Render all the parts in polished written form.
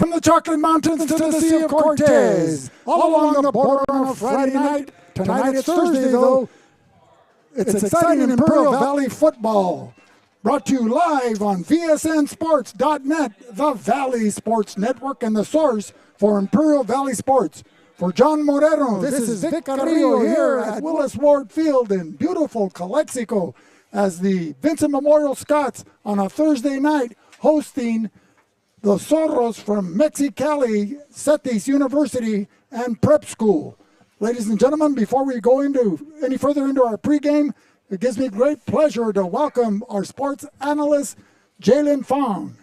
From the Chocolate Mountains to the Sea of Cortez, all along the border on a Friday night. Tonight it's Thursday, though. It's exciting Imperial Valley football. Brought to you live on VSNSports.net, the Valley Sports Network, and the source for Imperial Valley Sports. For John Moreno, this is Vic Carrillo here at Willis Ward Field in beautiful Calexico as the Vincent Memorial Scots on a Thursday night hosting the Zorros from Mexicali, CETYS University, and Prep School. Ladies and gentlemen, before we go any further into our pregame, it gives me great pleasure to welcome our sports analyst, Jalen Fong.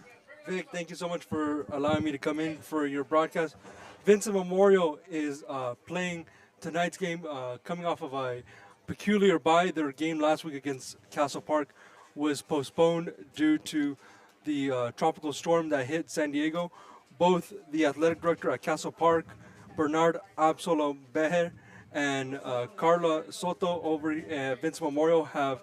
Vic, thank you so much for allowing me to come in for your broadcast. Vincent Memorial is playing tonight's game, coming off of a peculiar bye. Their game last week against Castle Park was postponed due to the tropical storm that hit San Diego. Both the athletic director at Castle Park, Bernard Absolo-Beher, and Carla Soto over at Vincent Memorial have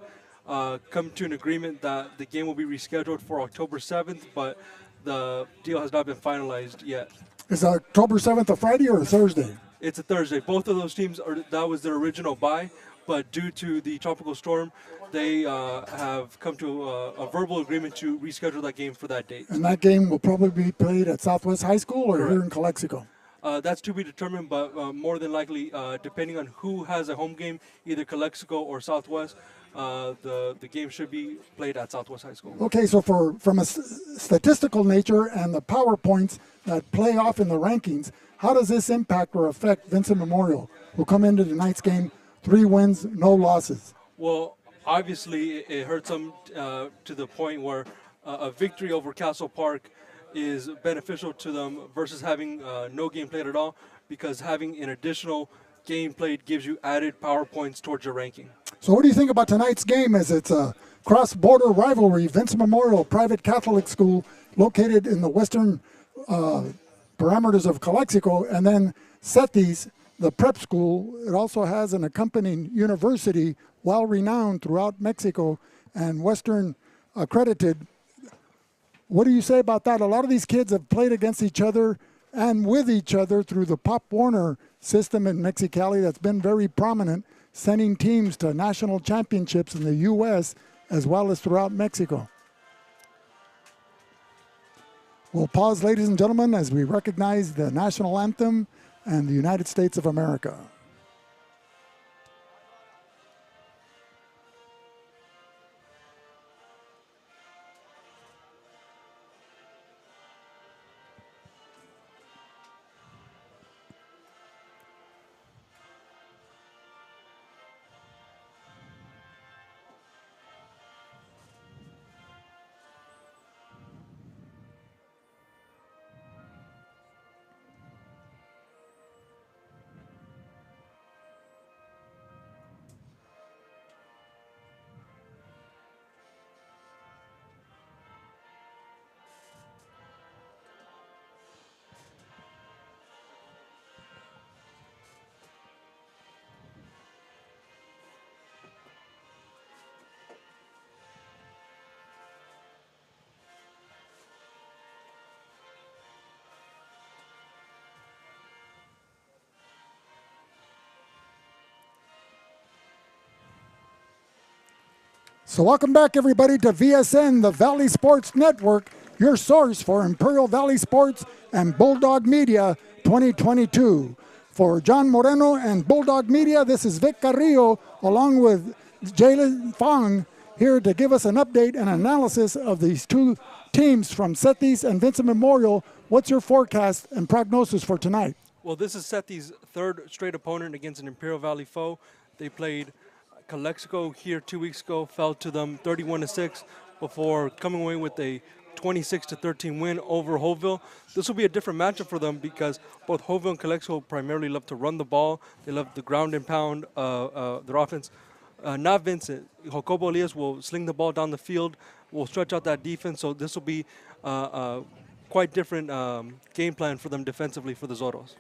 come to an agreement that the game will be rescheduled for October 7th, but the deal has not been finalized yet. Is October 7th a Friday or a Thursday? It's a Thursday. Both of those teams, that was their original bye, but due to the tropical storm, they have come to a verbal agreement to reschedule that game for that date. And that game will probably be played at Southwest High School or here in Calexico? That's to be determined, but more than likely, depending on who has a home game, either Calexico or Southwest, the game should be played at Southwest High School. Okay, so from a statistical nature and the PowerPoints that play off in the rankings, how does this impact or affect Vincent Memorial, who come into tonight's game 3 wins, no losses? Well, obviously, it hurts them to the point where a victory over Castle Park is beneficial to them versus having no game played at all, because having an additional game played gives you added power points towards your ranking. So what do you think about tonight's game, as it's a cross-border rivalry? Vincent Memorial Private Catholic School located in the western parameters of Calexico, and then CETYS, the prep school. It also has an accompanying university, well-renowned throughout Mexico and Western accredited. What do you say about that? A lot of these kids have played against each other and with each other through the Pop Warner system in Mexicali that's been very prominent, sending teams to national championships in the U.S. as well as throughout Mexico. We'll pause, ladies and gentlemen, as we recognize the national anthem and the United States of America. So welcome back, everybody, to VSN, the Valley Sports Network, your source for Imperial Valley Sports and Bulldog Media 2022. For John Moreno and Bulldog Media, this is Vic Carrillo, along with Jalen Fong, here to give us an update and analysis of these two teams from CETYS and Vincent Memorial. What's your forecast and prognosis for tonight? Well, this is CETYS' third straight opponent against an Imperial Valley foe. They played Calexico here 2 weeks ago, fell to them 31-6 before coming away with a 26-13 win over Hoveville. This will be a different matchup for them because both Hoveville and Calexico primarily love to run the ball. They love the ground and pound their offense. Not Vincent. Jacobo Elias will sling the ball down the field, will stretch out that defense, so this will be quite different game plan for them defensively for the Zorros.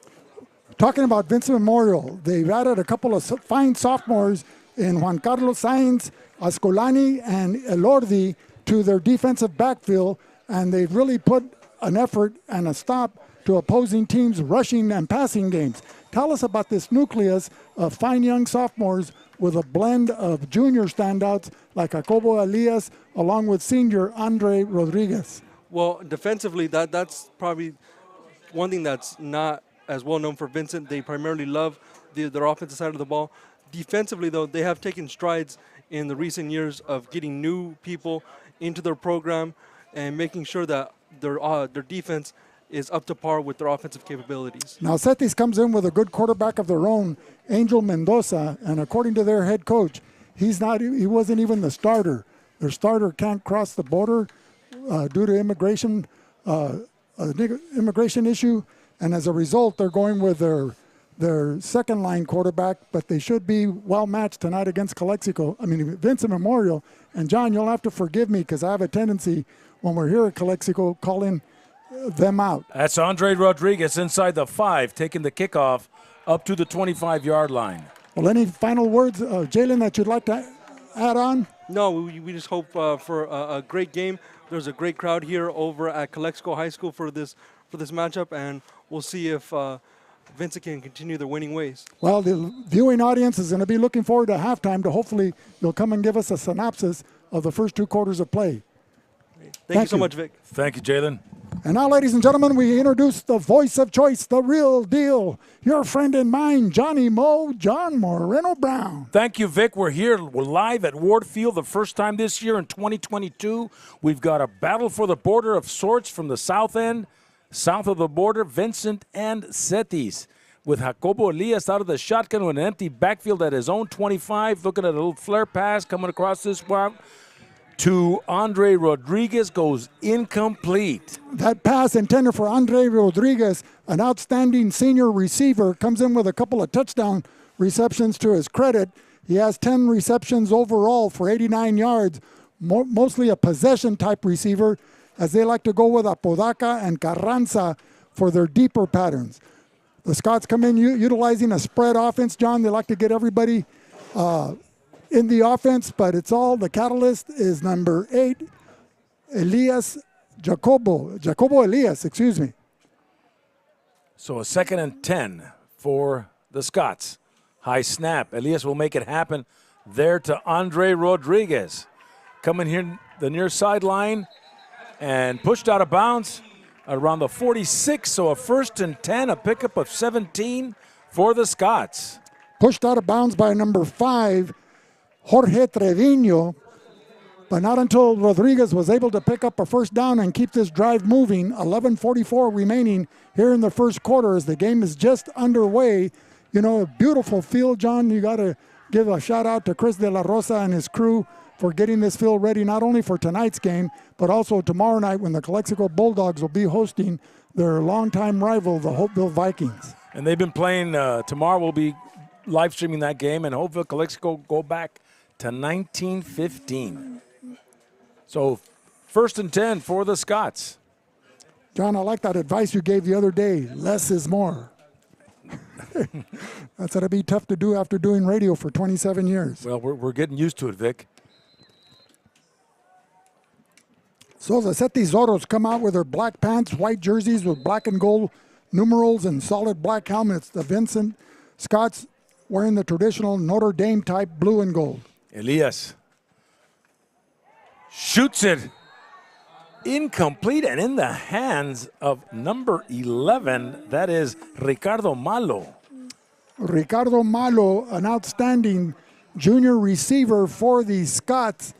Talking about Vincent Memorial, they've added a couple of fine sophomores in Juan Carlos Sainz, Ascolani, and Elordi to their defensive backfield, and they've really put an effort and a stop to opposing teams' rushing and passing games. Tell us about this nucleus of fine young sophomores with a blend of junior standouts like Jacobo Elias along with senior Andre Rodriguez. Well, defensively, that's probably one thing that's not as well known for Vincent. They primarily love their offensive side of the ball. Defensively, though, they have taken strides in the recent years of getting new people into their program and making sure that their defense is up to par with their offensive capabilities. Now, CETYS comes in with a good quarterback of their own, Angel Mendoza, and according to their head coach, he wasn't even the starter. Their starter can't cross the border due to immigration issue, and as a result, they're going with their second-line quarterback, but they should be well-matched tonight against Vincent Memorial. And, John, you'll have to forgive me because I have a tendency when we're here at Calexico calling them out. That's Andre Rodriguez inside the 5, taking the kickoff up to the 25-yard line. Well, any final words, Jalen, that you'd like to add on? No, we just hope for a great game. There's a great crowd here over at Calexico High School for this matchup, and we'll see if Vincent can continue their winning ways. Well, the viewing audience is going to be looking forward to halftime to hopefully you'll come and give us a synopsis of the first 2 quarters of play. Thank you so much, Vic. Thank you, Jalen. And now, ladies and gentlemen, we introduce the voice of choice, the real deal, your friend and mine, Johnny Mo, John Moreno Brown. Thank you, Vic. We're here. We're live at Ward Field the first time this year in 2022. We've got a battle for the border of sorts from the south end. South of the border, Vincent and CETYS. With Jacobo Elias out of the shotgun with an empty backfield at his own 25, looking at a little flare pass coming across this route to Andre Rodriguez, goes incomplete. That pass intended for Andre Rodriguez, an outstanding senior receiver, comes in with a couple of touchdown receptions to his credit. He has 10 receptions overall for 89 yards, mostly a possession-type receiver, as they like to go with Apodaca and Carranza for their deeper patterns. The Scots come in utilizing a spread offense, John. They like to get everybody in the offense, but it's all, the catalyst is number 8, Jacobo Elias, excuse me. So a 2nd and 10 for the Scots. High snap. Elias will make it happen there to Andre Rodriguez. Coming here the near sideline and pushed out of bounds around the 46. So a 1st and 10, a pickup of 17 for the Scots. Pushed out of bounds by number 5, Jorge Trevino, but not until Rodriguez was able to pick up a first down and keep this drive moving. 11:44 remaining here in the first quarter as the game is just underway. You know, a beautiful field, John. You got to give a shout out to Chris De La Rosa and his crew for getting this field ready not only for tonight's game, but also tomorrow night when the Calexico Bulldogs will be hosting their longtime rival, the Hopeville Vikings. And they've been playing, tomorrow we'll be live streaming that game, and Hopeville Calexico go back to 1915. So 1st and 10 for the Scots. John, I like that advice you gave the other day. Less is more. That's going to be tough to do after doing radio for 27 years. Well, we're getting used to it, Vic. So the CETYS Zorros come out with their black pants, white jerseys with black and gold numerals and solid black helmets. The Vincent Scots wearing the traditional Notre Dame type blue and gold. Elias shoots it incomplete and in the hands of number 11. That is Ricardo Malo. Ricardo Malo, an outstanding junior receiver for the Scots.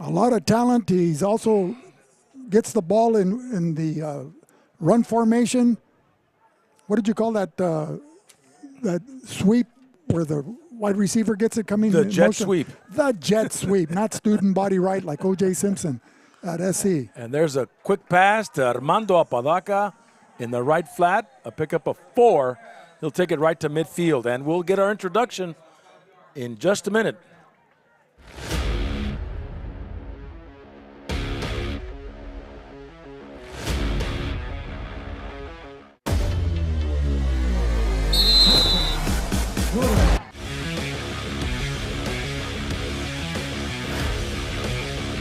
A lot of talent. He's also gets the ball in the run formation. What did you call that? That sweep where the wide receiver gets it coming. The in jet motion. sweep. The jet sweep, not student body right like O.J. Simpson at SC. And there's a quick pass to Armando Apodaca in the right flat, a pickup of 4. He'll take it right to midfield, and we'll get our introduction in just a minute.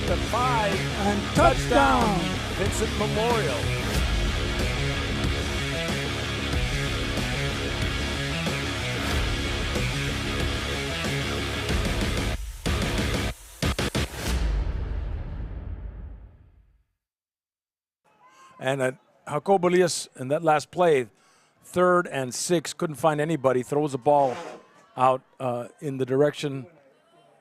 The 5 And touchdown. Vincent Memorial. And Jacob Elias in that last play, 3rd and 6, couldn't find anybody, throws the ball out in the direction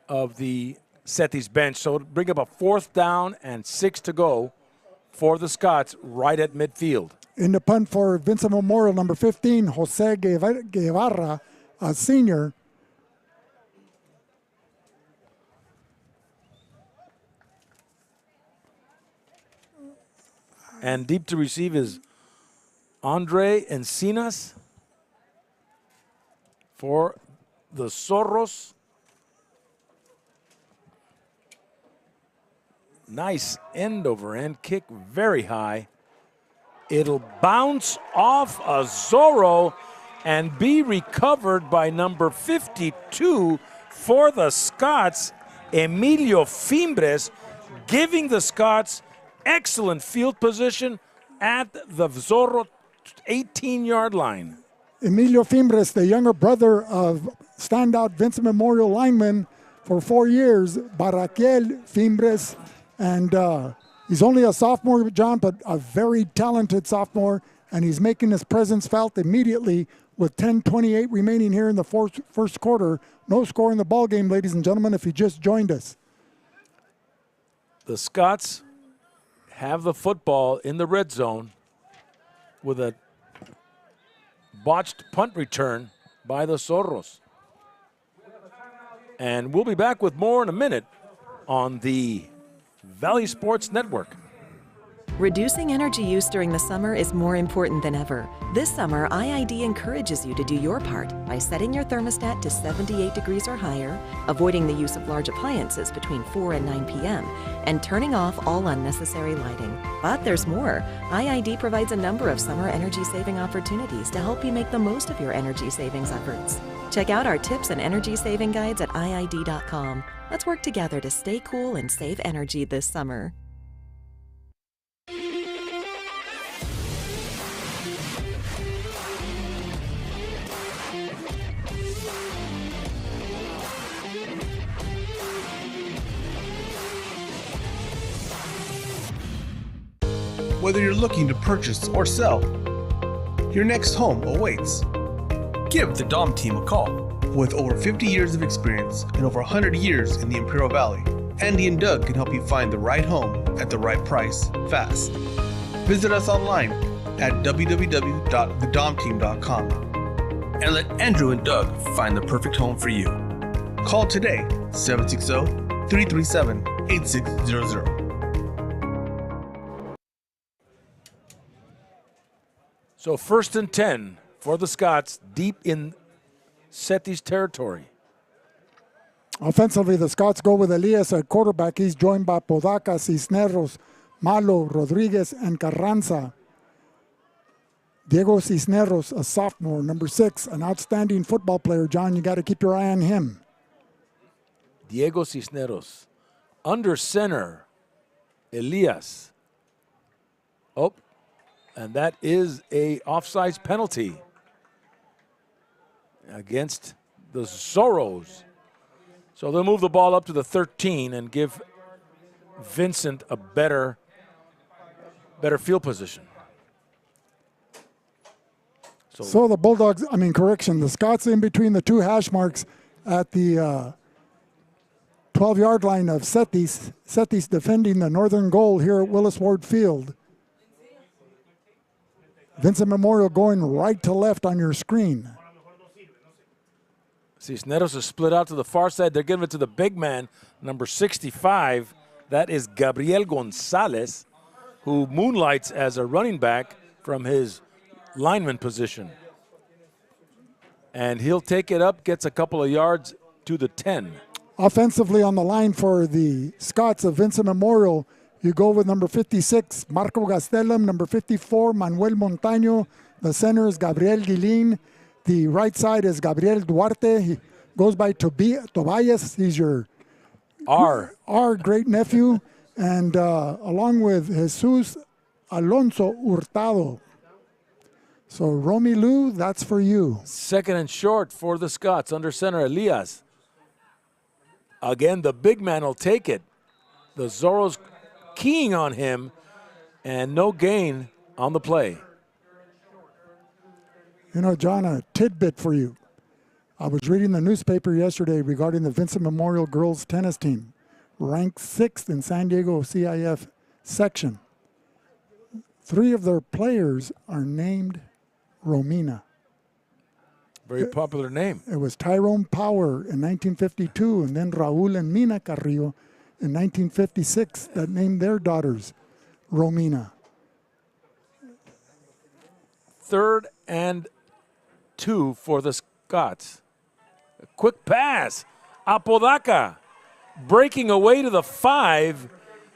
of the CETYS bench. So bring up a 4th down and 6 to go for the Scots right at midfield. In the punt for Vincent Memorial, number 15, Jose Guevara, a senior. And deep to receive is Andre Encinas for the Zorros. Nice end-over-end kick, very high. It'll bounce off a Zorro and be recovered by number 52 for the Scots, Emilio Fimbres, giving the Scots excellent field position at the Zorro 18-yard line. Emilio Fimbres, the younger brother of standout Vincent Memorial lineman for 4 years, Baraquiel Fimbres, and he's only a sophomore, John, but a very talented sophomore, and he's making his presence felt immediately with 10:28 remaining here in the first quarter. No score in the ball game, ladies and gentlemen, if you just joined us. The Scots have the football in the red zone with a botched punt return by the Zorros. And we'll be back with more in a minute on the Valley Sports Network. Reducing energy use during the summer is more important than ever. This summer, IID encourages you to do your part by setting your thermostat to 78 degrees or higher, avoiding the use of large appliances between 4 and 9 p.m., and turning off all unnecessary lighting. But there's more. IID provides a number of summer energy-saving opportunities to help you make the most of your energy savings efforts. Check out our tips and energy saving guides at IID.com. Let's work together to stay cool and save energy this summer. Whether you're looking to purchase or sell, your next home awaits. Give the Dom team a call. With over 50 years of experience and over 100 years in the Imperial Valley, Andy and Doug can help you find the right home at the right price fast. Visit us online at www.thedomteam.com and let Andrew and Doug find the perfect home for you. Call today, 760-337-8600. So 1st and 10 for the Scots deep in CETYS territory. Offensively, the Scots go with Elias at quarterback. He's joined by Podaca, Cisneros, Malo, Rodriguez, and Carranza. Diego Cisneros, a sophomore, number 6, an outstanding football player. John, you got to keep your eye on him. Diego Cisneros. Under center, Elias. Oh, and that is a offsides penalty against the Zorros. So they'll move the ball up to the 13 and give Vincent a better field position. So the Bulldogs, the Scots in between the two hash marks at the 12-yard line of CETYS. CETYS defending the northern goal here at Willis Ward Field. Vincent Memorial going right to left on your screen. Cisneros is split out to the far side. They're giving it to the big man, number 65. That is Gabriel Gonzalez, who moonlights as a running back from his lineman position. And he'll take it up, gets a couple of yards to the 10. Offensively on the line for the Scots of Vincent Memorial, you go with number 56, Marco Gastelum, number 54, Manuel Montaño. The center is Gabriel Guilin. The right side is Gabriel Duarte. He goes by Tobias. He's your our great nephew. And along with Jesus Alonso Hurtado. So, Romy Lou, that's for you. 2nd and short for the Scots. Under center, Elias. Again, the big man will take it. The Zorros keying on him, and no gain on the play. You know, John, a tidbit for you. I was reading the newspaper yesterday regarding the Vincent Memorial girls tennis team, ranked 6th in San Diego CIF section. 3 of their players are named Romina. Very popular name. It was Tyrone Power in 1952, and then Raul and Mina Carrillo in 1956 that named their daughters Romina. 3rd and 2 for the Scots. A quick pass. Apodaca breaking away to the 5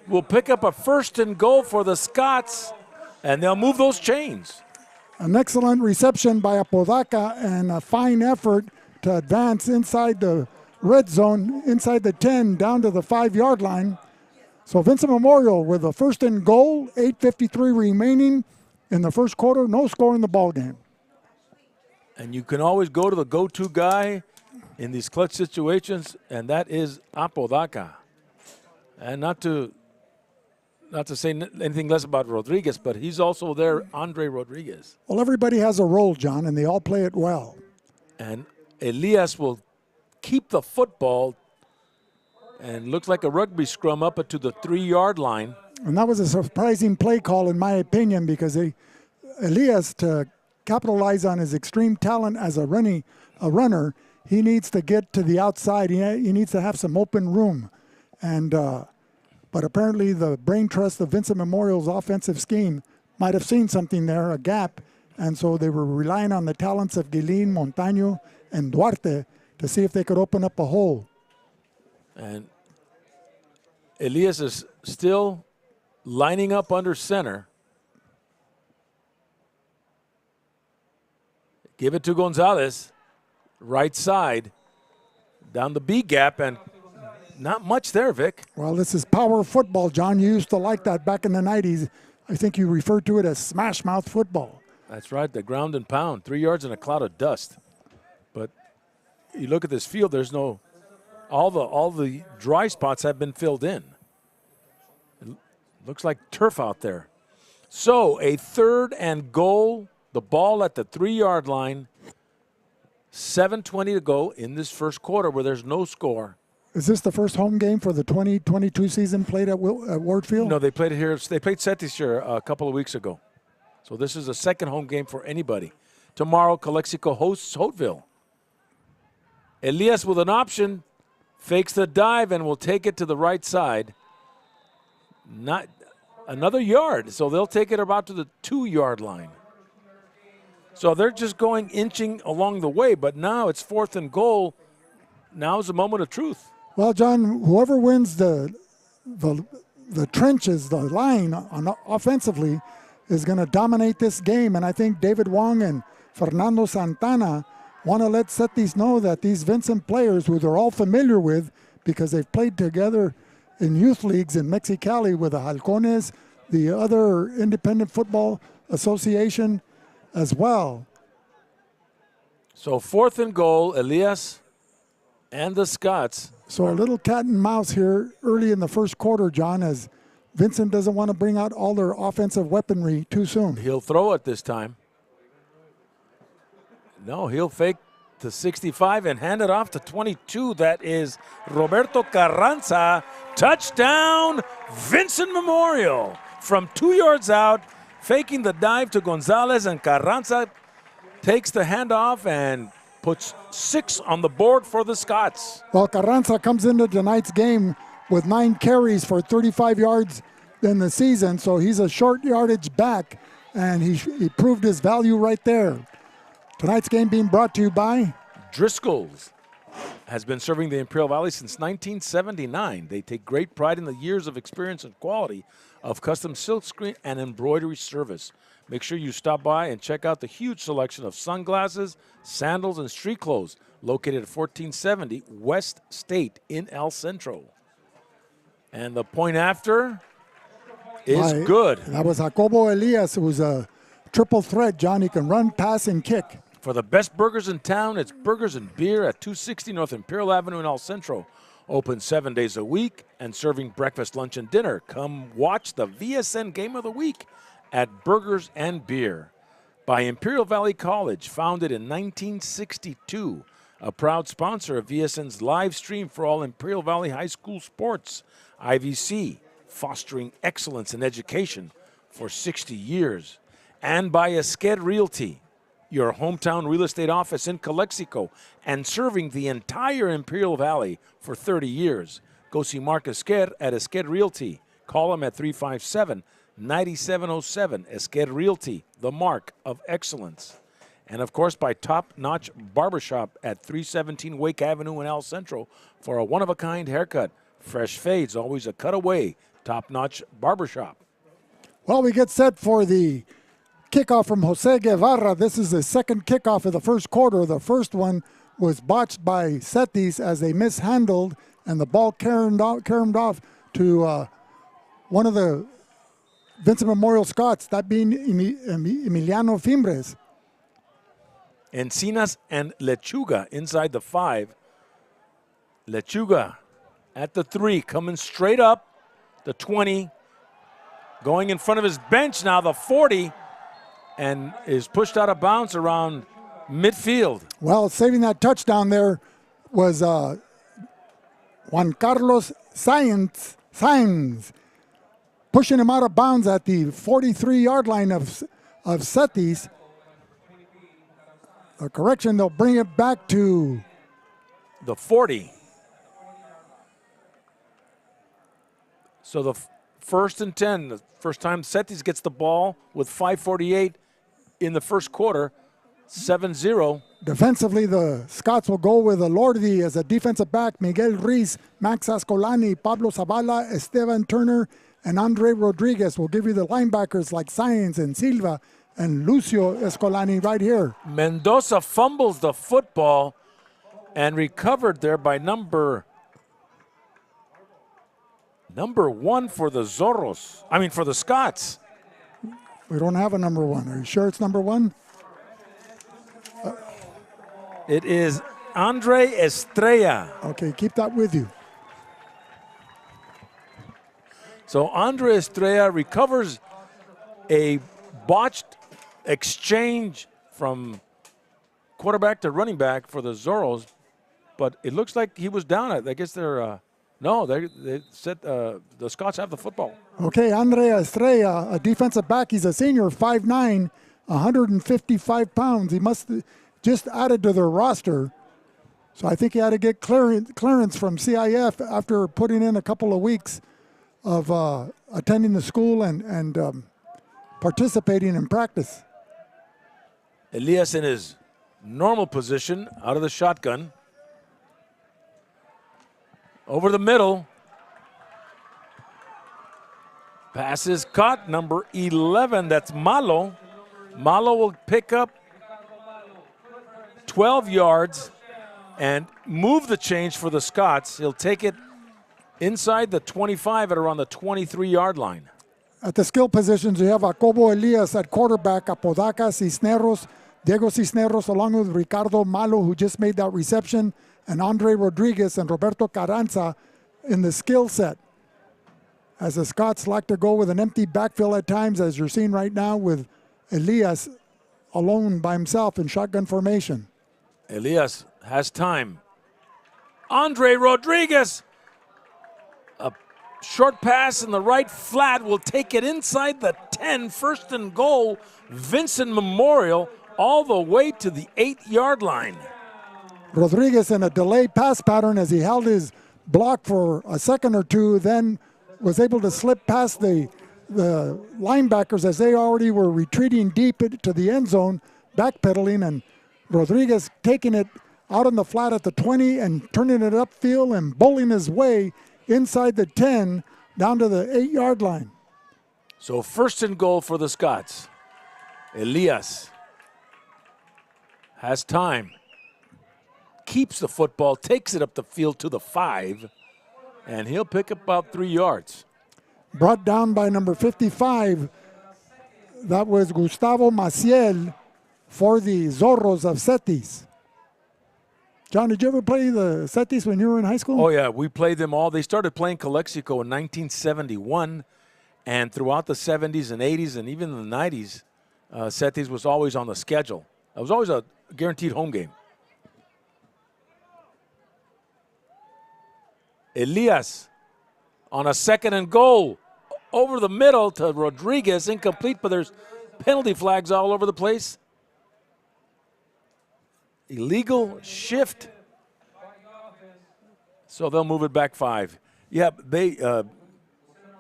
will pick up a 1st and goal for the Scots, and they'll move those chains. An excellent reception by Apodaca and a fine effort to advance inside the red zone, inside the 10, down to the 5-yard line. So Vincent Memorial with a 1st and goal, 8:53 remaining in the first quarter, no score in the ball game. And you can always go to the go-to guy in these clutch situations, and that is Apodaca. And not to say anything less about Rodriguez, but he's also there, Andre Rodriguez. Well, everybody has a role, John, and they all play it well. And Elias will keep the football and looks like a rugby scrum up to the 3-yard line. And that was a surprising play call, in my opinion, because Elias, to capitalize on his extreme talent as a runner, he needs to get to the outside. He needs to have some open room. And but apparently the brain trust of Vincent Memorial's offensive scheme might have seen something there, a gap, and so they were relying on the talents of Guilin, Montaño, and Duarte to see if they could open up a hole. And Elias is still lining up under center. Give it to Gonzalez, right side, down the B gap, and not much there, Vic. Well, this is power football, John. You used to like that back in the 90s. I think you referred to it as smash mouth football. That's right, the ground and pound, 3 yards in a cloud of dust. But you look at this field, there's no, all the dry spots have been filled in. It looks like turf out there. So a 3rd and goal, the ball at the 3-yard line, 7:20 to go in this first quarter where there's no score. Is this the first home game for the 2022 season played at Ward Field? No, they played it here. They played CETYS here a couple of weeks ago. So this is a second home game for anybody. Tomorrow, Calexico hosts Holtville. Elias with an option, fakes the dive and will take it to the right side. Not another yard, so they'll take it about to the 2-yard line. So they're just going inching along the way, but now it's 4th and goal. Now is the moment of truth. Well, John, whoever wins the trenches, the line offensively, is going to dominate this game. And I think David Wong and Fernando Santana want to let CETYS know that these Vincent players, who they're all familiar with because they've played together in youth leagues in Mexicali with the Halcones, the other independent football association as well. So 4th and goal, Elias and the Scots. So a little cat and mouse here early in the first quarter, John, as Vincent doesn't want to bring out all their offensive weaponry too soon. He'll throw it this time. No, he'll fake to 65 and hand it off to 22. That is Roberto Carranza. Touchdown, Vincent Memorial. From 2 yards out, faking the dive to Gonzalez, and Carranza takes the handoff and puts 6 on the board for the Scots. Well, Carranza comes into tonight's game with 9 carries for 35 yards in the season, so he's a short yardage back, and he proved his value right there. Tonight's game being brought to you by Driscoll's has been serving the Imperial Valley since 1979. They take great pride in the years of experience and quality of custom silkscreen and embroidery service. Make sure you stop by and check out the huge selection of sunglasses, sandals, and street clothes located at 1470 West State in El Centro. And the point after is good. That was Jacobo Elias, who's a triple threat, John. He can run, pass, and kick. For the best burgers in town, it's Burgers and Beer at 260 North Imperial Avenue in El Centro. Open 7 days a week and serving breakfast, lunch, and dinner. Come watch the VSN Game of the Week at Burgers and Beer. By Imperial Valley College, founded in 1962, a proud sponsor of VSN's live stream for all Imperial Valley High School sports. IVC, fostering excellence in education for 60 years. And by Esqued Realty, your hometown real estate office in Calexico, and serving the entire Imperial Valley for 30 years. Go see Mark Esqued at Esqued Realty. Call him at 357-9707. Esqued Realty, the mark of excellence. And, of course, by Top Notch Barbershop at 317 Wake Avenue in El Centro for a one-of-a-kind haircut. Fresh fades, always a cutaway. Top Notch Barbershop. Well, we get set for the kickoff from Jose Guevara. This is the second kickoff of the first quarter. The first one was botched by CETYS as they mishandled, and the ball caromed off to one of the Vincent Memorial Scots, that being Emiliano Fimbres. Encinas and Lechuga inside the 5. Lechuga at the 3, coming straight up, the 20, going in front of his bench now, the 40, and is pushed out of bounds around midfield. Well, saving that touchdown there was Juan Carlos Sainz, pushing him out of bounds at the 43-yard line of CETYS. A correction, they'll bring it back to the 40. So the first and 10, the first time CETYS gets the ball with 5:48 in the first quarter, 7-0. Defensively, the Scots will go with Lordi as a defensive back, Miguel Ruiz, Max Ascolani, Pablo Zavala, Esteban Turner, and Andre Rodriguez will give you the linebackers like Sainz and Silva and Lucio Escolani right here. Mendoza fumbles the football and recovered there by number 1 for the Zorros. I mean, for the Scots. We don't have a number 1. Are you sure it's number 1? It is Andre Estrella. Okay, keep that with you. So Andre Estrella recovers a botched exchange from quarterback to running back for the Zorros, but it looks like he was down. I guess they're they said the Scots have the football. Okay, Andre Estrella, a defensive back. He's a senior, 5'9", 155 pounds. He must just added to their roster. So I think he had to get clearance from CIF after putting in a couple of weeks of attending the school and participating in practice. Elias in his normal position, out of the shotgun. Over the middle. Pass is caught, number 11, that's Malo. Malo will pick up 12 yards and move the change for the Scots. He'll take it inside the 25 at around the 23-yard line. At the skill positions, you have Jacobo Elias at quarterback, Apodaca Cisneros, Diego Cisneros, along with Ricardo Malo, who just made that reception, and Andre Rodriguez and Roberto Carranza in the skill set. As the Scots like to go with an empty backfield at times, as you're seeing right now with Elias alone by himself in shotgun formation. Elias has time. Andre Rodriguez. A short pass in the right flat will take it inside the 10, first and goal. Vincent Memorial all the way to the 8-yard line. Rodriguez in a delayed pass pattern as he held his block for a second or two, then was able to slip past the linebackers as they already were retreating deep to the end zone, backpedaling, and Rodriguez taking it out on the flat at the 20 and turning it upfield and bowling his way inside the 10 down to the 8-yard line. So first and goal for the Scots. Elias has time. Keeps the football, takes it up the field to the 5, and he'll pick up about 3 yards. Brought down by number 55. That was Gustavo Maciel for the Zorros of CETYS. John, did you ever play the CETYS when you were in high school? Oh, yeah, we played them all. They started playing Calexico in 1971, and throughout the 70s and 80s and even the 90s, CETYS was always on the schedule. It was always a guaranteed home game. Elias on a 2nd and goal. Over the middle to Rodriguez, incomplete, but there's penalty flags all over the place. Illegal shift. So they'll move it back 5. Yeah, you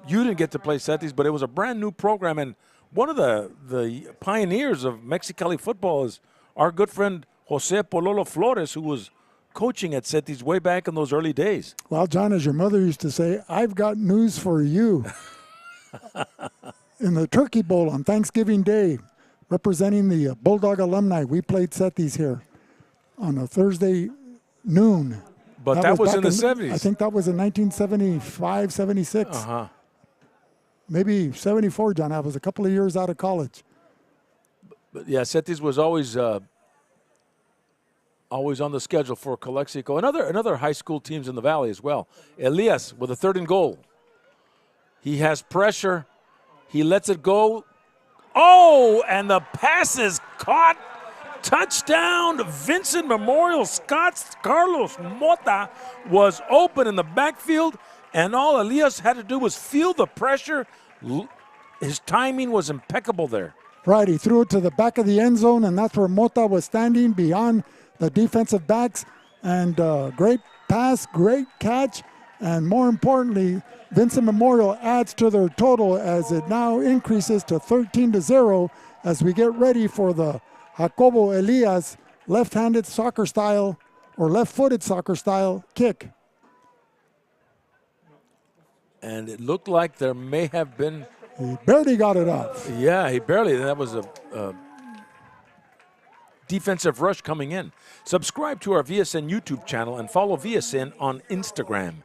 didn't get to play CETYS, but it was a brand new program, and one of the pioneers of Mexicali football is our good friend Jose Pololo Flores, who was coaching at CETYS way back in those early days. Well, John, as your mother used to say, I've got news for you. In the Turkey Bowl on Thanksgiving Day, representing the Bulldog alumni, we played CETYS here on a Thursday noon. But that was in the 70s. I think that was in 1975, 76. Uh-huh. Maybe 74, John. I was a couple of years out of college. But yeah, CETYS was always on the schedule for Calexico and other high school teams in the Valley as well. Elias with a 3rd and goal. He has pressure. He lets it go. Oh, and the pass is caught. Touchdown, Vincent Memorial Scots. Carlos Mota was open in the backfield, and all Elias had to do was feel the pressure. His timing was impeccable there. Right, he threw it to the back of the end zone, and that's where Mota was standing beyond the defensive backs. And great pass, great catch, and more importantly, Vincent Memorial adds to their total as it now increases to 13-0 as we get ready for the Jacobo Elias left-handed soccer style or left-footed soccer style kick. And it looked like there may have been... He barely got it off. Yeah, he barely. That was a defensive rush coming in. Subscribe to our VSN YouTube channel and follow VSN on Instagram.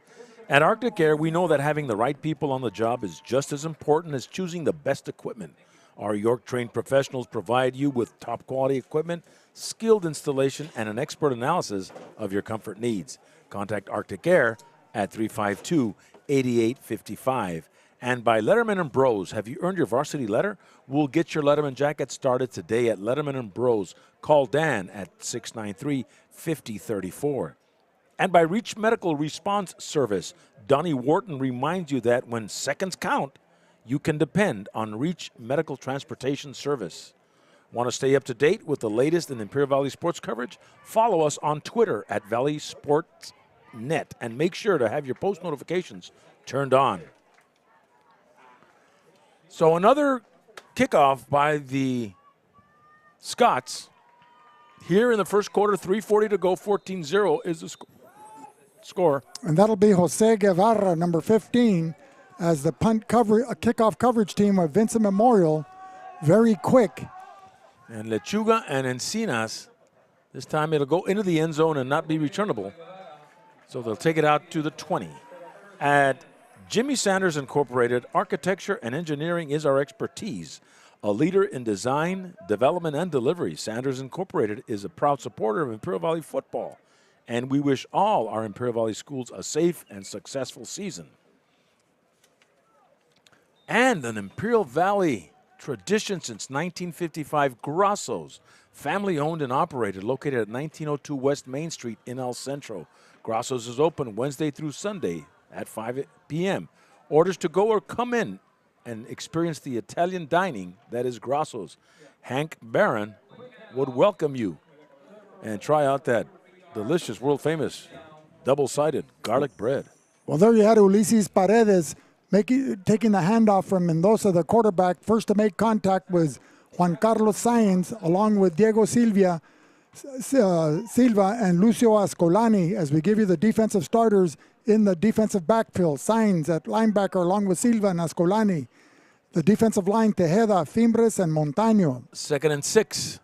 At Arctic Air, we know that having the right people on the job is just as important as choosing the best equipment. Our York-trained professionals provide you with top-quality equipment, skilled installation, and an expert analysis of your comfort needs. Contact Arctic Air at 352-8855. And by Letterman & Bros. Have you earned your varsity letter? We'll get your Letterman jacket started today at Letterman & Bros. Call Dan at 693-5034. And by Reach Medical Response Service, Donnie Wharton reminds you that when seconds count, you can depend on Reach Medical Transportation Service. Want to stay up to date with the latest in Imperial Valley sports coverage? Follow us on Twitter at Valley Sports Net and make sure to have your post notifications turned on. So another kickoff by the Scots. Here in the first quarter, 3:40 to go, 14-0 is the score. And that'll be Jose Guevara, number 15, as the kickoff coverage team with Vincent Memorial. Very quick. And Lechuga and Encinas, this time it'll go into the end zone and not be returnable. So they'll take it out to the 20. At Jimmy Sanders Incorporated, architecture and engineering is our expertise. A leader in design, development, and delivery, Sanders Incorporated is a proud supporter of Imperial Valley football. And we wish all our Imperial Valley schools a safe and successful season. And an Imperial Valley tradition since 1955, Grosso's, family-owned and operated, located at 1902 West Main Street in El Centro. Grosso's is open Wednesday through Sunday at 5 p.m. Orders to go or come in and experience the Italian dining that is Grosso's. Hank Barron would welcome you. And try out that delicious, world-famous, double-sided garlic bread. Well, there you had Ulises Paredes taking the handoff from Mendoza, the quarterback. First to make contact was Juan Carlos Sáenz, along with Diego Silva and Lucio Ascolani, as we give you the defensive starters in the defensive backfield. Sáenz at linebacker, along with Silva and Ascolani. The defensive line, Tejeda, Fimbres, and Montaño. 2nd and 6.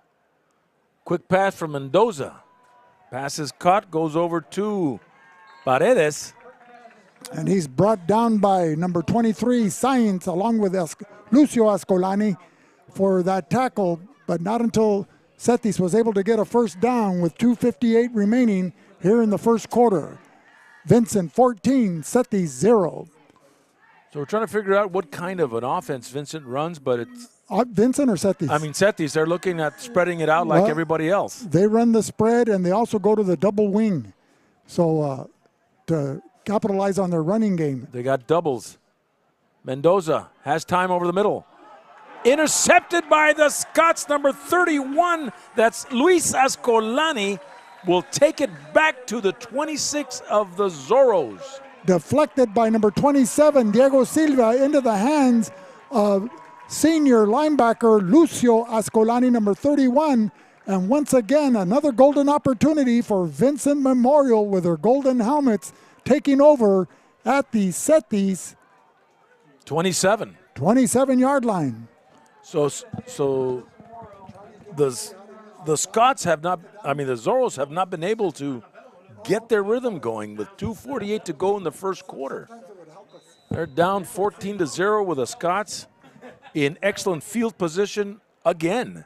Quick pass from Mendoza. Pass is caught, goes over to Paredes. And he's brought down by number 23, Sáenz, along with Lucio Ascolani for that tackle. But not until CETYS was able to get a first down with 2:58 remaining here in the first quarter. Vincent 14, CETYS 0. So we're trying to figure out what kind of an offense Vincent runs, but it's... Vincent or CETYS? I mean, CETYS, they're looking at spreading it out like everybody else. They run the spread, and they also go to the double wing. So to capitalize on their running game. They got doubles. Mendoza has time over the middle. Intercepted by the Scots, number 31. That's Luis Ascolani. Will take it back to the 26 of the Zorros. Deflected by number 27, Diego Silva, into the hands of senior linebacker Lucio Ascolani, number 31. And once again, another golden opportunity for Vincent Memorial with their golden helmets taking over at the CETYS 27-yard line. So the Scots have not, the Zorros have not been able to get their rhythm going with 2:48 to go in the first quarter. They're down 14-0 with the Scots in excellent field position again.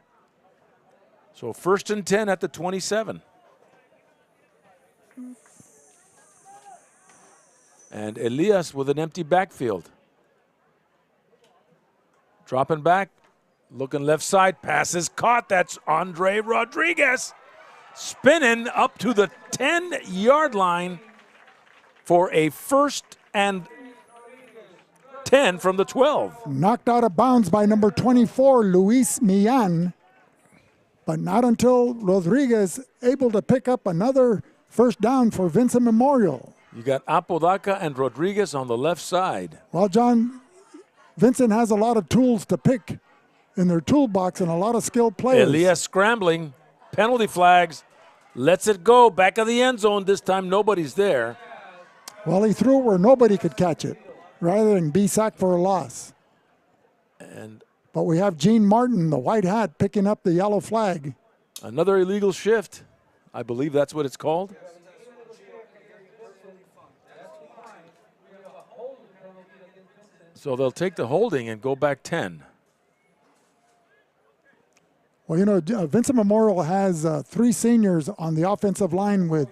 So 1st and 10 at the 27. And Elias with an empty backfield. Dropping back, looking left side, pass is caught. That's Andre Rodriguez. Spinning up to the 10-yard line for a 1st and 10 from the 12. Knocked out of bounds by number 24, Luis Millan. But not until Rodriguez able to pick up another first down for Vincent Memorial. You got Apodaca and Rodriguez on the left side. Well, John, Vincent has a lot of tools to pick in their toolbox and a lot of skilled players. Elias scrambling, penalty flags, lets it go, back of the end zone. This time nobody's there. Well, he threw it where nobody could catch it, rather than be sacked for a loss. But we have Gene Martin, the white hat, picking up the yellow flag. Another illegal shift. I believe that's what it's called. So they'll take the holding and go back 10. Well, you know, Vincent Memorial has 3 seniors on the offensive line, with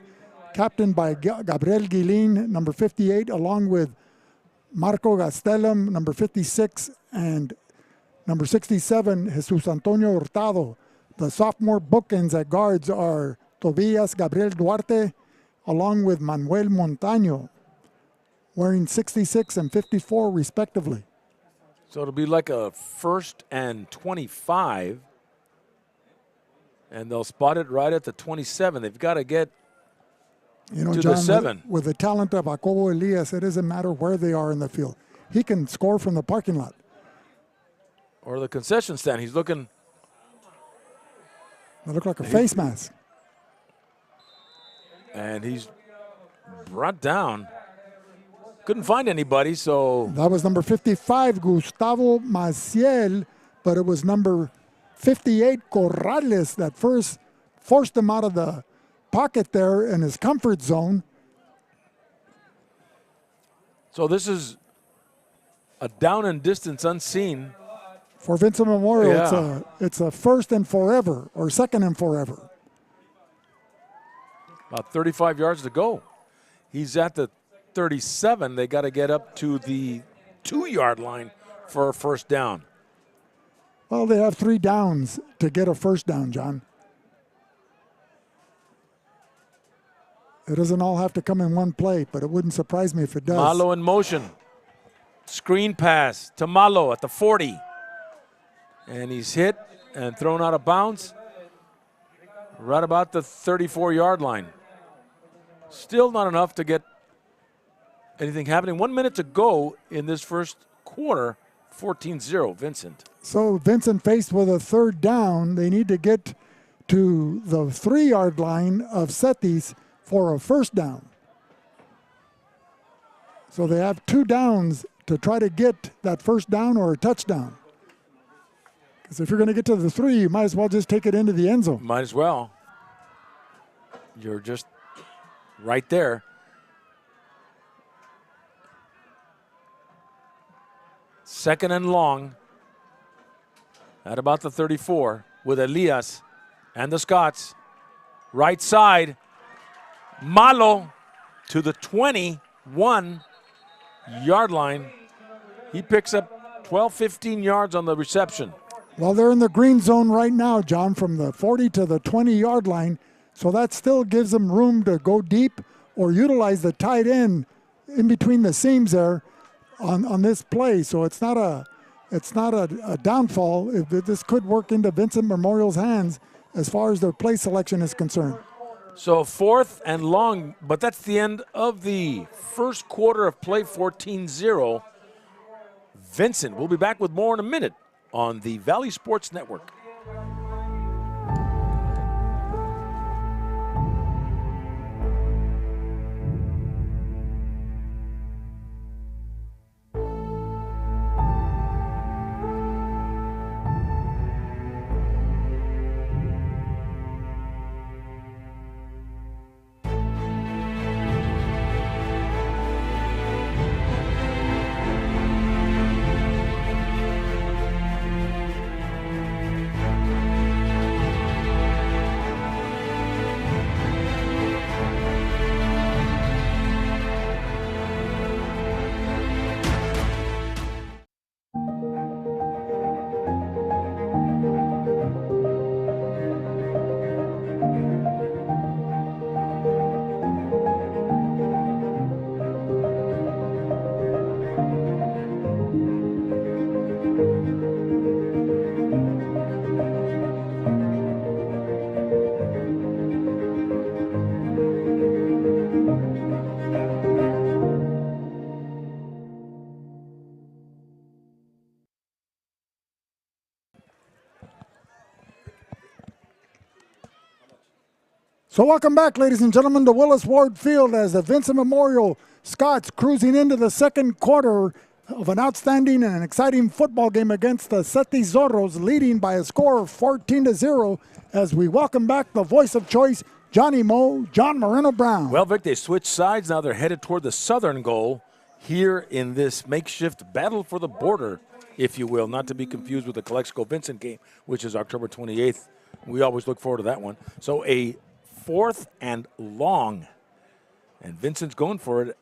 captained by Gabriel Guilin, number 58, along with Marco Gastelum, number 56, and number 67, Jesus Antonio Hurtado. The sophomore bookends at guards are Tobias Gabriel Duarte, along with Manuel Montaño, wearing 66 and 54 respectively. So it'll be like a 1st and 25. And they'll spot it right at the 27. They've got to get to John, the 7. With the talent of Jacobo Elias, it doesn't matter where they are in the field. He can score from the parking lot. Or the concession stand. He's looking. They look like a face mask. And he's brought down. Couldn't find anybody, so. That was number 55, Gustavo Maciel, but it was number 58, Corrales, that first forced him out of the pocket there in his comfort zone. So this is a down and distance unseen. For Vincent Memorial, Yeah. it's a 1st and forever, or 2nd and forever. About 35 yards to go. He's at the 37. They got to get up to the 2-yard line for a first down. Well, they have 3 downs to get a first down, John. It doesn't all have to come in one play, but it wouldn't surprise me if it does. Malo in motion. Screen pass to Malo at the 40. And he's hit and thrown out of bounds right about the 34-yard line. Still not enough to get anything happening. 1 minute to go in this first quarter. 14-0, Vincent. So Vincent faced with a 3rd down. They need to get to the 3-yard line of CETYS for a first down. So they have 2 downs to try to get that first down or a touchdown. Because if you're going to get to the 3, you might as well just take it into the end zone. Might as well. You're just right there. Second and long at about the 34 with Elias and the Scots. Right side. Malo to the 21-yard line. He picks up 12, 15 yards on the reception. Well, they're in the green zone right now, John, from the 40 to the 20-yard line. So that still gives them room to go deep or utilize the tight end in between the seams there on this play. So it's not a downfall. This could work into Vincent Memorial's hands as far as their play selection is concerned. So 4th and long, but that's the end of the first quarter of play, 14-0. Vincent, we'll be back with more in a minute on the Valley Sports Network. So welcome back, ladies and gentlemen, to Willis Ward Field as the Vincent Memorial Scots cruising into the second quarter of an outstanding and an exciting football game against the CETYS Zorros, leading by a score of 14-0 as we welcome back the voice of choice, Johnny Mo, John Moreno Brown. Well, Vic, they switched sides. Now they're headed toward the southern goal here in this makeshift battle for the border, if you will, not to be confused with the Calexico Vincent game, which is October 28th. We always look forward to that one. So a 4th and long. And Vincent's going for it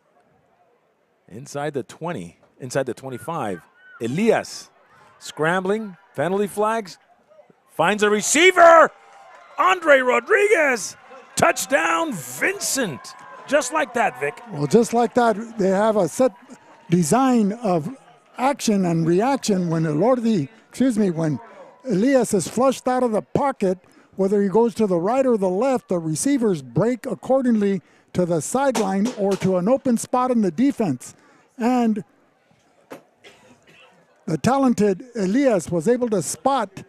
inside the 20, inside the 25. Elias scrambling, penalty flags, finds a receiver. Andre Rodriguez, touchdown Vincent. Just like that, Vic. Well, just like that, they have a set design of action and reaction when when Elias is flushed out of the pocket. Whether he goes to the right or the left, the receivers break accordingly to the sideline or to an open spot in the defense. And the talented Elias was able to spot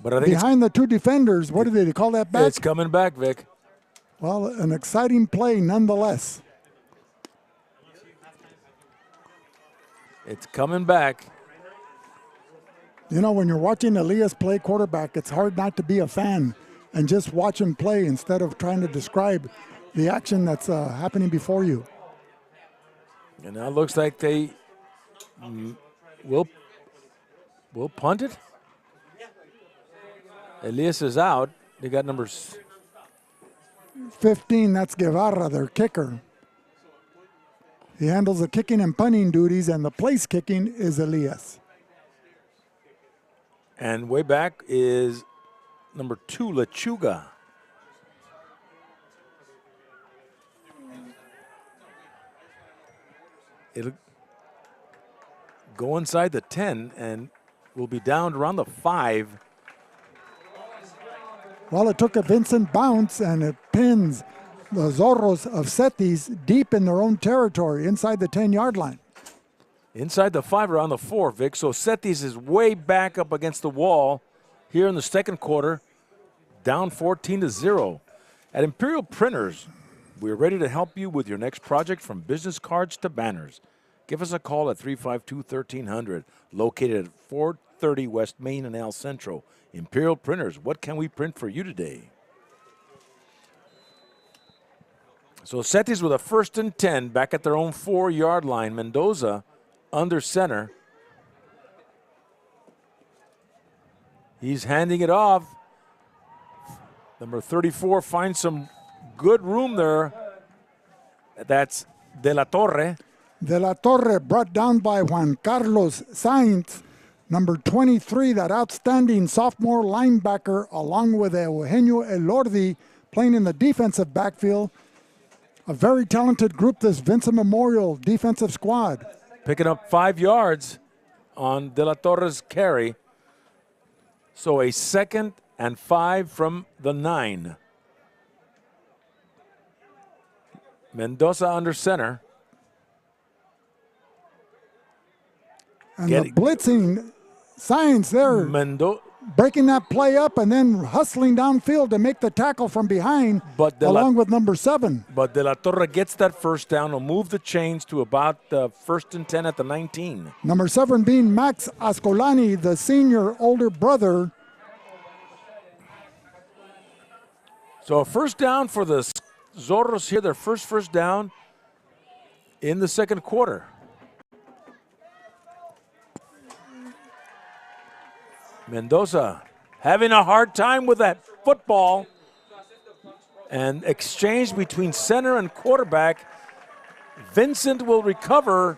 behind the two defenders. What did they call that back? It's coming back, Vic. Well, an exciting play nonetheless. It's coming back. You know, when you're watching Elias play quarterback, it's hard not to be a fan and just watch him play instead of trying to describe the action that's happening before you. And now it looks like they will punt it. Elias is out. They got numbers 15, that's Guevara, their kicker. He handles the kicking and punting duties, and the place kicking is Elias. And way back is number 2, Lechuga. It'll go inside the 10 and will be down around the 5. Well, it took a Vincent bounce, and it pins the Zorros of CETYS deep in their own territory, inside the 10-yard line. Inside the 5, around the 4, Vic. So CETYS is way back up against the wall here in the second quarter, down 14-0. At Imperial Printers, we're ready to help you with your next project, from business cards to banners. Give us a call at 352-1300, located at 430 West Main in El Centro. Imperial Printers, what can we print for you today? So CETYS with a 1st and 10 back at their own 4-yard line. Mendoza under center. He's handing it off. Number 34 finds some good room there. That's De La Torre. De La Torre brought down by Juan Carlos Sainz, number 23, that outstanding sophomore linebacker, along with Eugenio Elordi, playing in the defensive backfield. A very talented group, this Vincent Memorial defensive squad. Picking up 5 yards on De La Torre's carry. So a 2nd and 5 from the 9. Mendoza under center. And the blitzing signs there, breaking that play up and then hustling downfield to make the tackle from behind, along with number 7. But De La Torre gets that first down. Will move the chains to about 1st and 10 at the 19. Number 7 being Max Ascolani, the senior older brother. So a first down for the Zorros here, their first down in the second quarter. Mendoza having a hard time with that football, and exchange between center and quarterback. Vincent will recover.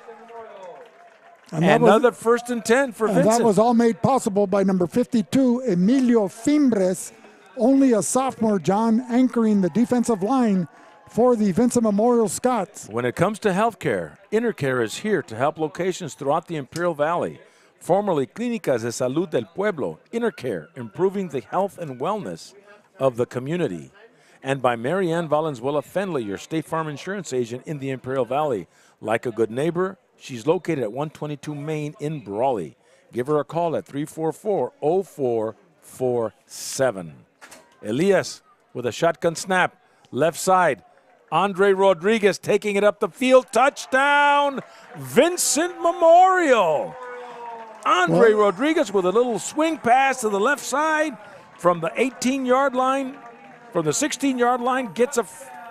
And another 1st and 10 for Vincent. That was all made possible by number 52, Emilio Fimbres, only a sophomore, John, anchoring the defensive line for the Vincent Memorial Scots. When it comes to healthcare, Intercare is here to help locations throughout the Imperial Valley. Formerly Clínicas de Salud del Pueblo, Intercare, improving the health and wellness of the community. And by Marianne Valenzuela Fenley, your State Farm insurance agent in the Imperial Valley. Like a good neighbor, she's located at 122 Main in Brawley. Give her a call at 344-0447. Elias with a shotgun snap, left side. Andre Rodriguez taking it up the field. Touchdown, Vincent Memorial. Andre Rodriguez with a little swing pass to the left side from the 18-yard line, from the 16-yard line, gets a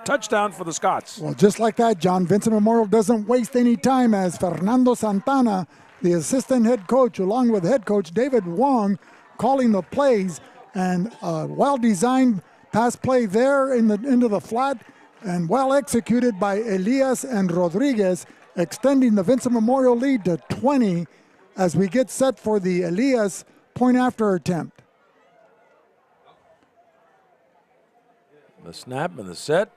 touchdown for the Scots. Well, just like that, John, Vincent Memorial doesn't waste any time as Fernando Santana, the assistant head coach, along with head coach David Wong, calling the plays, and a well-designed pass play there into the flat, and well executed by Elias and Rodriguez, extending the Vincent Memorial lead to 20 as we get set for the Elias point after attempt. The snap and the set.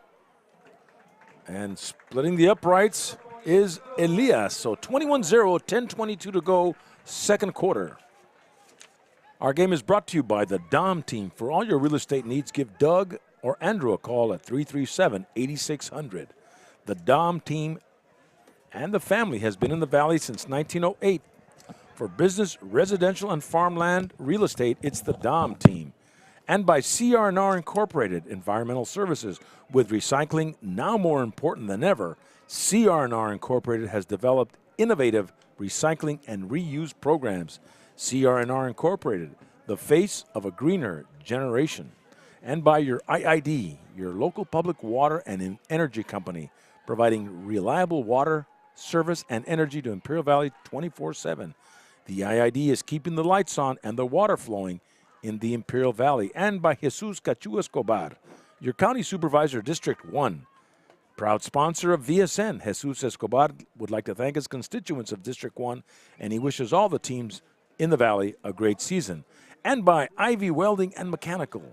And splitting the uprights is Elias. So 21-0, 10:22 to go, second quarter. Our game is brought to you by the Dom Team. For all your real estate needs, give Doug or Andrew a call at 337-8600. The Dom Team and the family has been in the Valley since 1908. For business, residential, and farmland real estate, it's the Dom Team. And by CR&R Incorporated, environmental services. With recycling now more important than ever, CR&R Incorporated has developed innovative recycling and reuse programs. CR&R Incorporated, the face of a greener generation. And by your IID, your local public water and energy company, providing reliable water, service, and energy to Imperial Valley 24/7. The IID is keeping the lights on and the water flowing in the Imperial Valley. And by Jesus Cachu Escobar, your county supervisor, District 1. Proud sponsor of VSN, Jesus Escobar would like to thank his constituents of District 1, and he wishes all the teams in the Valley a great season. And by Ivy Welding and Mechanical.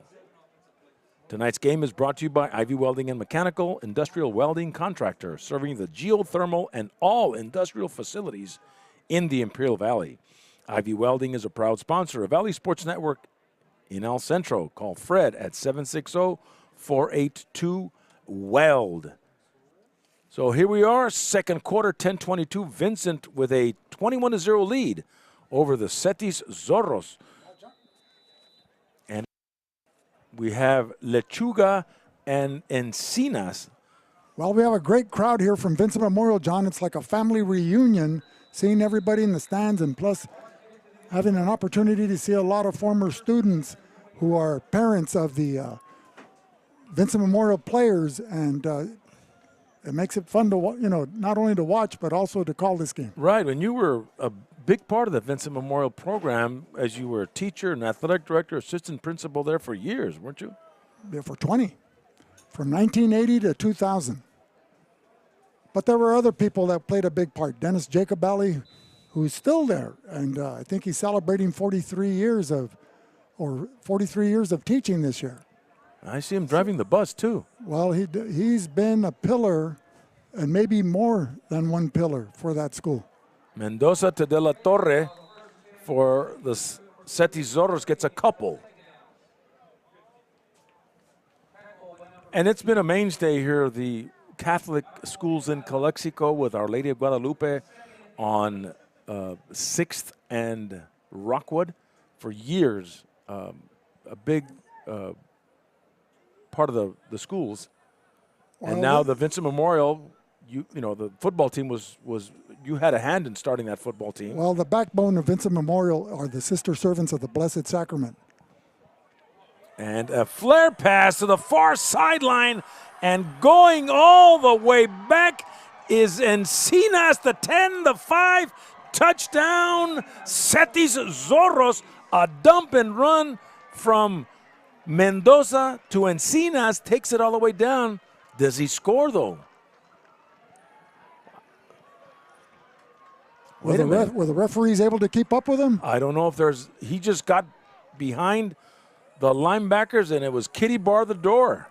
Tonight's game is brought to you by Ivy Welding and Mechanical, industrial welding contractor, serving the geothermal and all industrial facilities in the Imperial Valley. Ivy Welding is a proud sponsor of Valley Sports Network in El Centro. Call Fred at 760-482-WELD. So here we are, second quarter, 10:22. Vincent with a 21-0 lead over the CETYS Zorros. And we have Lechuga and Encinas. Well, we have a great crowd here from Vincent Memorial, John. It's like a family reunion, seeing everybody in the stands, and plus having an opportunity to see a lot of former students who are parents of the Vincent Memorial players, and it makes it fun to, not only to watch, but also to call this game. Right, and you were a big part of the Vincent Memorial program as you were a teacher and athletic director, assistant principal there for years, weren't you? Yeah, for 20. from 1980 to 2000. But there were other people that played a big part. Dennis Jacobelli, who's still there, and I think he's celebrating 43 years of teaching this year. I see him driving the bus too. Well, he's been a pillar, and maybe more than one pillar for that school. Mendoza to De La Torre for the CETYS Zorros gets a couple. And it's been a mainstay here, the Catholic schools in Calexico with Our Lady of Guadalupe on 6th and Rockwood for years. A big part of the schools. Well, and now the Vincent Memorial, you know, the football team was you had a hand in starting that football team. Well, the backbone of Vincent Memorial are the sister servants of the Blessed Sacrament. And a flare pass to the far sideline, and going all the way back is Encinas, the 10, the 5, touchdown, CETYS Zorros, a dump and run from Mendoza to Encinas, takes it all the way down. Does he score, though? Were the referees able to keep up with him? I don't know if he just got behind the linebackers, and it was kitty bar the door.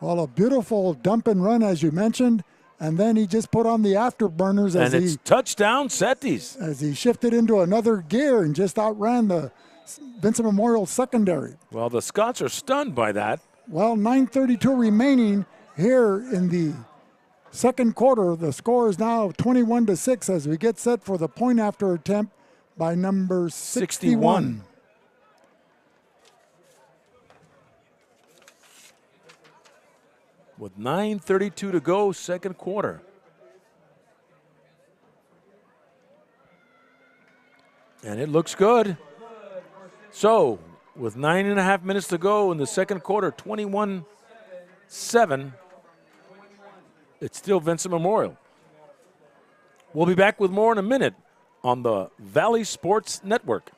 Well, a beautiful dump and run, as you mentioned, and then he just put on the afterburners and it's touchdown CETYS. As he shifted into another gear and just outran the Vincent Memorial secondary. Well, the Scots are stunned by that. Well, 9:32 remaining here in the second quarter. The score is now 21-6 as we get set for the point after attempt by number 61. With 9:32 to go, second quarter. And it looks good. So, with 9.5 minutes to go in the second quarter, 21-7, it's still Vincent Memorial. We'll be back with more in a minute on the Valley Sports Network.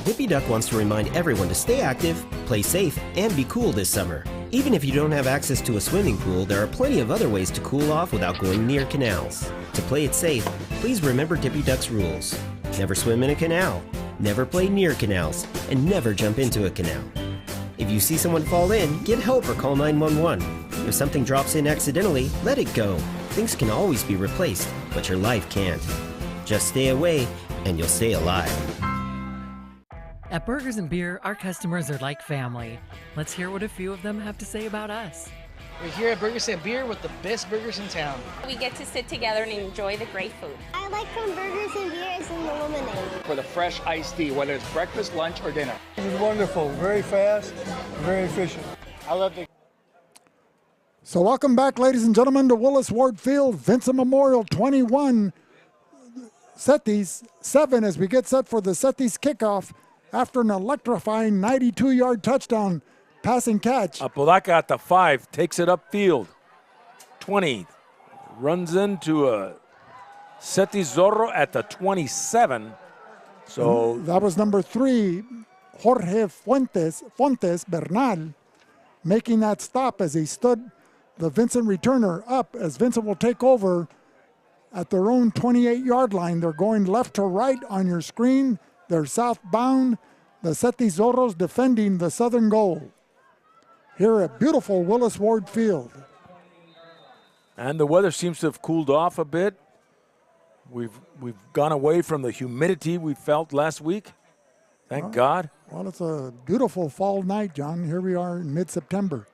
Dippy Duck wants to remind everyone to stay active, play safe, and be cool this summer. Even if you don't have access to a swimming pool, there are plenty of other ways to cool off without going near canals. To play it safe, please remember Dippy Duck's rules. Never swim in a canal, never play near canals, and never jump into a canal. If you see someone fall in, get help or call 911. If something drops in accidentally, let it go. Things can always be replaced, but your life can't. Just stay away, and you'll stay alive. At Burgers and Beer, our customers are like family. Let's hear what a few of them have to say about us. We're here at Burgers and Beer with the best burgers in town. We get to sit together and enjoy the great food. I like from Burgers and Beers and the lemonade. For the fresh iced tea, whether it's breakfast, lunch, or dinner. It was wonderful, very fast, very efficient. I love the... So welcome back, ladies and gentlemen, to Willis Ward Field. Vincent Memorial 21, CETYS 7 as we get set for the CETYS kickoff after an electrifying 92-yard touchdown passing catch. Apodaca at the 5, takes it upfield. 20, runs into a CETYS Zorro at the 27. So that was number 3, Jorge Fontes Bernal, making that stop as he stood the Vincent returner up as Vincent will take over at their own 28-yard line. They're going left to right on your screen. They're southbound. The CETYS Zorros defending the southern goal here at beautiful Willis Ward Field. And the weather seems to have cooled off a bit. We've gone away from the humidity we felt last week. Thank God. Well, it's a beautiful fall night, John. Here we are in mid-September.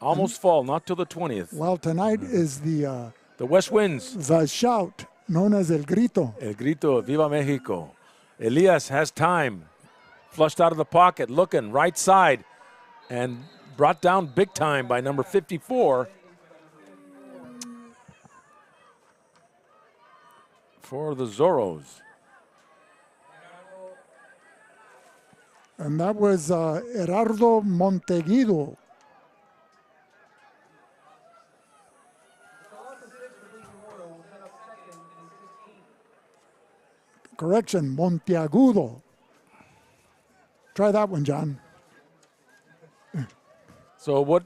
Almost fall, not till the 20th. Well, tonight is the west winds. The shout, known as El Grito. El Grito, Viva Mexico. Elias has time. Flushed out of the pocket, looking right side, and brought down big time by number 54 for the Zorros. And that was Gerardo Monteguido. Correction, Monteagudo. Try that one, John. So what?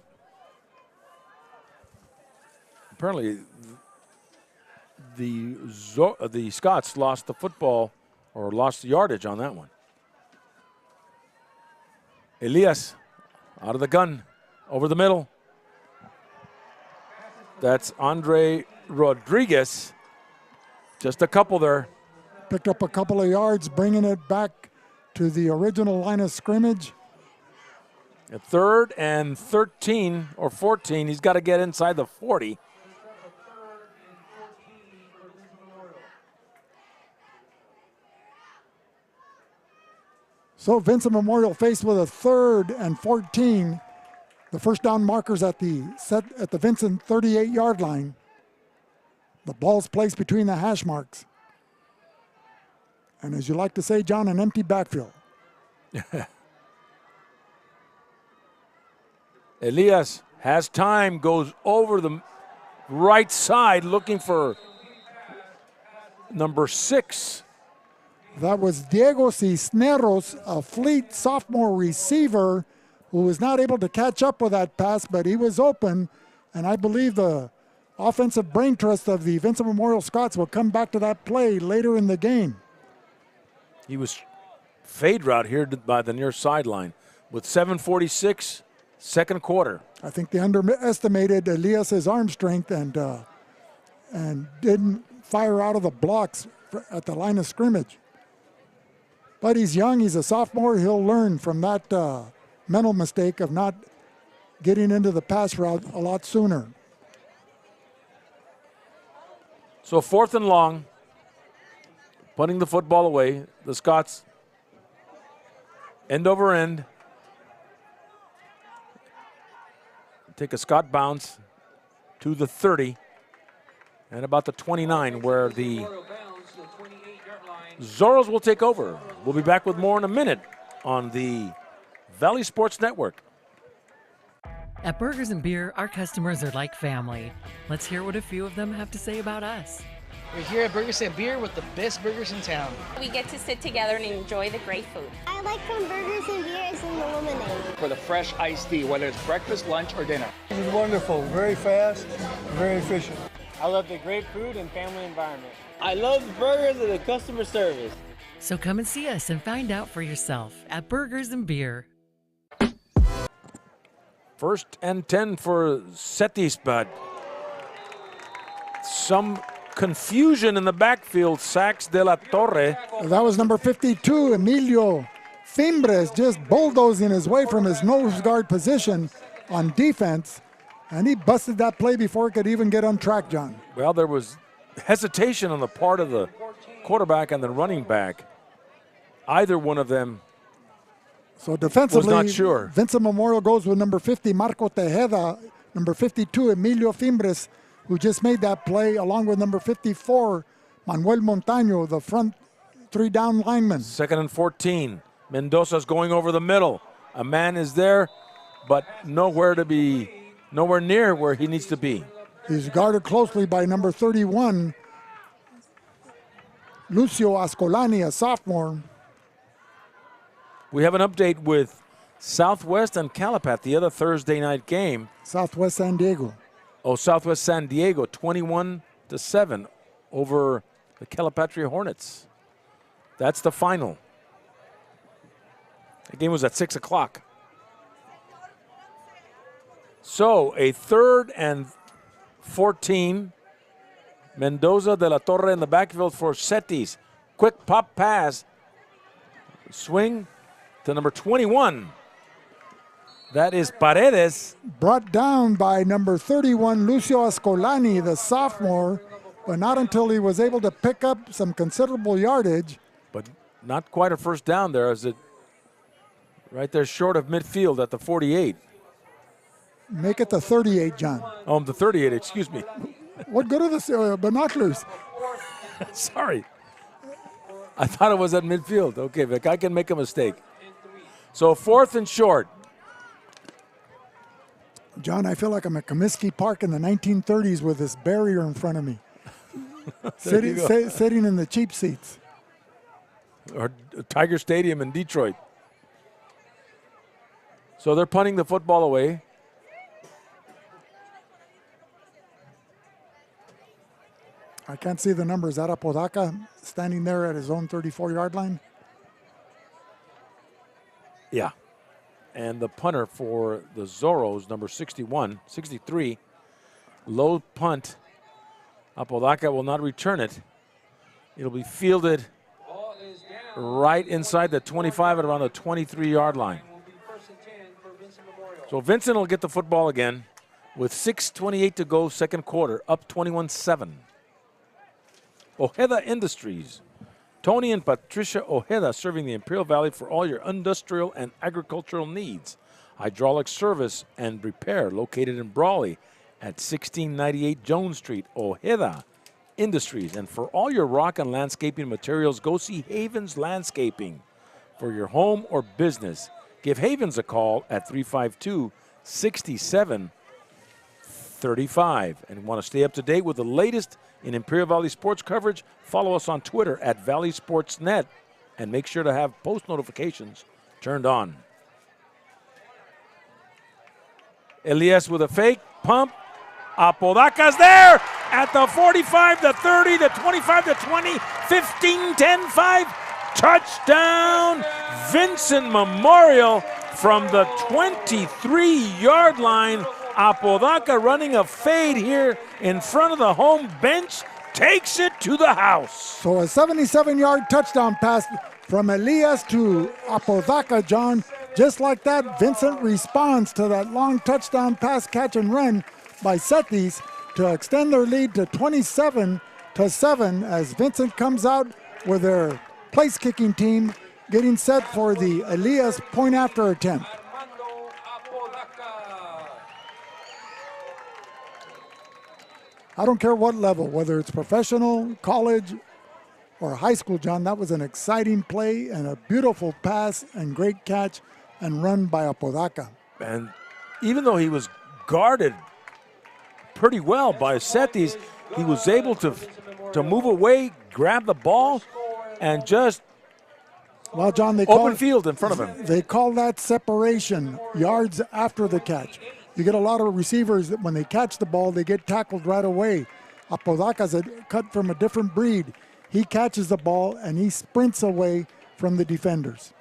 Apparently, the Scots lost the football or lost the yardage on that one. Elias out of the gun, over the middle. That's Andre Rodriguez. Just a couple there. Picked up a couple of yards, bringing it back to the original line of scrimmage. At 3rd and 13 or 14, he's got to get inside the 40. So Vincent Memorial faced with a 3rd and 14. The first down markers at the Vincent 38-yard line. The ball's placed between the hash marks. And as you like to say, John, an empty backfield. Elias has time, goes over the right side looking for number 6. That was Diego Cisneros, a fleet sophomore receiver who was not able to catch up with that pass, but he was open. And I believe the offensive brain trust of the Vincent Memorial Scots will come back to that play later in the game. He was fade route here by the near sideline with 7:46, second quarter. I think they underestimated Elias's arm strength and didn't fire out of the blocks at the line of scrimmage. But he's young, he's a sophomore, he'll learn from that mental mistake of not getting into the pass route a lot sooner. So 4th and long, punting the football away. The Scots end over end. Take a Scott bounce to the 30 and about the 29 where the Zorros will take over. We'll be back with more in a minute on the Valley Sports Network. At Burgers and Beer, our customers are like family. Let's hear what a few of them have to say about us. We're here at Burgers and Beer with the best burgers in town. We get to sit together and enjoy the great food. I like when Burgers and Beer is in the lemonade. For the fresh iced tea, whether it's breakfast, lunch, or dinner. It was wonderful, very fast, very efficient. I love the great food and family environment. I love the burgers and the customer service. So come and see us and find out for yourself at Burgers and Beer. 1st and 10 for CETYS, but some confusion in the backfield. Sacks de la Torre. That was number 52, Emilio Fimbres, just bulldozing his way from his nose guard position on defense. And he busted that play before it could even get on track, John. Well, there was hesitation on the part of the quarterback and the running back. Either one of them so defensively, was not sure. Vincent Memorial goes with number 50, Marco Tejeda, number 52, Emilio Fimbres, who just made that play, along with number 54, Manuel Montaño, the front 3-down lineman. 2nd and 14. Mendoza's going over the middle. A man is there, but nowhere near where he needs to be. He's guarded closely by number 31, Lucio Ascolani, a sophomore. We have an update with Southwest and Calapat, the other Thursday night game. Southwest San Diego. Oh, Southwest San Diego, 21-7 over the Calipatria Hornets. That's the final. The game was at 6 o'clock. So a 3rd and 14. Mendoza de la Torre in the backfield for CETYS. Quick pop pass. Swing to number 21. That is Paredes. Brought down by number 31, Lucio Ascolani, the sophomore, but not until he was able to pick up some considerable yardage. But not quite a first down there, as it right there short of midfield at the 48. Make it the 38, John. Oh, the 38, excuse me. What good are the binoculars? Sorry. I thought it was at midfield. Okay, Vic, I can make a mistake. So 4th and short. John, I feel like I'm at Comiskey Park in the 1930s with this barrier in front of me. Sitting in the cheap seats. Or Tiger Stadium in Detroit. So they're punting the football away. I can't see the numbers. Is that Apodaca standing there at his own 34-yard line? Yeah. And the punter for the Zorros, number 63, low punt. Apodaca will not return it. It'll be fielded right inside the 25 at around the 23-yard line. So Vincent will get the football again with 6:28 to go, second quarter, up 21-7. Ojeda Industries. Tony and Patricia Ojeda serving the Imperial Valley for all your industrial and agricultural needs. Hydraulic service and repair located in Brawley at 1698 Jones Street. Ojeda Industries. And for all your rock and landscaping materials, go see Havens Landscaping. For your home or business, give Havens a call at 352-6735. And want to stay up to date with the latest in Imperial Valley sports coverage? Follow us on Twitter at Valley Sports Net and make sure to have post notifications turned on. Elias with a fake pump. Apodaca's there at the 45, the 30, the 25, the 20, 15, 10, 5. Touchdown, Vincent Memorial from the 23-yard line. Apodaca running a fade here in front of the home bench, takes it to the house. So a 77-yard touchdown pass from Elias to Apodaca, John. Just like that, Vincent responds to that long touchdown pass, catch, and run by CETYS to extend their lead to 27-7 as Vincent comes out with their place-kicking team getting set for the Elias point-after attempt. I don't care what level, whether it's professional, college, or high school, John, that was an exciting play and a beautiful pass and great catch and run by Apodaca. And even though he was guarded pretty well by CETYS, he was able to move away, grab the ball, and just John, open field in front of him. They call that separation, yards after the catch. You get a lot of receivers that when they catch the ball, they get tackled right away. Apodaca's cut from a different breed. He catches the ball and he sprints away from the defenders.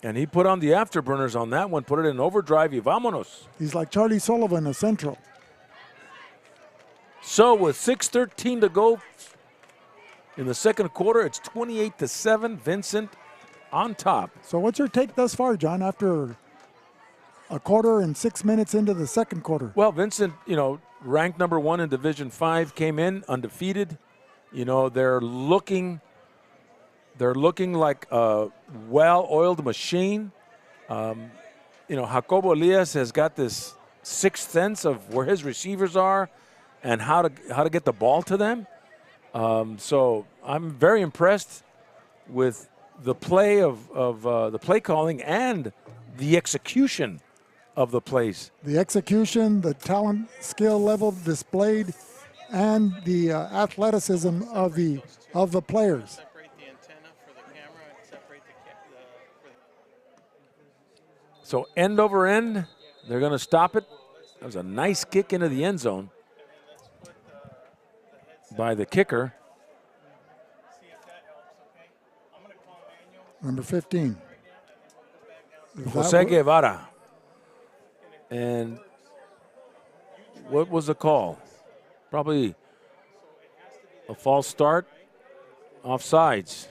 And he put on the afterburners on that one, put it in overdrive, y vámonos. He's like Charlie Sullivan of Central. So with 6:13 to go in the second quarter, it's 28-7, Vincent on top. So what's your take thus far, John, after a quarter and 6 minutes into the second quarter? Well, Vincent, ranked number 1 in Division 5, came in undefeated. They're looking like a well-oiled machine. Jacobo Elias has got this sixth sense of where his receivers are and how to get the ball to them. So I'm very impressed with the play of the play calling and the execution of the plays. The execution, the talent, skill level displayed, and the athleticism of the players. So end over end, they're going to stop it. That was a nice kick into the end zone by the kicker. Number 15. Jose Guevara. And what was the call? Probably a false start, offsides.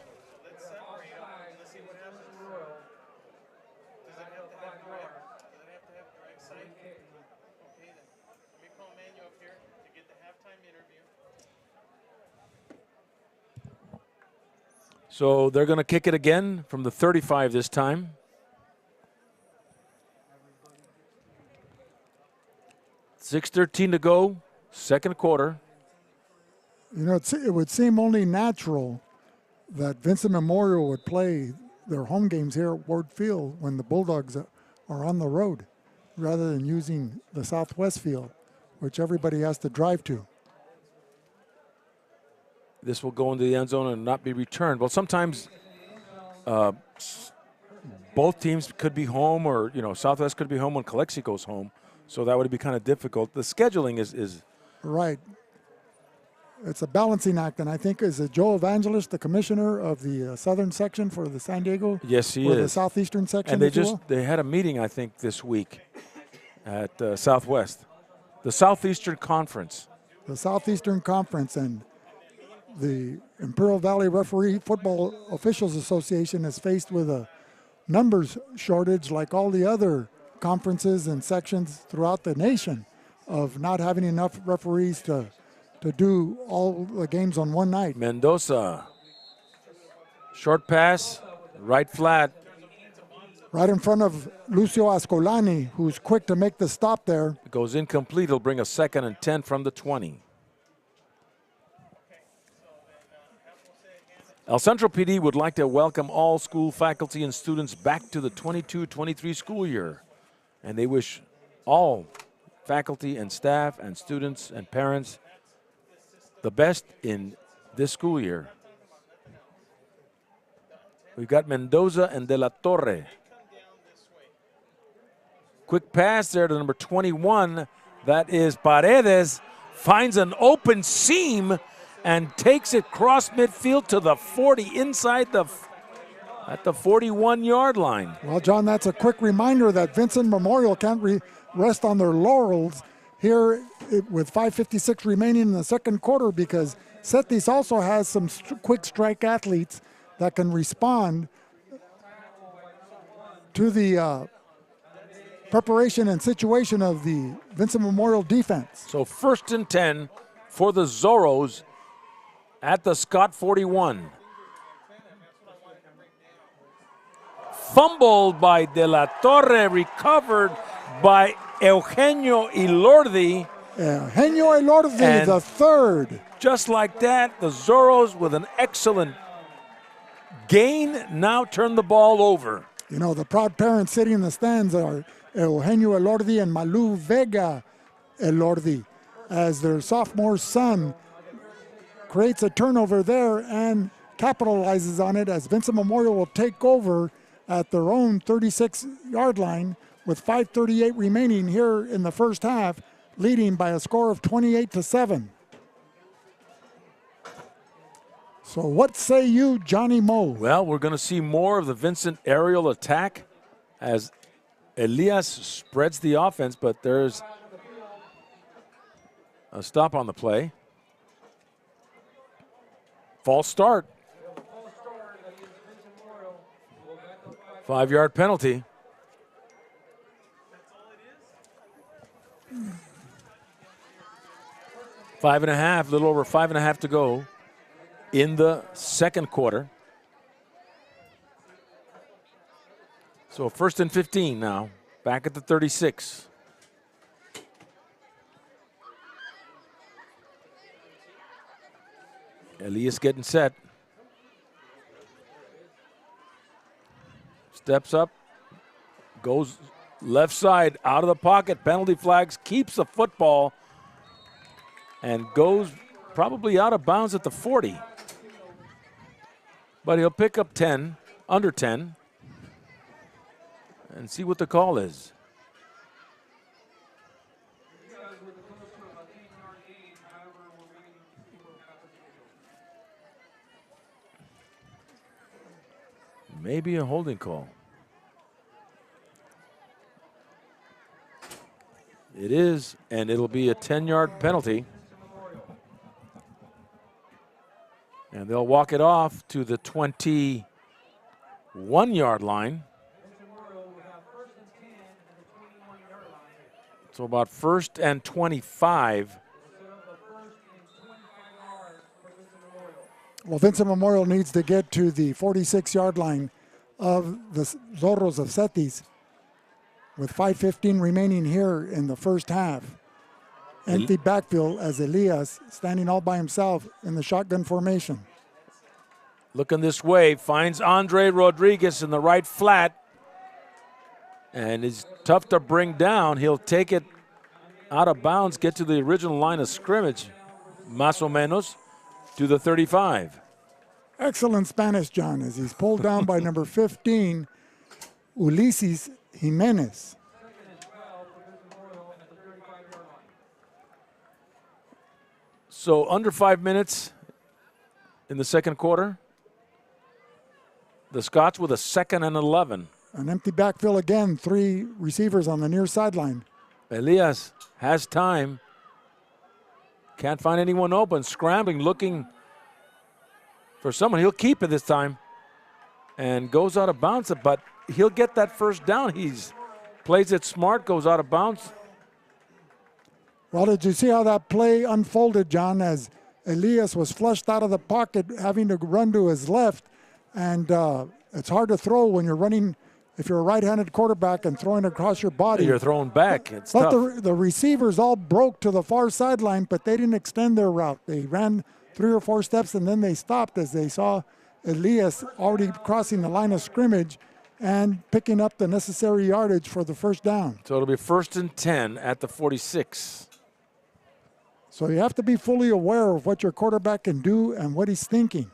So they're going to kick it again from the 35 this time. .6:13 to go, second quarter. It would seem only natural that Vincent Memorial would play their home games here at Ward Field when the Bulldogs are on the road, rather than using the Southwest Field, which everybody has to drive to. This will go into the end zone and not be returned. Well, sometimes both teams could be home, or Southwest could be home when Calexico's home. So that would be kind of difficult. The scheduling is right. it's a balancing act, and I think is Joe Evangelist, the commissioner of the southern section for the San Diego. Yes, he or is. The southeastern section. And they had a meeting, I think, this week at Southwest, the Southeastern Conference. The Southeastern Conference, and the Imperial Valley Referee Football Officials Association is faced with a numbers shortage, like all the other conferences and sections throughout the nation, of not having enough referees to do all the games on one night. Mendoza, short pass, right flat. Right in front of Lucio Ascolani, who's quick to make the stop there. It goes incomplete. He'll bring a 2nd and 10 from the 20. El Centro PD would like to welcome all school faculty and students back to the 22-23 school year. And they wish all faculty and staff and students and parents the best in this school year. We've got Mendoza and De La Torre. Quick pass there to number 21. That is Paredes. Finds an open seam and takes it cross midfield to the 40 inside at the 41-yard line. Well, John, that's a quick reminder that Vincent Memorial can't rest on their laurels here with 5:56 remaining in the second quarter, because CETYS also has some quick strike athletes that can respond to the preparation and situation of the Vincent Memorial defense. So 1st and 10 for the Zorros at the Scott 41. Fumbled by De La Torre, recovered by Eugenio Elordi. Eugenio Elordi, the third. Just like that, the Zorros with an excellent gain now turn the ball over. You know, the proud parents sitting in the stands are Eugenio Elordi and Malu Vega Elordi, as their sophomore son creates a turnover there and capitalizes on it, as Vincent Memorial will take over at their own 36-yard line with 5:38 remaining here in the first half, leading by a score of 28-7. So what say you, Johnny Moe? Well, we're going to see more of the Vincent aerial attack as Elias spreads the offense, but there's a stop on the play. False start. 5-yard penalty. Five and a half, a little over 5.5 to go in the second quarter. So 1st and 15 now, back at the 36. Elias getting set. Steps up, goes left side, out of the pocket, penalty flags, keeps the football, and goes probably out of bounds at the 40. But he'll pick up 10, under 10, and see what the call is. Maybe a holding call. It is, and it'll be a 10-yard penalty. And they'll walk it off to the 21-yard line. So about 1st and 25. Well, Vincent Memorial needs to get to the 46-yard line of the Zorros of CETYS with 5:15 remaining here in the first half. Empty backfield as Elias standing all by himself in the shotgun formation. Looking this way, finds Andre Rodriguez in the right flat. And it's tough to bring down. He'll take it out of bounds, get to the original line of scrimmage, más o menos, to the 35. Excellent Spanish, John, as he's pulled down by number 15, Ulises Jimenez. So under 5 minutes in the second quarter. The Scots with a 2nd and 11. An empty backfield again. 3 receivers on the near sideline. Elias has time. Can't find anyone open. Scrambling, looking for someone. He'll keep it this time. And goes out of bounds. But he'll get that first down. He's plays it smart, goes out of bounds. Well, did you see how that play unfolded, John, as Elias was flushed out of the pocket, having to run to his left? And it's hard to throw when you're running, if you're a right-handed quarterback and throwing across your body. You're throwing back. It's but tough. The receivers all broke to the far sideline, but they didn't extend their route. They ran 3 or 4 steps, and then they stopped as they saw Elias already crossing the line of scrimmage and picking up the necessary yardage for the first down. So it'll be 1st and 10 at the 46. So you have to be fully aware of what your quarterback can do and what he's thinking.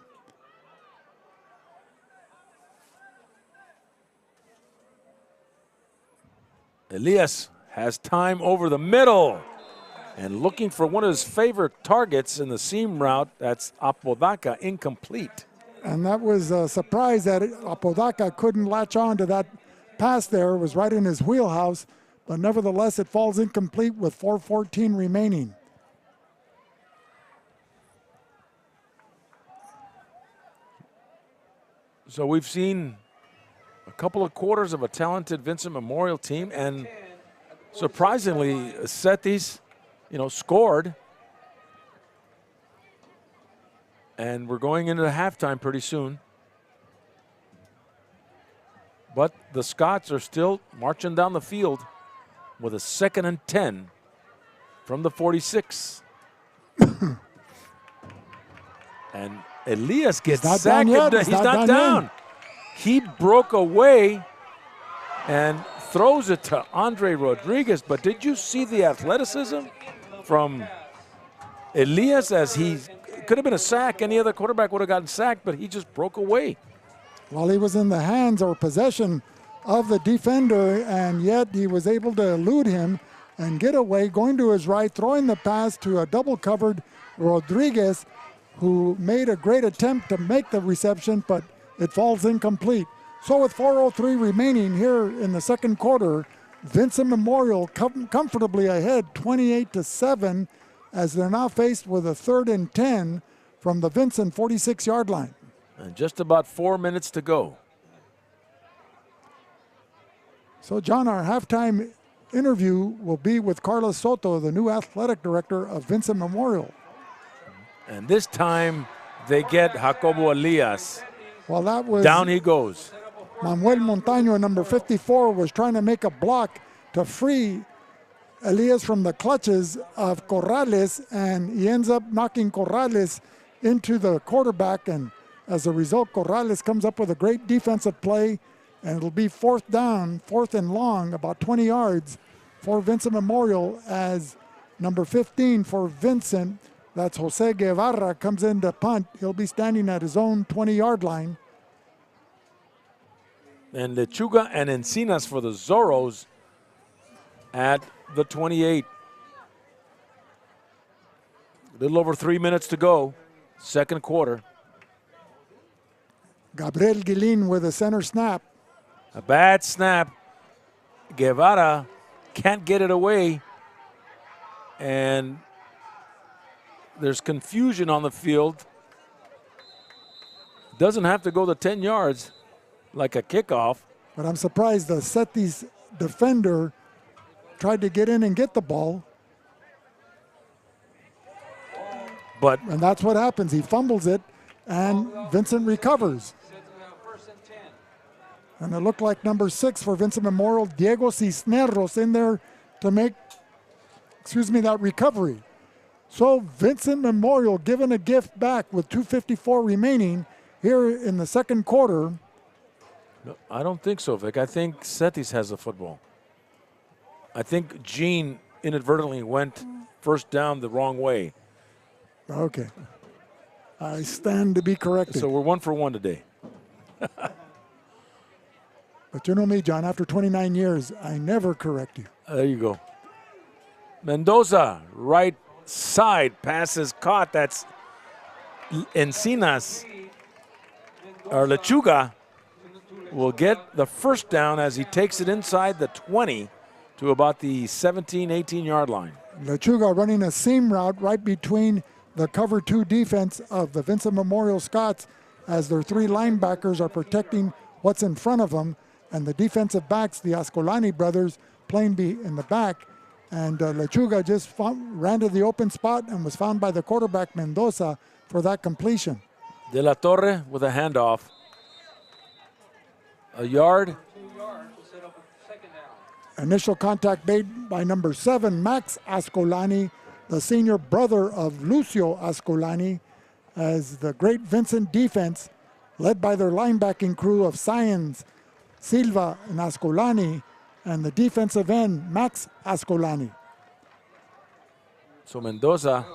Elias has time over the middle and looking for one of his favorite targets in the seam route. That's Apodaca, incomplete. And that was a surprise that Apodaca couldn't latch on to that pass there. It was right in his wheelhouse, but nevertheless it falls incomplete with 4:14 remaining. So we've seen a couple of quarters of a talented Vincent Memorial team, and surprisingly, CETYS, scored. And we're going into halftime pretty soon. But the Scots are still marching down the field with a 2nd and 10 from the 46. And Elias gets sacked. He's not down. He broke away and throws it to Andre Rodriguez. But did you see the athleticism from Elias as he could have been a sack? Any other quarterback would have gotten sacked, but he just broke away. Well, he was in the hands or possession of the defender, and yet he was able to elude him and get away, going to his right, throwing the pass to a double-covered Rodriguez, who made a great attempt to make the reception, but it falls incomplete. So with 4:03 remaining here in the second quarter, Vincent Memorial comfortably ahead 28-7 as they're now faced with a 3rd and 10 from the Vincent 46-yard line. And just about 4 minutes to go. So John, our halftime interview will be with Carlos Soto, the new athletic director of Vincent Memorial. And this time they get Jacobo Elias. Well, that was down he goes. Manuel Montaño, number 54, was trying to make a block to free Elias from the clutches of Corrales, and he ends up knocking Corrales into the quarterback, and as a result, Corrales comes up with a great defensive play, and it'll be 4th down, 4th and long, about 20 yards for Vincent Memorial as number 15 for Vincent, that's Jose Guevara, comes in to punt. He'll be standing at his own 20-yard line. And Lechuga and Encinas for the Zorros at the 28. A little over 3 minutes to go, second quarter. Gabriel Guilin with a center snap. A bad snap. Guevara can't get it away. And there's confusion on the field. Doesn't have to go the 10 yards like a kickoff. But I'm surprised the CETYS defender tried to get in and get the ball. And that's what happens. He fumbles it, and Vincent recovers. And it looked like number 6 for Vincent Memorial, Diego Cisneros, in there to make, that recovery. So Vincent Memorial given a gift back with 2:54 remaining here in the second quarter. No, I don't think so, Vic. I think CETYS has the football. I think Gene inadvertently went first down the wrong way. Okay. I stand to be corrected. So we're 1 for 1 today. But you know me, John, after 29 years, I never correct you. There you go. Mendoza, right side. Pass is caught. That's Encinas, or Lechuga, will get the first down as he takes it inside the 20 to about the 17, 18-yard line. Lechuga running a seam route right between the cover 2 defense of the Vincent Memorial Scots as their 3 linebackers are protecting what's in front of them, and the defensive backs, the Ascolani brothers, playing in the back. And Lechuga just ran to the open spot and was found by the quarterback, Mendoza, for that completion. De La Torre with a handoff. A yard. Initial contact made by number 7, Max Ascolani, the senior brother of Lucio Ascolani, as the great Vincent defense, led by their linebacking crew of Sáenz, Silva, and Ascolani, and the defensive end, Max Ascolani. So Mendoza.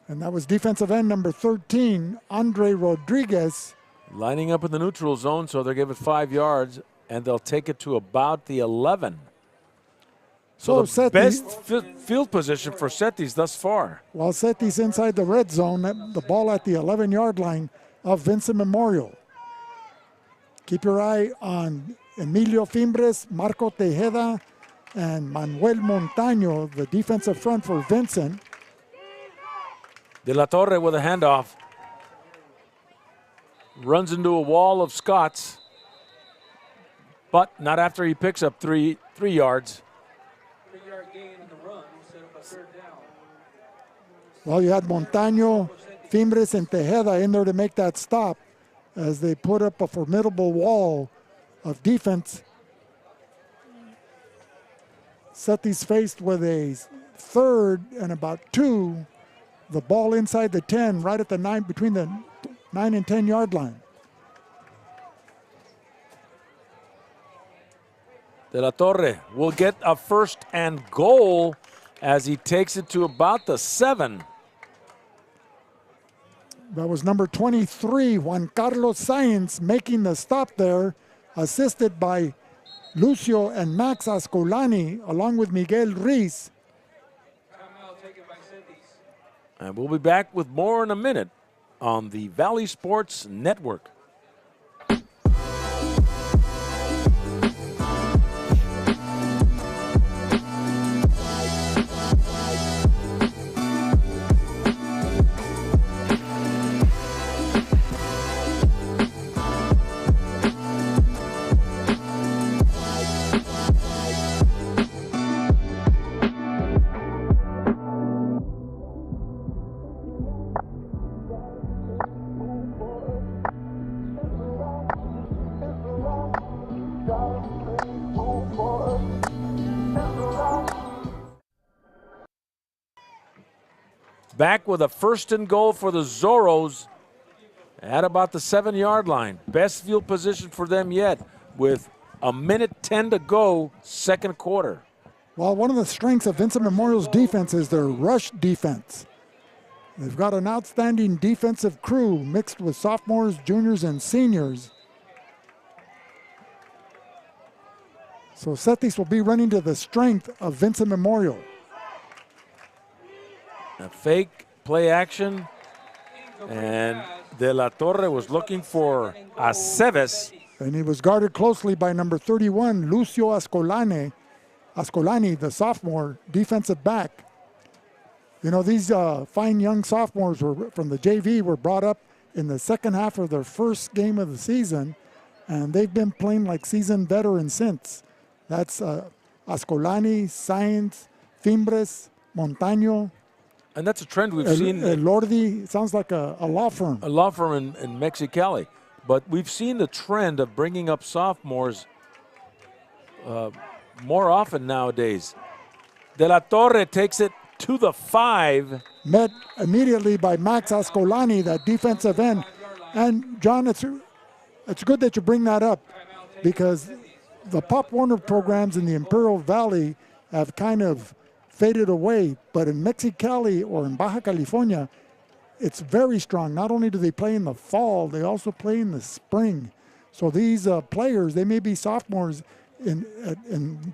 And that was defensive end number 13, Andre Rodriguez. Lining up in the neutral zone, so they'll give it 5 yards, and they'll take it to about the 11. So the CETYS, best field position for CETYS thus far. While CETYS inside the red zone, the ball at the 11-yard line of Vincent Memorial. Keep your eye on Emilio Fimbres, Marco Tejeda, and Manuel Montaño, the defensive front for Vincent. De La Torre with a handoff. Runs into a wall of Scots, but not after he picks up three yards. 3-yard gain in the run, set up a 3rd down. Well, you had Montaño, Fimbres, and Tejeda in there to make that stop as they put up a formidable wall of defense. CETYS faced with a 3rd and about 2. The ball inside the 10, right at the 9, between the 9 and 10-yard line. De La Torre will get a 1st and goal as he takes it to about the 7. That was number 23, Juan Carlos Sáenz, making the stop there, assisted by Lucio and Max Ascolani, along with Miguel Ruiz. And we'll be back with more in a minute on the Valley Sports Network. Back with a 1st and goal for the Zorros at about the 7-yard line. Best field position for them yet with a minute 10 to go, 2nd quarter. Well, one of the strengths of Vincent Memorial's defense is their rush defense. They've got an outstanding defensive crew mixed with sophomores, juniors, and seniors. So CETYS will be running to the strength of Vincent Memorial. A fake play action, and De La Torre was looking for Aceves. And he was guarded closely by number 31, Lucio Ascolani, the sophomore defensive back. You know, these fine young sophomores from the JV were brought up in the second half of their first game of the season, and they've been playing like seasoned veterans since. That's Ascolani, Sáenz, Fimbres, Montaño. And that's a trend we've seen. Lordi, sounds like a law firm. A law firm in Mexicali. But we've seen the trend of bringing up sophomores more often nowadays. De La Torre takes it to the 5. Met immediately by Max Ascolani, that defensive end. And, John, it's good that you bring that up because the Pop Warner programs in the Imperial Valley have kind of faded away, but in Mexicali or in Baja California, it's very strong. Not only do they play in the fall, they also play in the spring. So these players, they may be sophomores in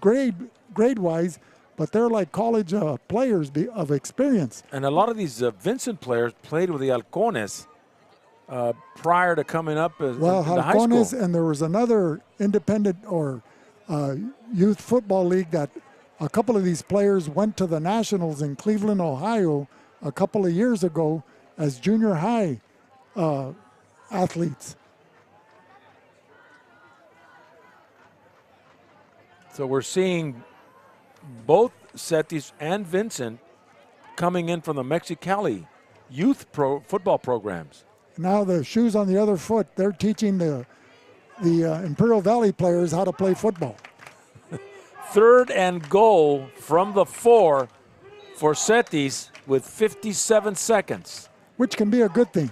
grade-wise, but they're like college players of experience. And a lot of these Vincent players played with the Halcones prior to coming up in the high school. Halcones, and there was another independent or youth football league that a couple of these players went to the Nationals in Cleveland, Ohio a couple of years ago as junior high athletes. So we're seeing both CETYS and Vincent coming in from the Mexicali youth football programs. Now the shoes on the other foot, they're teaching the Imperial Valley players how to play football. 3rd and goal from the 4 for CETYS with 57 seconds. Which can be a good thing.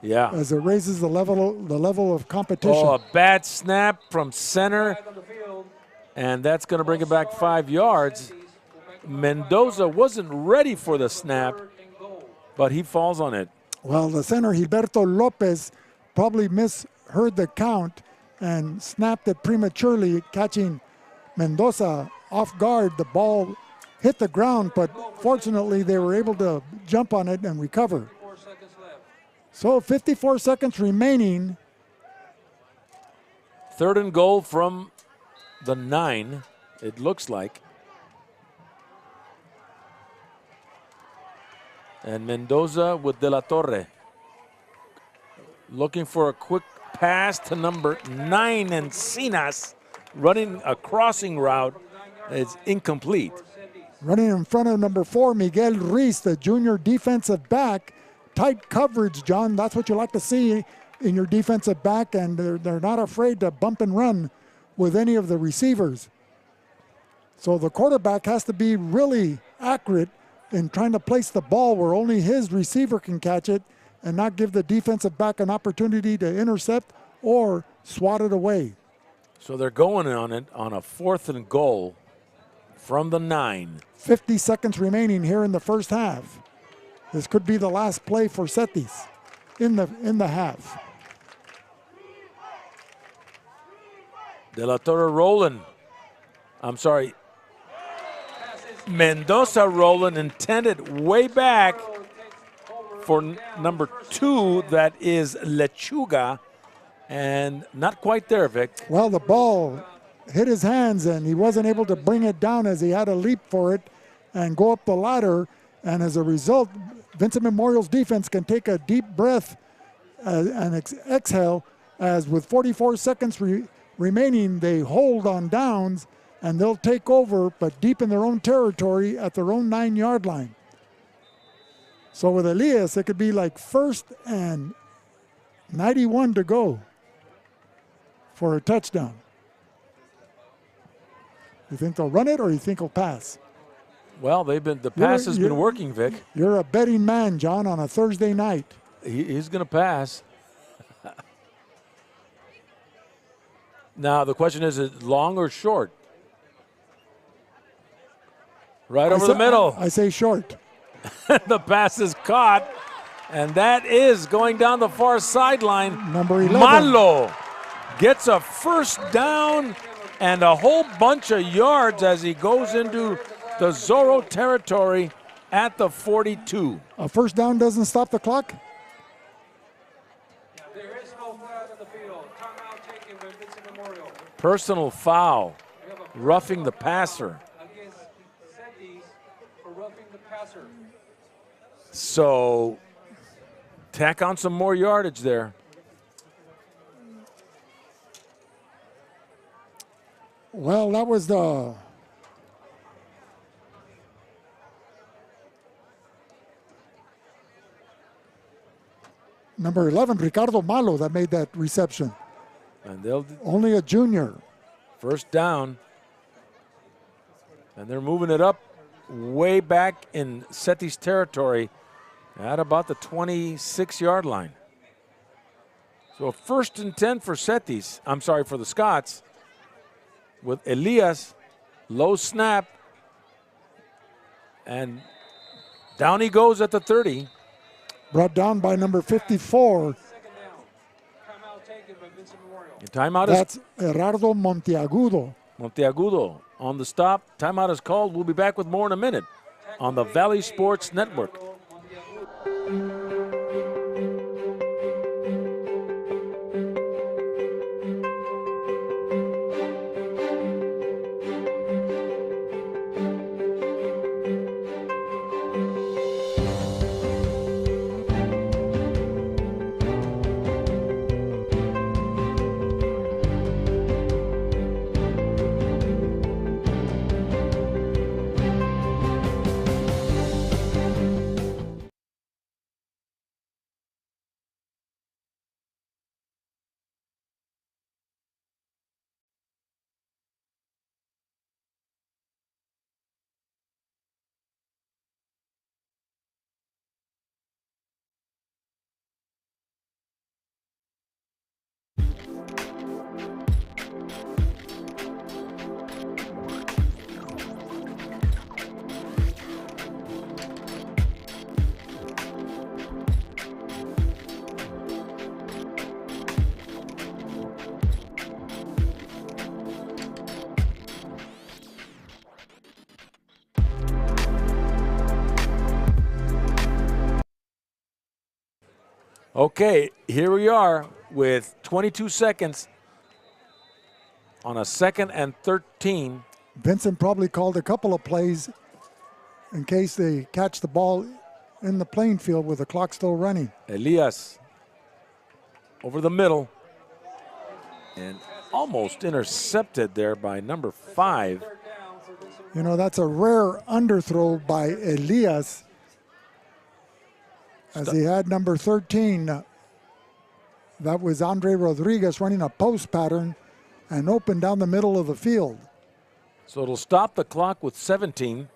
Yeah. As it raises the level of competition. Oh, a bad snap from center. And that's going to bring it back 5 yards. Mendoza wasn't ready for the snap, but he falls on it. Well, the center, Gilberto Lopez, probably misheard the count and snapped it prematurely, catching Mendoza off guard. The ball hit the ground, but fortunately they were able to jump on it and recover. So 54 seconds remaining. 3rd and goal from the 9, it looks like. And Mendoza with De La Torre. Looking for a quick pass to number 9, Encinas. Running a crossing route. It's incomplete. Running in front of number 4, Miguel Ruiz, the junior defensive back. Tight coverage, John. That's what you like to see in your defensive back, and they're not afraid to bump and run with any of the receivers. So the quarterback has to be really accurate in trying to place the ball where only his receiver can catch it and not give the defensive back an opportunity to intercept or swat it away. So they're going on it on a 4th and goal from the 9. 50 seconds remaining here in the first half. This could be the last play for CETYS in the half. De La Torre rolling. I'm sorry. Mendoza rolling, intended way back for number 2, that is Lechuga, and not quite there, Vic. Well, the ball hit his hands, and he wasn't able to bring it down as he had to leap for it and go up the ladder, and as a result, Vincent Memorial's defense can take a deep breath and exhale, as with 44 seconds remaining, they hold on downs, and they'll take over, but deep in their own territory at their own 9-yard line. So with Elias, it could be like 1st and 91 to go for a touchdown. You think they'll run it, or you think he'll pass? Well, the pass has been working, Vic. You're a betting man, John, on a Thursday night. He's going to pass. Now, the question is it long or short? Right over the middle. I say short. The pass is caught, and that is going down the far sideline. Number 11. Malo gets a first down and a whole bunch of yards as he goes into the Zorro territory at the 42. A first down doesn't stop the clock? There is no flag on the field. Timeout taken by Vincent Memorial. Personal foul, roughing the passer. Against CETYS for roughing the passer. So tack on some more yardage there. Well, that was the number 11, Ricardo Malo, that made that reception. And they'll only a junior. First down. And they're moving it up way back in CETYS territory at about the 26-yard line. So 1st and 10 for CETYS. I'm sorry, for the Scots. With Elias, low snap. And down he goes at the 30. Brought down by number 54. Timeout That's Gerardo Monteagudo. Monteagudo on the stop. Timeout is called. We'll be back with more in a minute on the Valley Sports Network. Okay, here we are with 22 seconds on a 2nd and 13. Vincent probably called a couple of plays in case they catch the ball in the playing field with the clock still running. Elias over the middle and almost intercepted there by number 5. You know, that's a rare underthrow by Elias, as he had number 13. That was Andre Rodriguez running a post pattern and open down the middle of the field. So it'll stop the clock with 17.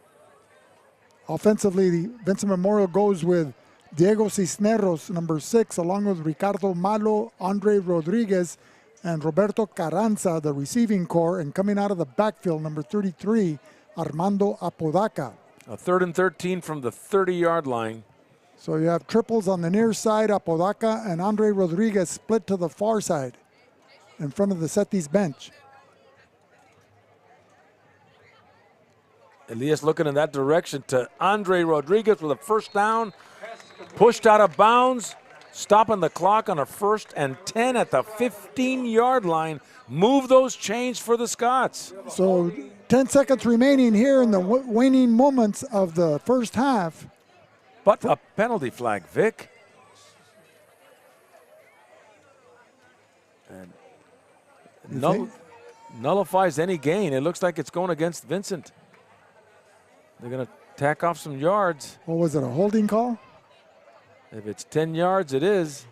Offensively, Vincent Memorial goes with Diego Cisneros, number 6, along with Ricardo Malo, Andre Rodriguez, and Roberto Carranza, the receiving core, and coming out of the backfield, number 33, Armando Apodaca. A 3rd and 13 from the 30-yard line. So you have triples on the near side, Apodaca and Andre Rodriguez split to the far side in front of the CETYS bench. Elias looking in that direction to Andre Rodriguez with a first down. Pushed out of bounds, stopping the clock on a 1st and 10 at the 15-yard line. Move those chains for the Scots. So 10 seconds remaining here in the waning moments of the first half. But a penalty flag, Vic. And nullifies any gain. It looks like it's going against Vincent. They're going to tack off some yards. What was it, a holding call? If it's 10 yards, it is.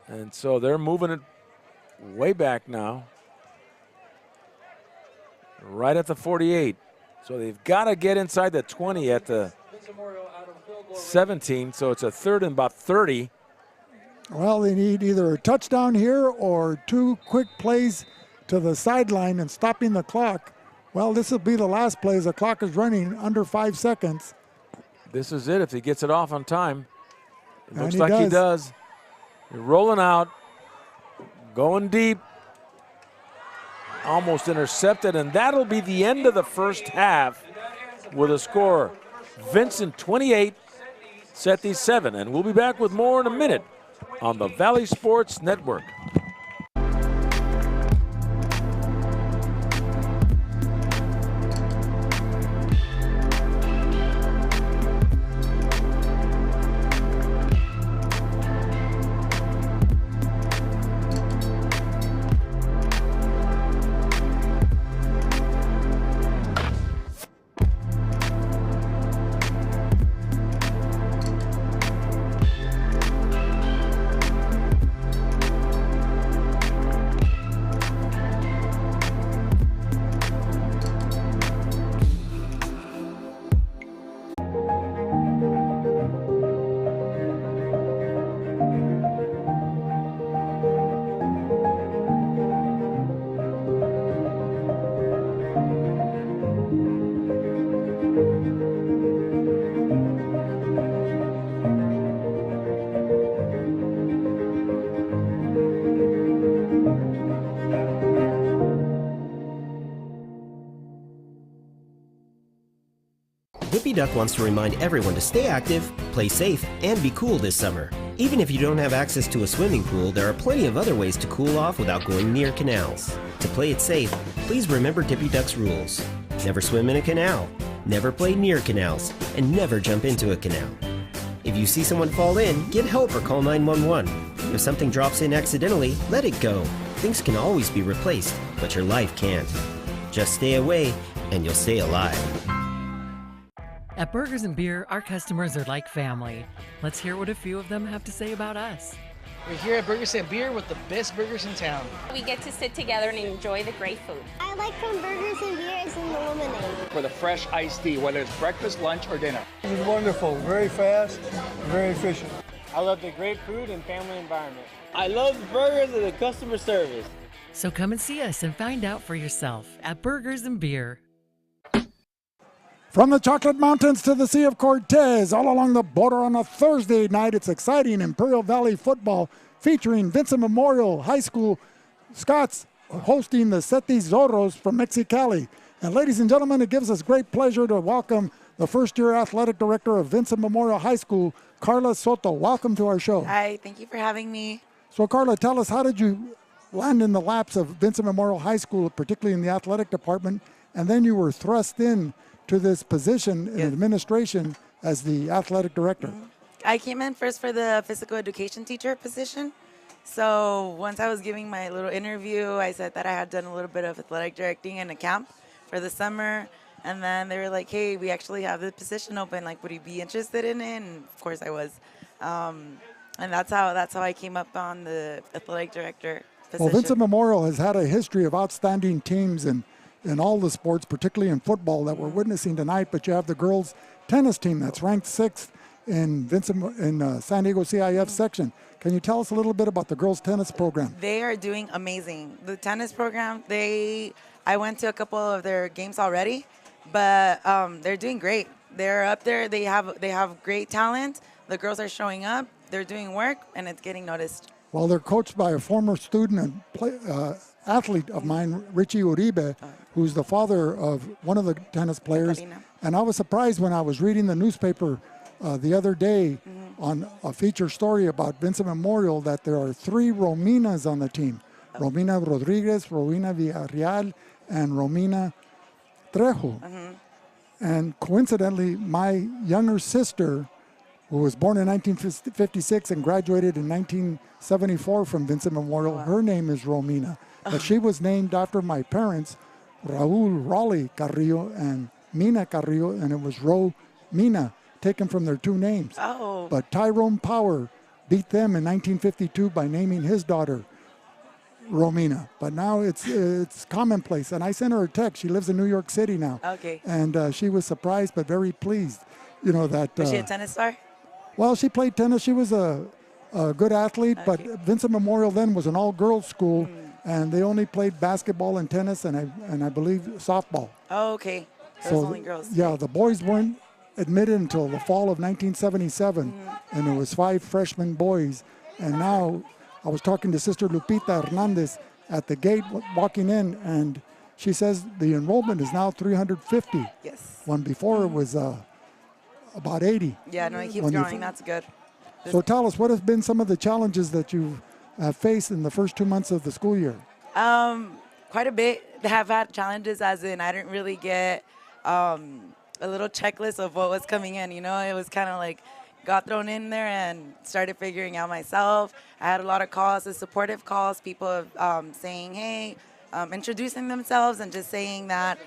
And so they're moving it way back now. Right at the 48. So they've got to get inside the 20 at the 17. So it's a 3rd and about 30. Well, they need either a touchdown here or 2 quick plays to the sideline and stopping the clock. Well, this will be the last play as the clock is running under 5 seconds. This is it if he gets it off on time. It looks And like he does. They're rolling out, going deep. Almost intercepted, and that'll be the end of the first half with a score. Vincent 28, CETYS 7. And we'll be back with more in a minute on the Valley Sports Network. Dippy Duck wants to remind everyone to stay active, play safe, and be cool this summer. Even if you don't have access to a swimming pool, there are plenty of other ways to cool off without going near canals. To play it safe, please remember Dippy Duck's rules. Never swim in a canal, never play near canals, and never jump into a canal. If you see someone fall in, get help or call 911. If something drops in accidentally, let it go. Things can always be replaced, but your life can't. Just stay away, and you'll stay alive. At Burgers and Beer, our customers are like family. Let's hear what a few of them have to say about us. We're here at Burgers and Beer with the best burgers in town. We get to sit together and enjoy the great food. I like from Burgers and Beers and the lemonade. For the fresh iced tea, whether it's breakfast, lunch, or dinner. This is wonderful, very fast, very efficient. I love the great food and family environment. I love the burgers and the customer service. So come and see us and find out for yourself at Burgers and Beer. From the Chocolate Mountains to the Sea of Cortez, all along the border on a Thursday night, it's exciting Imperial Valley football featuring Vincent Memorial High School Scots hosting the CETYS Zorros from Mexicali. And ladies and gentlemen, it gives us great pleasure to welcome the first-year athletic director of Vincent Memorial High School, Carla Soto. Welcome to our show. Hi, thank you for having me. So Carla, tell us, how did you land in the laps of Vincent Memorial High School, particularly in the athletic department, and then you were thrust in to this position in administration as the athletic director? I came in first for the physical education teacher position. So once I was giving my little interview, I said that I had done a little bit of athletic directing in a camp for the summer. And then they were like, hey, we actually have the position open. Like, would you be interested in it? And of course I was. And that's how I came up on the athletic director position. Well, Vincent Memorial has had a history of outstanding teams in all the sports, particularly in football, that we're witnessing tonight. But you have the girls' tennis team that's ranked 6th in San Diego CIF section. Can you tell us a little bit about the girls' tennis program? They are doing amazing. The tennis program, I went to a couple of their games already, but they're doing great. They're up there. They have great talent. The girls are showing up. They're doing work, and it's getting noticed. Well, they're coached by a former student and athlete of mine, Richie Uribe, who's the father of one of the tennis players. And I was surprised when I was reading the newspaper the other day on a feature story about Vincent Memorial that there are 3 Rominas on the team. Romina Rodriguez, Romina Villarreal, and Romina Trejo. And coincidentally, my younger sister, who was born in 1956 and graduated in 1974 from Vincent Memorial, her name is Romina. But she was named after my parents, Raul Raleigh Carrillo and Mina Carrillo, and it was Romina, taken from their 2 names. But Tyrone Power beat them in 1952 by naming his daughter Romina. But now it's commonplace. And I sent her a text. She lives in New York City now. Okay. And she was surprised but very pleased, that. Was she a tennis star? Well, she played tennis. She was a good athlete, but Vincent Memorial then was an all-girls school, and they only played basketball and tennis and I believe softball. Oh, okay. So only girls. Yeah, the boys weren't admitted until the fall of 1977, and there was 5 freshman boys. And now I was talking to Sister Lupita Hernandez at the gate walking in, and she says the enrollment is now 350. Yes. When before it was about 80. Yeah, no, it keeps growing. That's good. So tell us, what have been some of the challenges that you've faced in the first 2 months of the school year? Quite a bit. Have had challenges, as in I didn't really get a little checklist of what was coming in. It was kind of like got thrown in there and started figuring out myself. I had a lot of calls, supportive calls, people saying, hey, introducing themselves and just saying that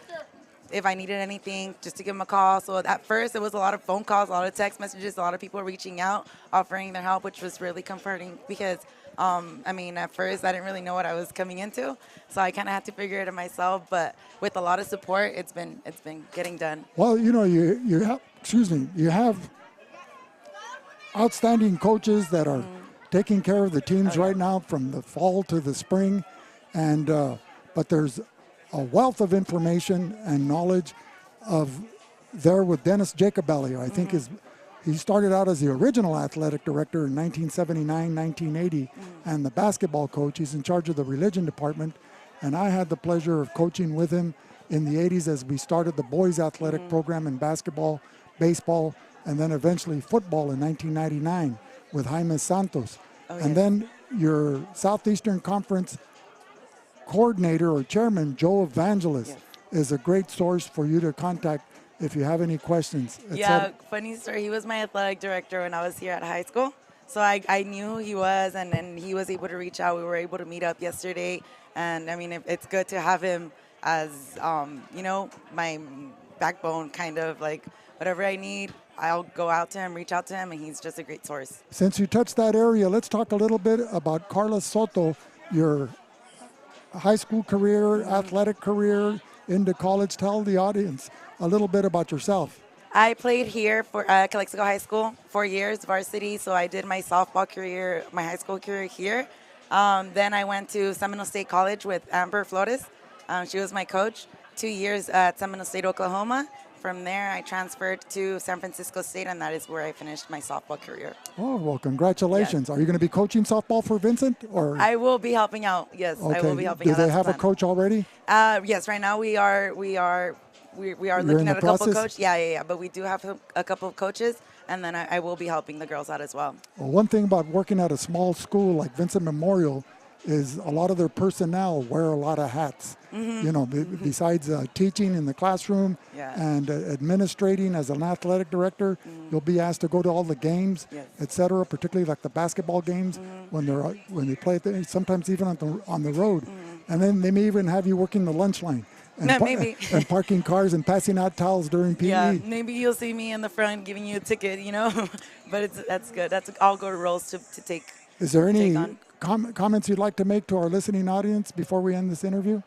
if I needed anything, just to give them a call. So at first, it was a lot of phone calls, a lot of text messages, a lot of people reaching out, offering their help, which was really comforting because, at first, I didn't really know what I was coming into. So I kind of had to figure it out myself. But with a lot of support, it's been getting done. Well, you have outstanding coaches that are taking care of the teams right now from the fall to the spring. And but there's a wealth of information and knowledge there with Dennis Jacobelli. I think he started out as the original athletic director in 1979, 1980, and the basketball coach. He's in charge of the religion department, and I had the pleasure of coaching with him in the 80s as we started the boys athletic program in basketball baseball, and then eventually football in 1999 with Jaime Santos. Oh, and yes. then your Southeastern Conference coordinator or chairman, Joe Evangelist, is a great source for you to contact if you have any questions. Yeah, funny story. He was my athletic director when I was here at high school. So I knew who he was, and he was able to reach out. We were able to meet up yesterday. And, I mean, it's good to have him as, my backbone, kind of. Like, whatever I need, I'll go out to him, reach out to him, and he's just a great source. Since you touched that area, let's talk a little bit about Carla Soto, your high school career, athletic career, into college. Tell the audience a little bit about yourself. I played here for Calexico High School 4 years, varsity. So I did my softball career, my high school career here. Then I went to Seminole State College with Amber Flores. She was my coach. 2 years at Seminole State, Oklahoma. From there, I transferred to San Francisco State, and that is where I finished my softball career. Oh, well, congratulations. Are you going to be coaching softball for Vincent? Or I will be helping out, yes. okay. I will be helping out. Do they have a coach already? Yes, right now we are looking at a couple of coaches. Yeah. But we do have a couple of coaches, and then I will be helping the girls out as well. Well, one thing about working at a small school like Vincent Memorial is a lot of their personnel wear a lot of hats. Mm-hmm. Besides teaching in the classroom and administrating as an athletic director, you'll be asked to go to all the games, etc., particularly like the basketball games when they play, sometimes even on the road. And then they may even have you working the lunch line. And, maybe. and parking cars and passing out towels during PE. Yeah, maybe you'll see me in the front giving you a ticket, but that's good. That's all good roles to take. Is there any comments you'd like to make to our listening audience before we end this interview?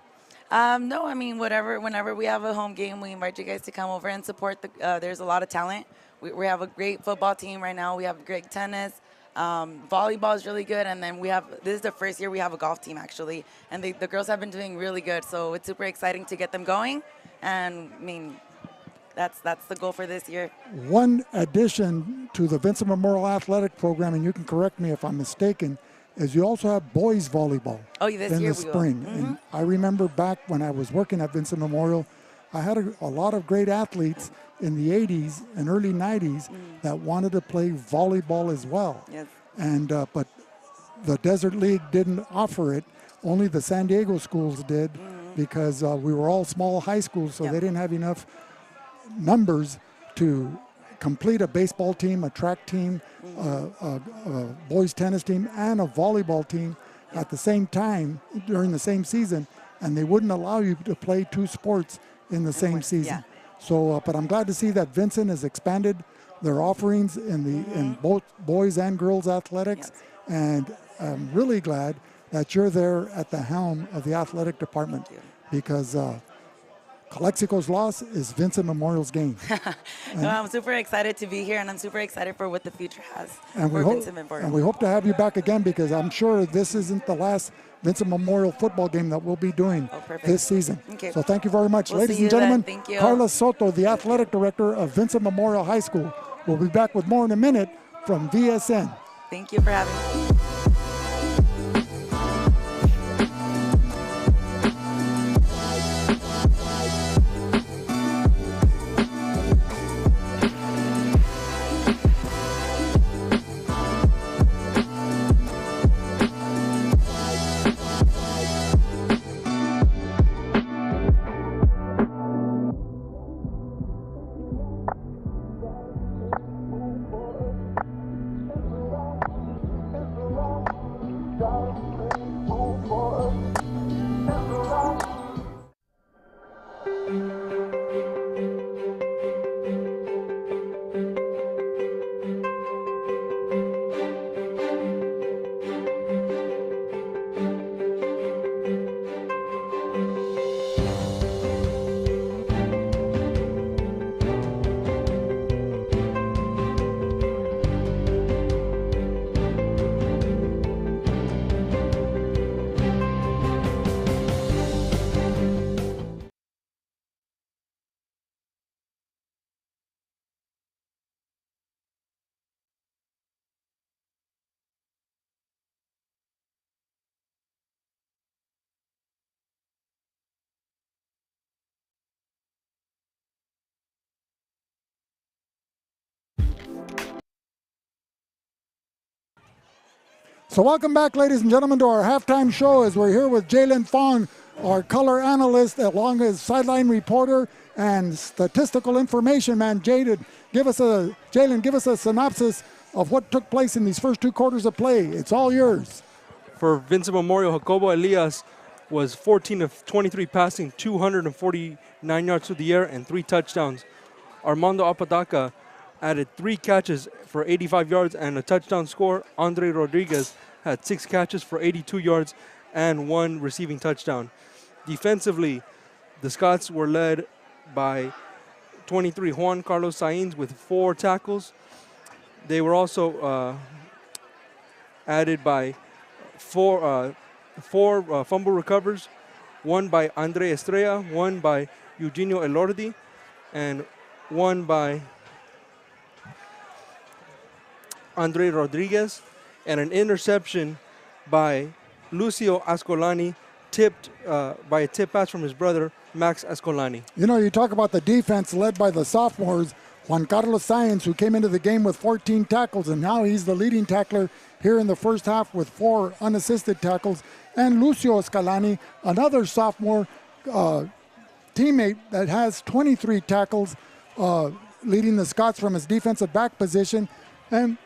No, I mean, whenever we have a home game, we invite you guys to come over and support. There's a lot of talent. We have a great football team right now. We have great tennis. Volleyball is really good, and then this is the first year we have a golf team, actually, and the girls have been doing really good, so it's super exciting to get them going, and I mean, that's the goal for this year. One addition to the Vincent Memorial Athletic Program, and you can correct me if I'm mistaken, is you also have boys volleyball this year the spring. And I remember back when I was working at Vincent Memorial, I had a lot of great athletes in the 80s and early 90s that wanted to play volleyball as well. Yes. And but the Desert League didn't offer it. Only the San Diego schools did because we were all small high schools, so they didn't have enough numbers to complete a baseball team, a track team, a boys tennis team, and a volleyball team at the same time during the same season, and they wouldn't allow you to play two sports in the same season. So, but I'm glad to see that Vincent has expanded their offerings in both boys and girls athletics, and I'm really glad that you're there at the helm of the athletic department because Calexico's loss is Vincent Memorial's gain. I'm super excited to be here, and I'm super excited for what the future has for Vincent Memorial. And we hope to have you back again because I'm sure this isn't the last Vincent Memorial football game that we'll be doing this season. Okay. So thank you very much. We'll Ladies and gentlemen, Thank you. Carla Soto, the athletic director of Vincent Memorial High School. We'll be back with more in a minute from VSN. Thank you for having me. So welcome back, ladies and gentlemen, to our halftime show as we're here with Jalen Fong, our color analyst, along with sideline reporter and statistical information man. Jalen, give us a synopsis of what took place in these first 2 quarters of play. It's all yours. For Vincent Memorial, Jacobo Elias was 14 of 23 passing, 249 yards through the air, and 3 touchdowns. Armando Apodaca added 3 catches for 85 yards and a touchdown score. Andre Rodriguez had 6 catches for 82 yards and 1 receiving touchdown. Defensively, the Scots were led by 23 Juan Carlos Sainz with 4 tackles. They were also added by four fumble recovers, 1 by Andre Estrella, 1 by Eugenio Elordi, and 1 by Andre Rodriguez, and an interception by Lucio Ascolani, tipped by a tip pass from his brother, Max Ascolani. You know, you talk about the defense led by the sophomores, Juan Carlos Sainz, who came into the game with 14 tackles, and now he's the leading tackler here in the first half with 4 unassisted tackles. And Lucio Ascolani, another sophomore teammate that has 23 tackles, leading the Scots from his defensive back position. And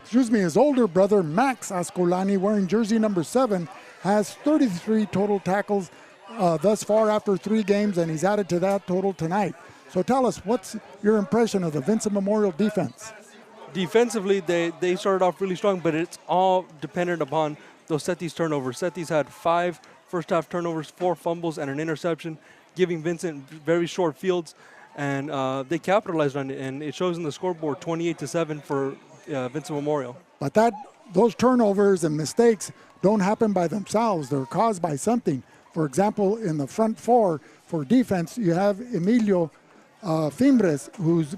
his older brother, Max Ascolani, wearing jersey number 7, has 33 total tackles thus far after 3 games, and he's added to that total tonight. So tell us, what's your impression of the Vincent Memorial defense? Defensively, they started off really strong, but it's all dependent upon those CETYS turnovers. CETYS had 5 first-half turnovers, 4 fumbles, and an interception, giving Vincent very short fields, and they capitalized on it, and it shows in the scoreboard 28-7 for Vincent Memorial. But those turnovers and mistakes don't happen by themselves. They're caused by something. For example, in the front 4 for defense, you have Emilio Fimbres, who's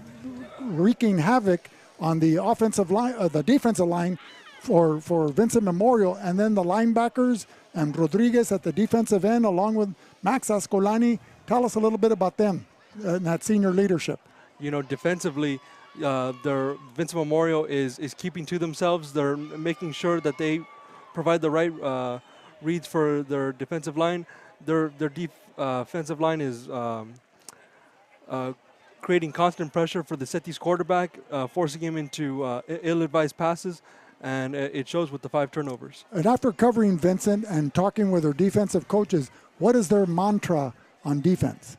wreaking havoc on the offensive line, the defensive line for Vincent Memorial, and then the linebackers and Rodriguez at the defensive end, along with Max Ascolani. Tell us a little bit about them and that senior leadership. You know, defensively, their Vincent Memorial is keeping to themselves. They're making sure that they provide the right reads for their defensive line. Their defensive line is creating constant pressure for the CETYS quarterback, forcing him into ill-advised passes, and it shows with the 5 turnovers. And after covering Vincent and talking with their defensive coaches, what is their mantra on defense?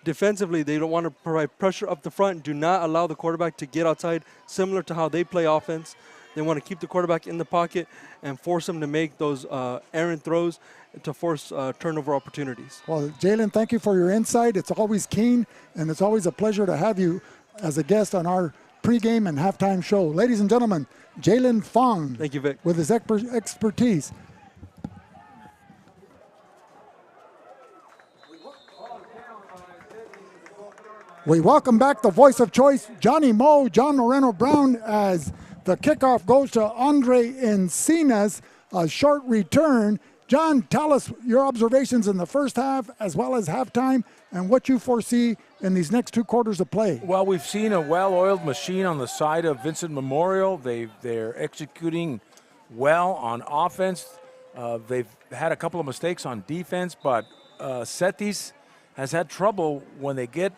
Defensively, they don't want to provide pressure up the front. Do not allow the quarterback to get outside, similar to how they play offense. They want to keep the quarterback in the pocket and force him to make those errant throws to force turnover opportunities. Well, Jalen, thank you for your insight. It's always keen, and it's always a pleasure to have you as a guest on our pregame and halftime show. Ladies and gentlemen, Jalen Fong. Thank you, Vic. With his expertise. We welcome back the voice of choice, Johnny Moe, John Moreno Brown, as the kickoff goes to Andre Encinas, a short return. John, tell us your observations in the first half as well as halftime and what you foresee in these next 2 quarters of play. Well, we've seen a well-oiled machine on the side of Vincent Memorial. They're executing well on offense. They've had a couple of mistakes on defense, but CETYS has had trouble when they get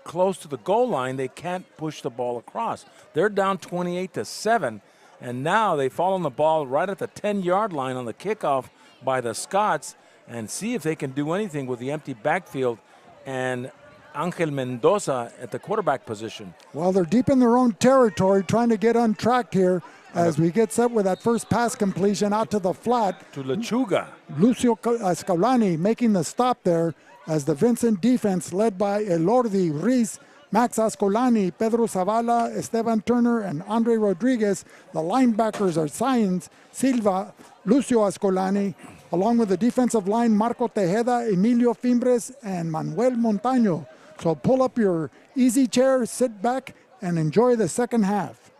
close to the goal line. They can't push the ball across. They're down 28-7, and now they fall on the ball right at the 10-yard line on the kickoff by the Scots, and see if they can do anything with the empty backfield and Angel Mendoza at the quarterback position. Well, they're deep in their own territory, trying to get untracked here as we get set with that first pass completion out to the flat. To Lechuga. Lucio Ascolani making the stop there, as the Vincent defense led by Elordi, Riz, Max Ascolani, Pedro Zavala, Esteban Turner, and Andre Rodriguez. The linebackers are Sainz, Silva, Lucio Ascolani, along with the defensive line, Marco Tejeda, Emilio Fimbres, and Manuel Montaño. So pull up your easy chair, sit back, and enjoy the second half.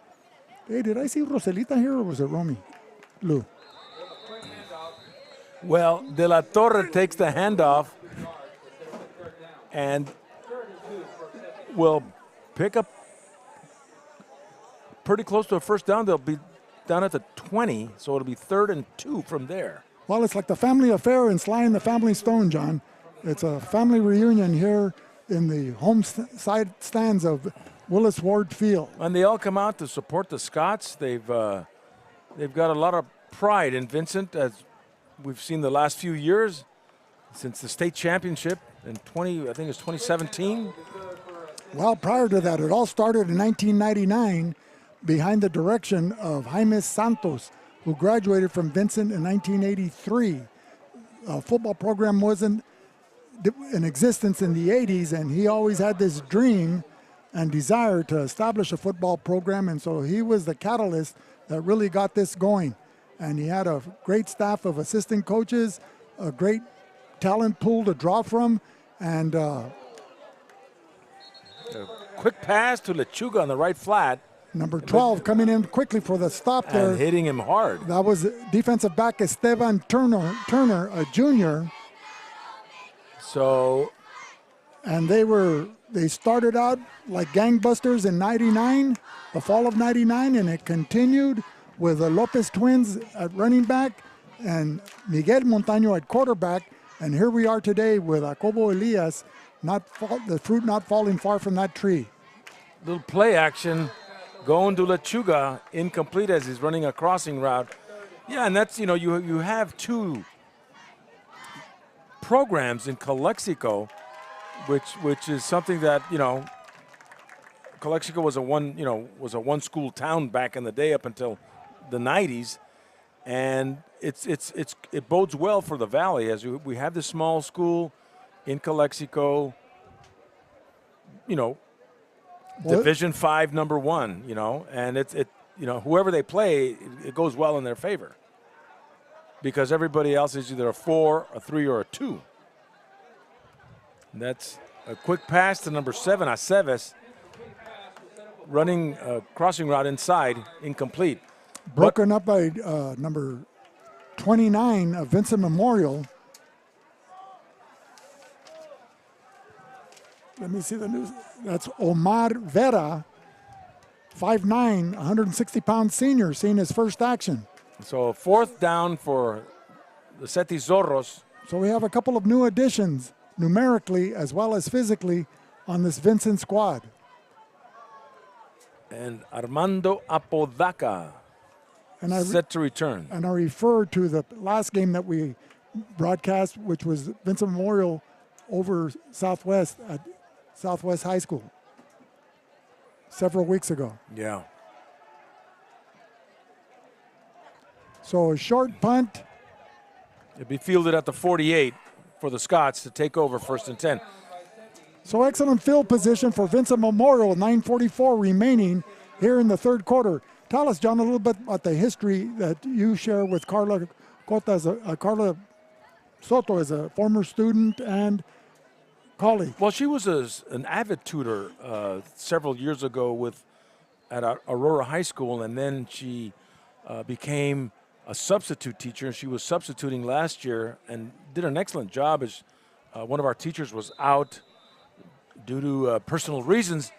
Hey, did I see Roselita here, or was it Romy? Lou. Well, De La Torre takes the handoff and will pick up pretty close to a first down. They'll be down at the 20, so it'll be 3rd and 2 from there. Well, it's like the family affair in Sly and the Family Stone, John. It's a family reunion here in the home side stands of Willis Ward Field. And they all come out to support the Scots. They've got a lot of pride in Vincent, as we've seen the last few years since the state championship in 2017. Well, prior to that, it all started in 1999 behind the direction of Jaime Santos, who graduated from Vincent in 1983. A football program wasn't in existence in the 80s, and he always had this dream and desire to establish a football program, and so he was the catalyst that really got this going. And he had a great staff of assistant coaches, a great talent pool to draw from, and a quick pass to Lechuga on the right flat. Number 12 coming in quickly for the stop there. And hitting him hard. That was defensive back Esteban Turner, a junior. So. And they started out like gangbusters in 99, the fall of 99, and it continued with the Lopez twins at running back and Miguel Montaño at quarterback. And here we are today with Jacobo Elias, the fruit not falling far from that tree. Little play action. Going to Lechuga, incomplete as he's running a crossing route. Yeah, and that's, you have 2 programs in Calexico, which is something that, Calexico was a one school town back in the day up until the 90s, and it bodes well for the Valley as we have this small school in Calexico, Division 5, number 1, and whoever they play, it goes well in their favor because everybody else is either a 4, a 3, or a 2. And that's a quick pass to number 7, Aceves, running a crossing route inside, incomplete. Broken up by number 29 of Vincent Memorial. Let me see the news. That's Omar Vera, 5'9", 160-pound senior, seeing his first action. So 4th down for the CETYS Zorros. So we have a couple of new additions, numerically as well as physically, on this Vincent squad. And Armando Apodaca set to return. And I refer to the last game that we broadcast, which was Vincent Memorial over Southwest at Southwest High School several weeks ago. Yeah. So a short punt. It'd be fielded at the 48 for the Scots to take over 1st and 10. So excellent field position for Vincent Memorial, 9:44 remaining here in the 3rd quarter. Tell us, John, a little bit about the history that you share with Carla Soto as a former student and colleague. Well, she was an avid tutor several years ago at Aurora High School, and then she became a substitute teacher. She was substituting last year and did an excellent job as one of our teachers was out due to personal reasons,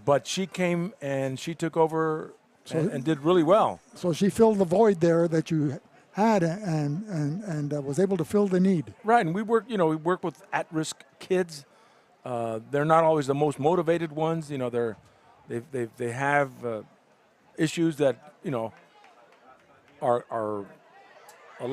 but she came and she took over and did really well. So she filled the void there that you had and was able to fill the need. Right, and we work with at-risk kids. They're not always the most motivated ones. They have issues that are a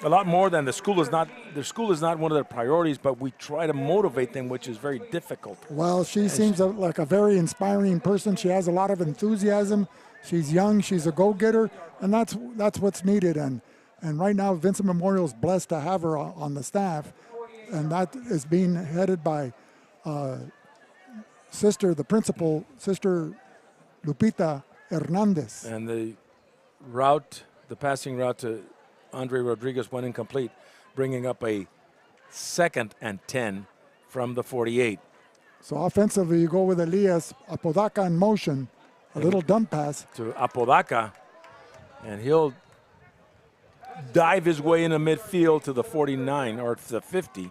lot more than their school is not one of their priorities, but we try to motivate them, which is very difficult. Well, she seems like a very inspiring person. She has a lot of enthusiasm. She's young, she's a go-getter, and that's what's needed. And right now, Vincent Memorial is blessed to have her on the staff, and that is being headed by the principal, Sister Lupita Hernandez. And the passing route to Andre Rodriguez went incomplete, bringing up a 2nd and 10 from the 48. So offensively, you go with Elias Apodaca in motion, a little dump pass. To Apodaca, and he'll dive his way into midfield to the 49 or to the 50.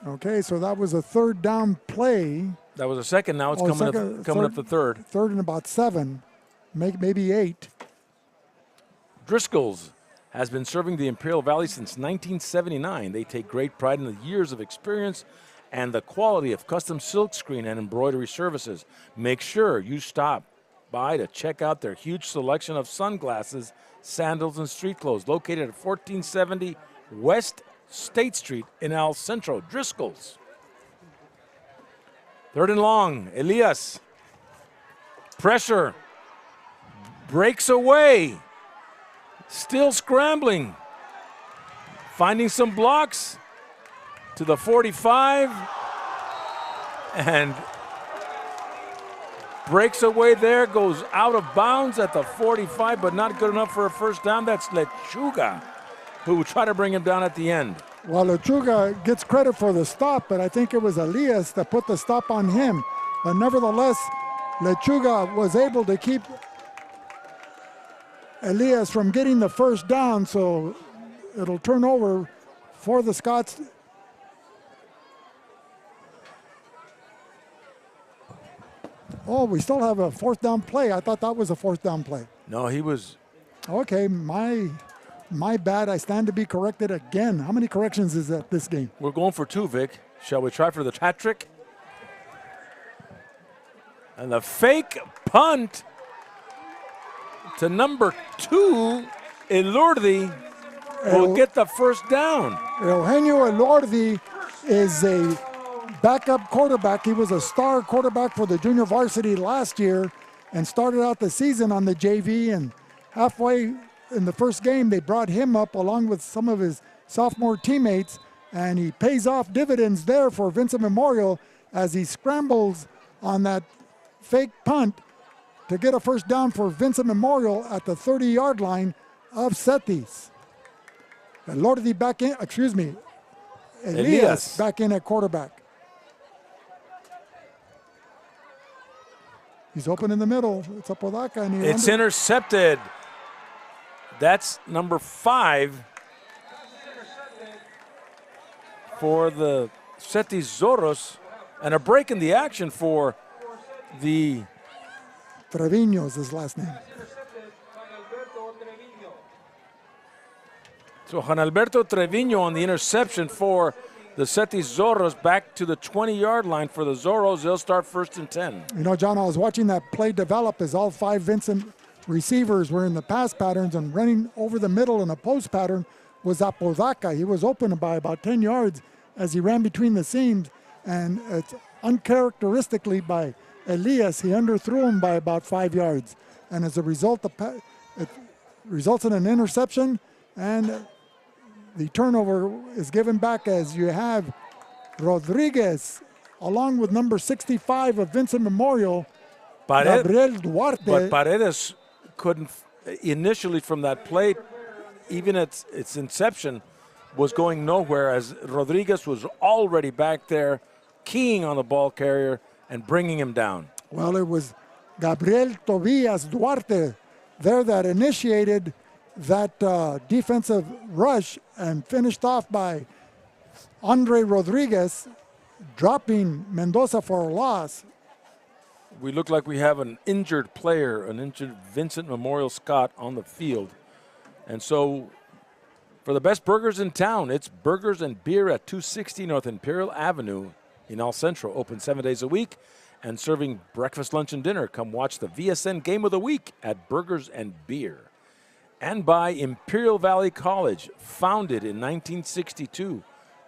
Okay, so that was a 3rd down play. That was a 2nd. Now it's coming up the 3rd. 3rd and about 7. maybe 8. Driscoll's has been serving the Imperial Valley since 1979. They take great pride in the years of experience and the quality of custom silkscreen and embroidery services. Make sure you stop by to check out their huge selection of sunglasses, sandals, and street clothes located at 1470 West State Street in El Centro. Driscoll's. 3rd and long. Elias. Pressure. Breaks away. Still scrambling. Finding some blocks to the 45. And breaks away there, goes out of bounds at the 45, but not good enough for a first down. That's Lechuga, who will try to bring him down at the end. Well, Lechuga gets credit for the stop, but I think it was Elias that put the stop on him. But nevertheless, Lechuga was able to keep Elias from getting the first down, so it'll turn over for the Scots. Oh, we still have a 4th down play. I thought that was a 4th down play. No, he was. Okay, my bad. I stand to be corrected again. How many corrections is that this game? We're going for 2, Vic. Shall we try for the hat trick? And the fake punt to number 2, Elordi, will get the first down. Eugenio Elordi is a backup quarterback. He was a star quarterback for the junior varsity last year and started out the season on the JV, and halfway in the first game they brought him up along with some of his sophomore teammates, and he pays off dividends there for Vincent Memorial as he scrambles on that fake punt to get a first down for Vincent Memorial at the 30-yard line of CETYS. Elordi back in, Elias back in at quarterback. He's open in the middle. It's Apodaca. And it's intercepted. That's number 5 for the CETYS Zorros. And a break in the action for the... Trevino is his last name. So Juan Alberto Trevino on the interception for the CETYS Zorros, back to the 20-yard line for the Zorros. They'll start 1st and 10. You know, John, I was watching that play develop as all 5 Vincent receivers were in the pass patterns, and running over the middle in a post pattern was Apodaca. He was open by about 10 yards as he ran between the seams, and it's uncharacteristically by Elias, he underthrew him by about 5 yards. And as a result, it results in an interception, and the turnover is given back as you have Rodriguez, along with number 65 of Vincent Memorial, Gabriel Duarte. But Paredes couldn't, initially from that play, even its inception, was going nowhere, as Rodriguez was already back there keying on the ball carrier and bringing him down. Well, it was Gabriel Tobias Duarte there that initiated that defensive rush and finished off by Andre Rodriguez, dropping Mendoza for a loss. We look like we have an injured player, an injured Vincent Memorial Scott on the field. And so for the best burgers in town, it's Burgers and Beer at 260 North Imperial Avenue in El Centro, open 7 days a week and serving breakfast, lunch, and dinner. Come watch the VSN Game of the Week at Burgers and Beer. And by Imperial Valley College, founded in 1962,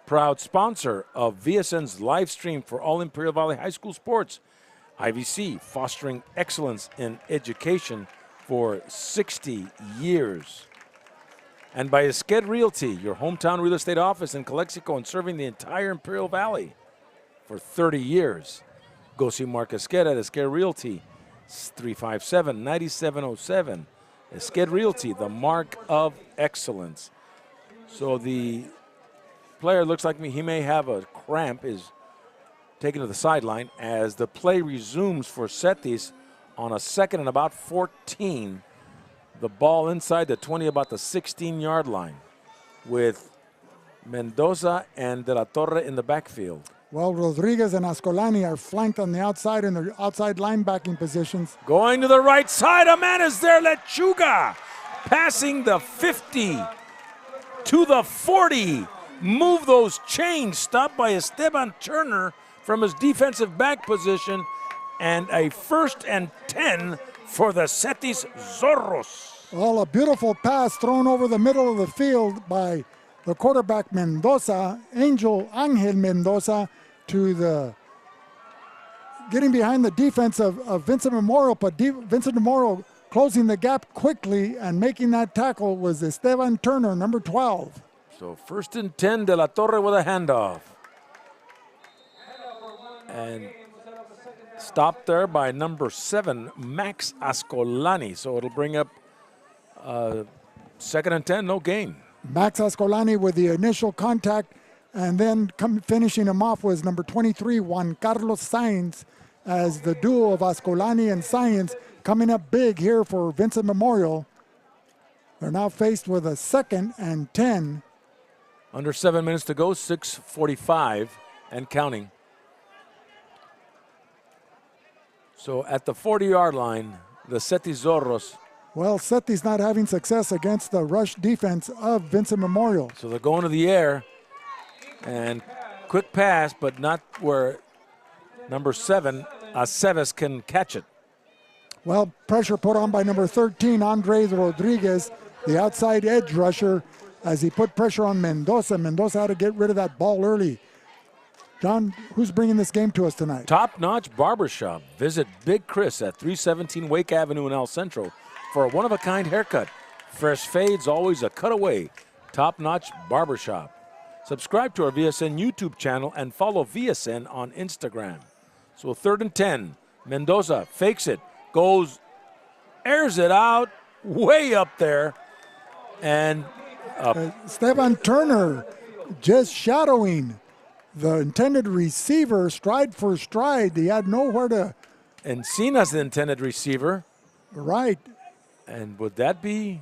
proud sponsor of VSN's live stream for all Imperial Valley High School sports. IVC, fostering excellence in education for 60 years. And by Esqued Realty, your hometown real estate office in Calexico and serving the entire Imperial Valley for 30 years. Go see Mark Esqued at Esqued Realty, 357-9707. Esqued Realty, the mark of excellence. So the player looks like he may have a cramp, is taken to the sideline as the play resumes for CETYS on a 2nd and about 14. The ball inside the 20, about the 16-yard line, with Mendoza and De La Torre in the backfield. Well, Rodriguez and Ascolani are flanked on the outside in their outside linebacking positions. Going to the right side, a man is there, Lechuga. Passing the 50 to the 40. Move those chains, stopped by Esteban Turner from his defensive back position, and a 1st and 10 for the CETYS Zorros. Well, a beautiful pass thrown over the middle of the field by the quarterback Mendoza, Angel Mendoza, to the getting behind the defense of Vincent Memorial, but Vincent Memorial closing the gap quickly and making that tackle was Esteban Turner, number 12. So 1st and 10, De La Torre with a handoff. And stopped there by number 7, Max Ascolani. So it'll bring up 2nd and 10, no gain. Max Ascolani with the initial contact, and then finishing him off was number 23, Juan Carlos Sainz, as the duo of Ascolani and Sainz coming up big here for Vincent Memorial. They're now faced with a 2nd and 10. Under 7 minutes to go, 6:45 and counting. So at the 40-yard line, the CETYS Zorros. Well, CETYS not having success against the rush defense of Vincent Memorial. So they're going to the air, and quick pass, but not where number 7, Aceves, can catch it. Well, pressure put on by number 13, Andres Rodriguez, the outside edge rusher, as he put pressure on Mendoza. Mendoza had to get rid of that ball early. John, who's bringing this game to us tonight? Top Notch Barbershop. Visit Big Chris at 317 Wake Avenue in El Centro for a one-of-a-kind haircut. Fresh fades, always a cutaway. Top Notch Barbershop. Subscribe to our VSN YouTube channel and follow VSN on Instagram. So 3rd and 10. Mendoza fakes it, goes, airs it out, way up there. And Esteban Turner just shadowing the intended receiver stride for stride. He had nowhere to. Encina's the intended receiver. Right. And would that be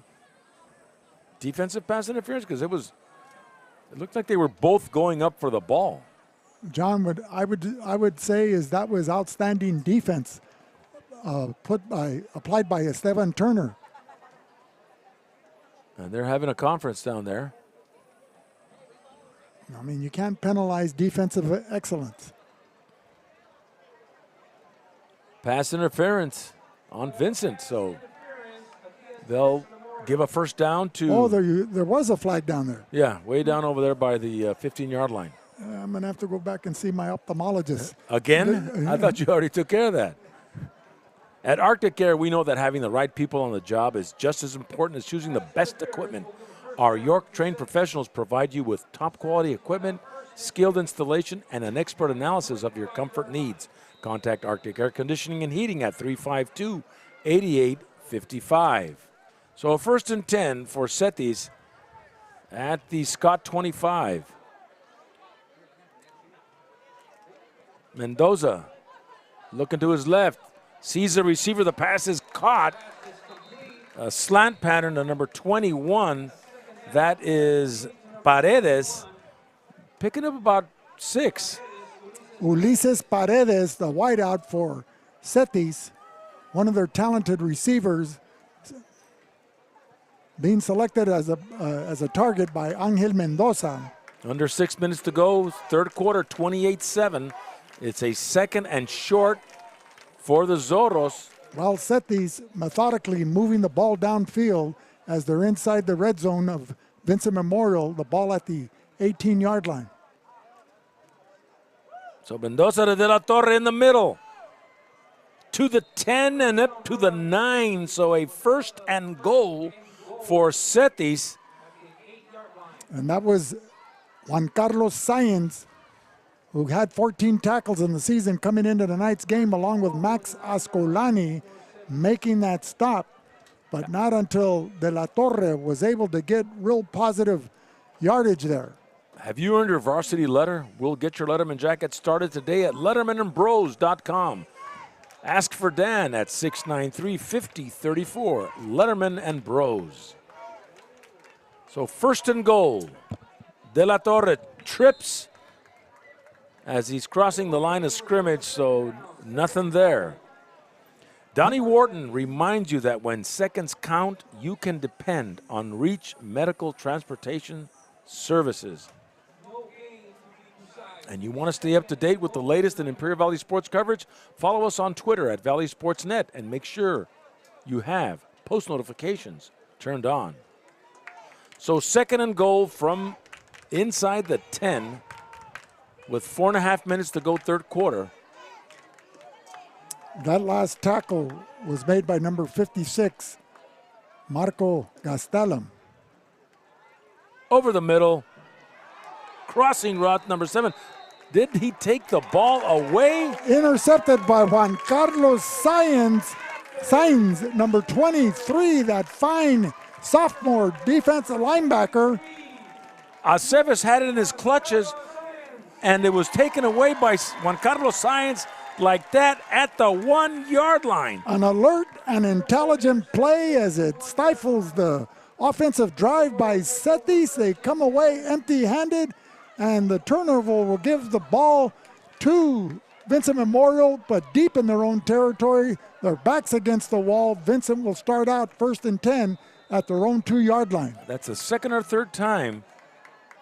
defensive pass interference? Because it looked like they were both going up for the ball. John, I would say that was outstanding defense applied by Esteban Turner. And they're having a conference down there. I mean, you can't penalize defensive excellence. Pass interference on Vincent, so they'll give a 1st down to. Oh, there was a flag down there. Yeah, way down over there by the 15-yard line. I'm going to have to go back and see my ophthalmologist. Again? I thought you already took care of that. At Arctic Air, we know that having the right people on the job is just as important as choosing the best equipment. Our York-trained professionals provide you with top-quality equipment, skilled installation, and an expert analysis of your comfort needs. Contact Arctic Air Conditioning and Heating at 352-8855. So a 1st and 10 for CETYS at the Scott 25. Mendoza looking to his left. Sees the receiver. The pass is caught. A slant pattern to number 21. That is Paredes, picking up about 6. Ulises Paredes, the wideout for CETYS, one of their talented receivers, being selected as a target by Angel Mendoza. Under 6 minutes to go, 3rd quarter, 28-7. It's a 2nd and short for the Zorros. Well, CETYS methodically moving the ball downfield as they're inside the red zone of Vincent Memorial, the ball at the 18-yard line. So Mendoza to De La Torre in the middle. To the 10 and up to the 9. So a 1st and goal for CETYS. And that was Juan Carlos Sainz, who had 14 tackles in the season coming into tonight's game, along with Max Ascolani, making that stop. But not until De La Torre was able to get real positive yardage there. Have you earned your varsity letter? We'll get your Letterman jacket started today at LettermanandBros.com. Ask for Dan at 693-5034. Letterman and Bros. So 1st and goal. De La Torre trips as he's crossing the line of scrimmage, so nothing there. Donnie Wharton reminds you that when seconds count, you can depend on Reach Medical Transportation Services. And you want to stay up to date with the latest in Imperial Valley sports coverage? Follow us on Twitter at Valley Sports Net and make sure you have post notifications turned on. So 2nd and goal from inside the 10 with 4.5 minutes to go, third quarter. That last tackle was made by number 56, Marco Gastelum. Over the middle, crossing route number 7. Did he take the ball away? Intercepted by Juan Carlos Sainz, number 23, that fine sophomore defensive linebacker. Aceves had it in his clutches, and it was taken away by Juan Carlos Sainz like that at the 1-yard line. An alert and intelligent play as it stifles the offensive drive by CETYS. They come away empty-handed, and the turnover will give the ball to Vincent Memorial, but deep in their own territory. Their backs against the wall. Vincent will start out 1st and 10 at their own 2-yard line. That's the second or third time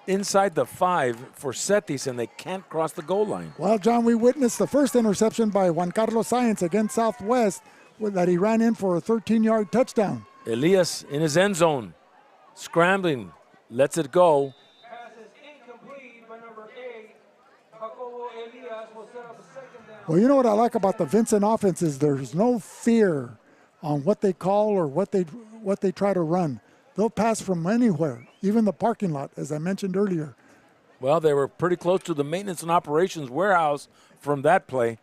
inside the 5 for CETYS, and they can't cross the goal line. Well, John, we witnessed the first interception by Juan Carlos Sainz against Southwest that he ran in for a 13-yard touchdown. Elias in his end zone, scrambling, lets it go. Well, you know what I like about the Vincent offense is there's no fear on what they call or what they try to run. They'll pass from anywhere, even the parking lot, as I mentioned earlier. Well, they were pretty close to the maintenance and operations warehouse from that play.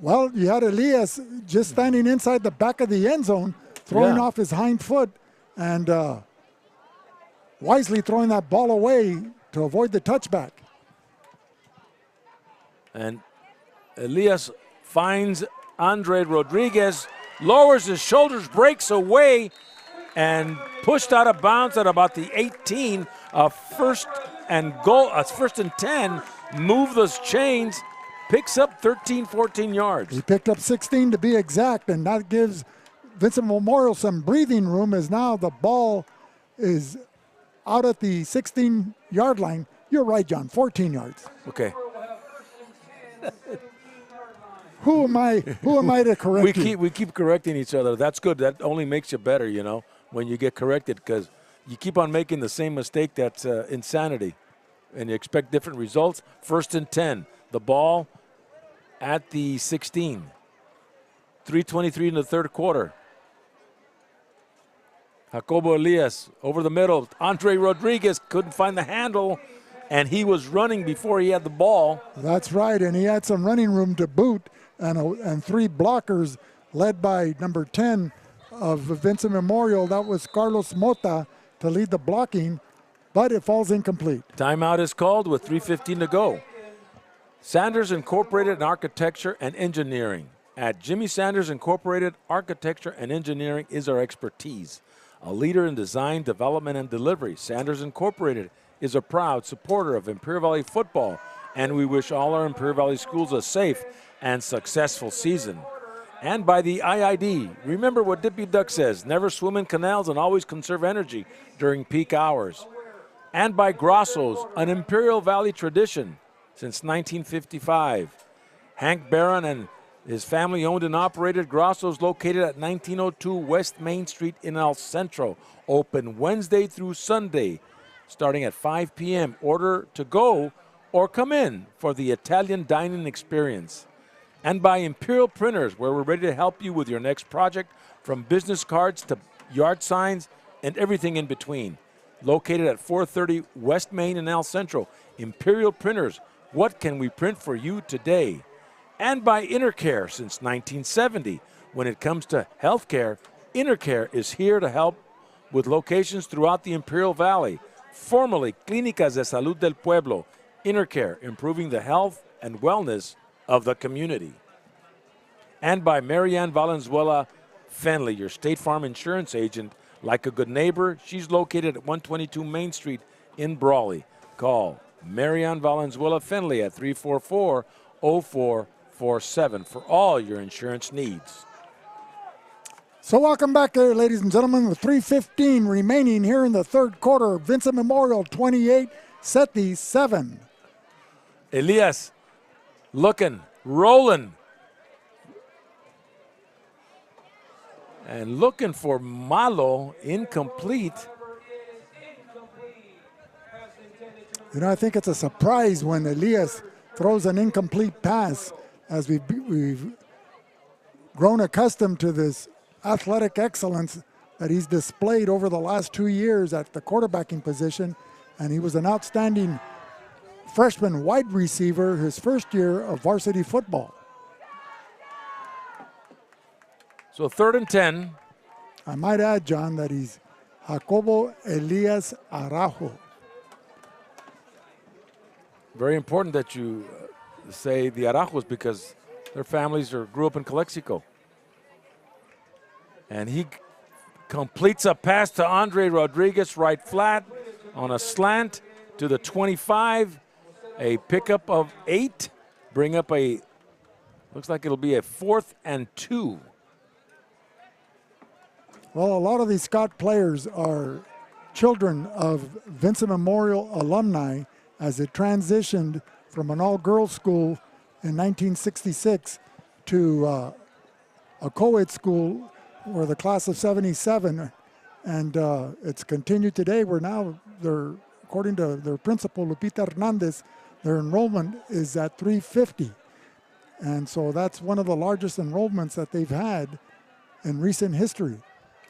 Well, you had Elias just standing inside the back of the end zone, throwing off his hind foot, and wisely throwing that ball away to avoid the touchback. And Elias finds Andre Rodriguez, lowers his shoulders, breaks away, and pushed out of bounds at about the 18. First and 10. Move those chains. Picks up 13, 14 yards. He picked up 16 to be exact, and that gives Vincent Memorial some breathing room as now the ball is out at the 16-yard line. You're right, John, 14 yards. Okay. Who am I to correct you? We keep correcting each other. That's good. That only makes you better, when you get corrected, because you keep on making the same mistake. That's insanity. And you expect different results. 1st and 10. The ball at the 16. 3:23 in the third quarter. Jacobo Elias over the middle. Andre Rodriguez couldn't find the handle, and he was running before he had the ball. That's right, and he had some running room to boot, and 3 blockers led by number 10 of Vincent Memorial. That was Carlos Mota to lead the blocking, but it falls incomplete. Timeout is called with 3:15 to go. Sanders Incorporated in Architecture and Engineering. At Jimmy Sanders Incorporated, architecture and engineering is our expertise. A leader in design, development, and delivery, Sanders Incorporated is a proud supporter of Imperial Valley football, and we wish all our Imperial Valley schools a safe and successful season. And by the IID, remember what Dippy Duck says, never swim in canals and always conserve energy during peak hours. And by Grosso's, an Imperial Valley tradition since 1955. Hank Barron and his family owned and operated Grosso's, located at 1902 West Main Street in El Centro. Open Wednesday through Sunday, starting at 5 p.m. Order to go or come in for the Italian dining experience. And by Imperial Printers, where we're ready to help you with your next project, from business cards to yard signs and everything in between. Located at 430 West Main in El Centro. Imperial Printers, what can we print for you today? And by Intercare since 1970. When it comes to healthcare, Intercare is here to help with locations throughout the Imperial Valley. Formerly Clínicas de Salud del Pueblo. Intercare, improving the health and wellness of the community. And by Marianne Valenzuela Fenley, your State Farm insurance agent. Like a good neighbor, she's located at 122 Main Street in Brawley. Call Marian Valenzuela Finley at 344-0447 for all your insurance needs. So welcome back there, ladies and gentlemen, with 3:15 remaining here in the third quarter. Vincent Memorial 28, CETYS 7. Elias looking, rolling, and looking for Malo, incomplete. You know, I think it's a surprise when Elias throws an incomplete pass, as we've grown accustomed to this athletic excellence that he's displayed over the last 2 years at the quarterbacking position. And he was an outstanding freshman wide receiver his first year of varsity football. So 3rd and 10. I might add, John, that he's Jacobo Elias Araujo. Very important that you say the Arajos because their families grew up in Calexico. And he completes a pass to Andre Rodriguez, right flat, on a slant to the 25. A pickup of 8. Bring up looks like it'll be a 4th and 2. Well, a lot of these Scott players are children of Vincent Memorial alumni, as it transitioned from an all-girls school in 1966 to a co-ed school or the class of 77. And it's continued today where now they're, according to their principal, Lupita Hernandez, their enrollment is at 350. And so that's one of the largest enrollments that they've had in recent history.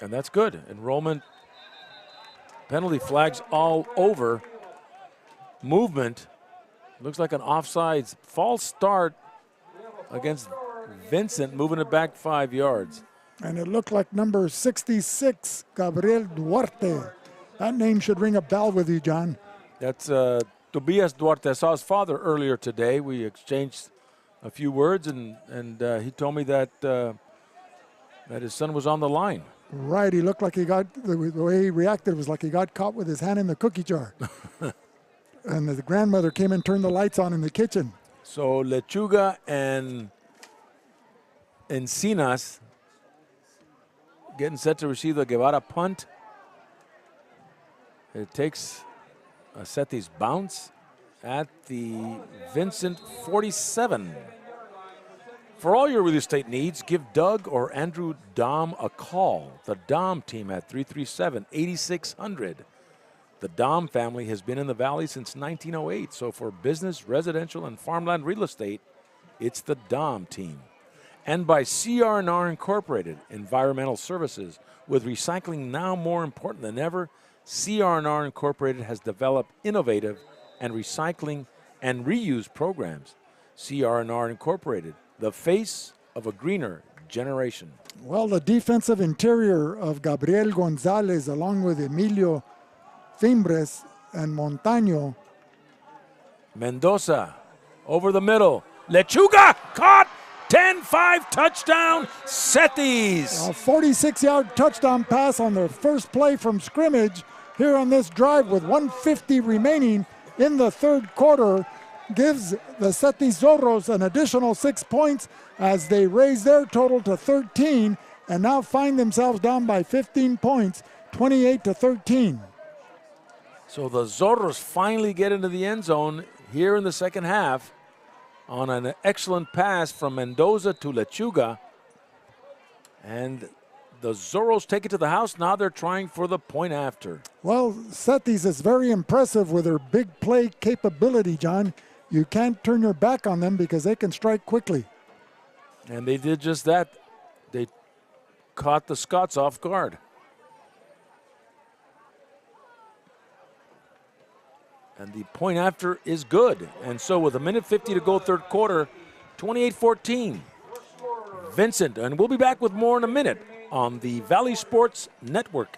And that's good. Enrollment, penalty flags all over. Movement, looks like an offsides false start against Vincent, moving it back 5 yards. And it looked like number 66, Gabriel Duarte. That name should ring a bell with you, John. That's Tobias Duarte. I saw his father earlier today. We exchanged a few words, and he told me that that his son was on the line. Right, he looked like he got, the way he reacted was like he got caught with his hand in the cookie jar. And the grandmother came and turned the lights on in the kitchen. So Lechuga and Encinas getting set to receive the Guevara punt. It takes a CETYS bounce at the Vincent 47. For all your real estate needs, give Doug or Andrew Dom a call. The Dom team at 337-8600. The Dom family has been in the Valley since 1908, so for business, residential, and farmland real estate, it's the Dom team. And by CR&R Incorporated, Environmental Services. With recycling now more important than ever, CR&R Incorporated has developed innovative and recycling and reuse programs. CR&R Incorporated, the face of a greener generation. Well, the defensive interior of Gabriel Gonzalez, along with Emilio Fimbres and Montaño. Mendoza over the middle. Lechuga caught. 10-5 touchdown, CETYS. A 46-yard touchdown pass on their first play from scrimmage here on this drive with 1:50 remaining in the third quarter. Gives the CETYS Zorros an additional 6 points as they raise their total to 13 and now find themselves down by 15 points, 28-13. So the Zorros finally get into the end zone here in the second half on an excellent pass from Mendoza to Lechuga. And the Zorros take it to the house. Now they're trying for the point after. Well, CETYS is very impressive with their big play capability, John. You can't turn your back on them because they can strike quickly. And they did just that. They caught the Scots off guard. And the point after is good. And so with 1:50 to go third quarter, 28-14. Vincent, and we'll be back with more in a minute on the Valley Sports Network.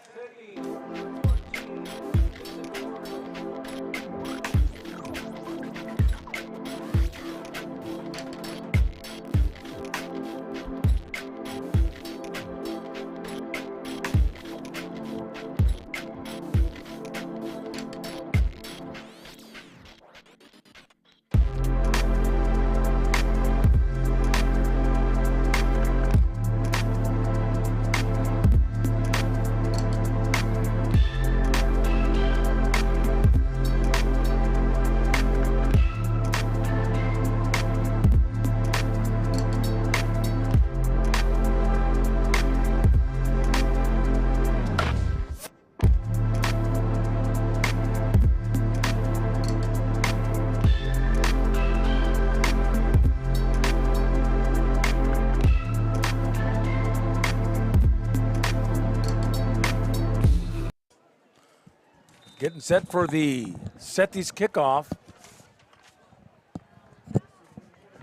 Getting set for the CETYS kickoff.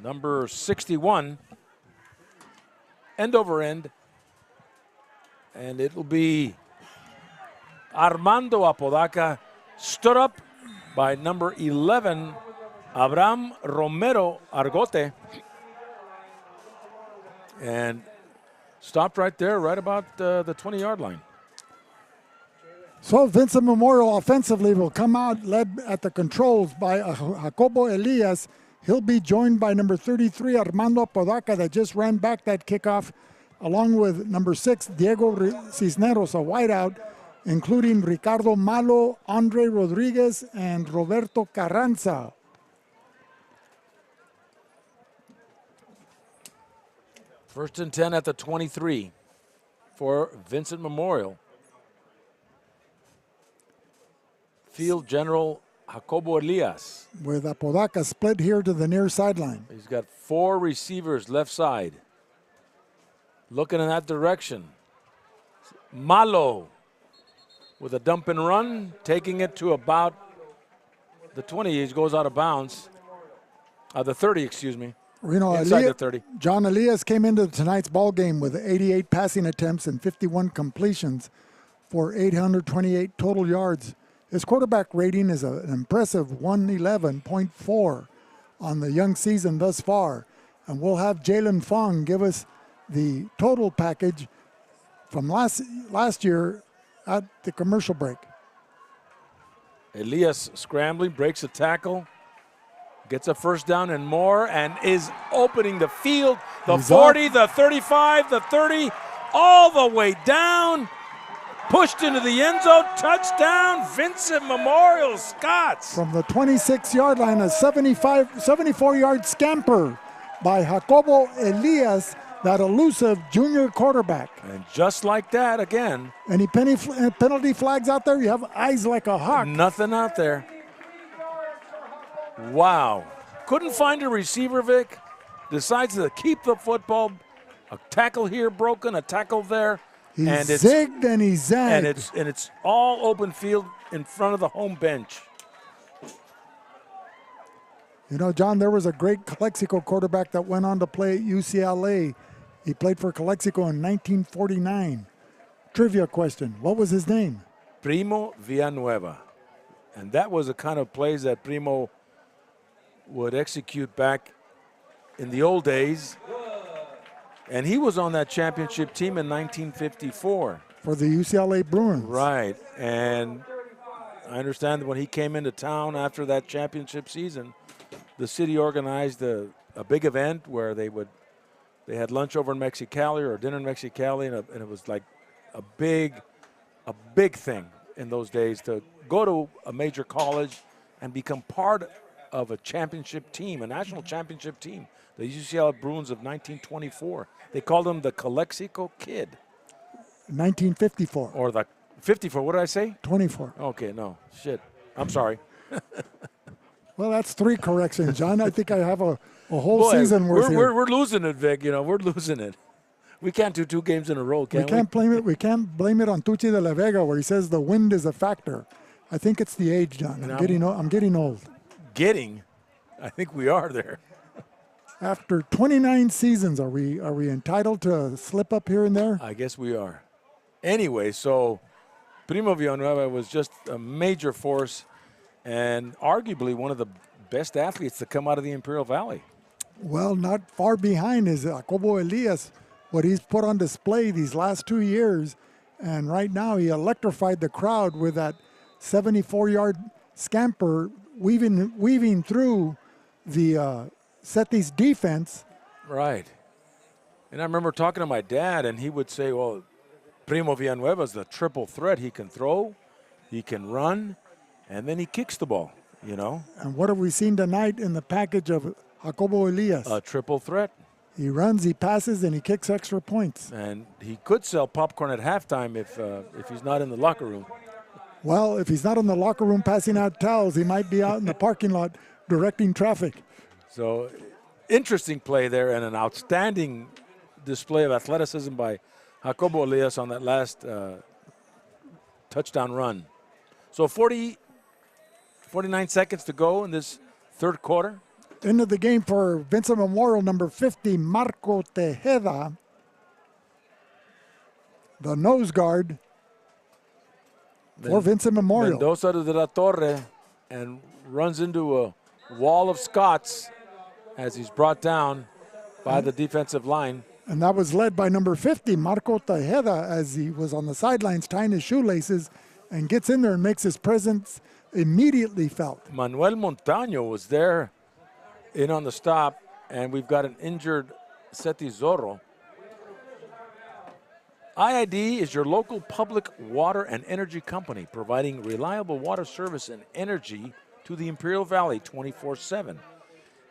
Number 61, end over end. And it'll be Armando Apodaca, stood up by number 11, Abraham Romero Argote. And stopped right there, right about the 20-yard line. So Vincent Memorial offensively will come out led at the controls by Jacobo Elias. He'll be joined by number 33, Armando Apodaca, that just ran back that kickoff, along with number 6, Diego Cisneros, a wideout, including Ricardo Malo, Andre Rodriguez, and Roberto Carranza. First and 10 at the 23 for Vincent Memorial. Field General Jacobo Elias. With Apodaca split here to the near sideline. He's got 4 receivers left side. Looking in that direction. Malo with a dump and run, taking it to about the 20. He goes out of bounds. The 30, excuse me. You know, inside the 30. John Elias came into tonight's ball game with 88 passing attempts and 51 completions for 828 total yards. His quarterback rating is an impressive 111.4 on the young season thus far. And we'll have Jalen Fong give us the total package from last year at the commercial break. Elias scrambling, breaks a tackle, gets a first down and more, and is opening the field. The He's 40, up. the 35, the 30, all the way down. Pushed into the end zone, touchdown, Vincent Memorial Scots. From the 26-yard line, a 74-yard scamper by Jacobo Elias, that elusive junior quarterback. And just like that, again. Any penalty flags out there? You have eyes like a hawk. Nothing out there. Wow. Couldn't find a receiver, Vic. Decides to keep the football. A tackle here broken, a tackle there. He and it's zigged and he zagged. And it's all open field in front of the home bench. You know, John, there was a great Calexico quarterback that went on to play at UCLA. He played for Calexico in 1949. Trivia question, what was his name? Primo Villanueva. And that was the kind of plays that Primo would execute back in the old days. And he was on that championship team in 1954. For the UCLA Bruins. Right. And I understand that when he came into town after that championship season, the city organized a big event where they had lunch over in Mexicali or dinner in Mexicali, and it was like a big thing in those days to go to a major college and become part of a championship team, a national championship team. The UCLA Bruins of 1924. They called him the Calexico Kid. 1954. Or the 54, what did I say? 24. Okay, no, shit. I'm sorry. Well, that's 3 corrections, John. I think I have a whole season worth here. We're losing it, Vic. You know, we're losing it. We can't do 2 games in a row, can we? Can't blame it. We can't blame it on Tucci de la Vega, where he says the wind is a factor. I think it's the age, John. I'm getting old. Getting? I think we are there. After 29 seasons, are we entitled to slip up here and there? I guess we are. Anyway, so Primo Villanueva was just a major force and arguably one of the best athletes to come out of the Imperial Valley. Well, not far behind is Jacobo Elias, what he's put on display these last 2 years. And right now he electrified the crowd with that 74-yard scamper weaving through the CETYS defense. Right. And I remember talking to my dad, and he would say, well, Primo Villanueva is the triple threat. He can throw, he can run, and then he kicks the ball, you know. And what have we seen tonight in the package of Jacobo Elias? A triple threat. He runs, he passes, and he kicks extra points. And he could sell popcorn at halftime if he's not in the locker room. Well, if he's not in the locker room passing out towels, he might be out in the parking lot directing traffic. So, interesting play there and an outstanding display of athleticism by Jacobo Elias on that last touchdown run. So 49 seconds to go in this third quarter. Into the game for Vincent Memorial, number 50, Marco Tejeda, the nose guard for Vincent Memorial. Mendoza to la Torre and runs into a wall of Scots as he's brought down by the defensive line. And that was led by number 50, Marco Tejeda, as he was on the sidelines tying his shoelaces and gets in there and makes his presence immediately felt. Manuel Montaño was there in on the stop, and we've got an injured CETYS Zorro. IID is your local public water and energy company, providing reliable water service and energy to the Imperial Valley 24/7.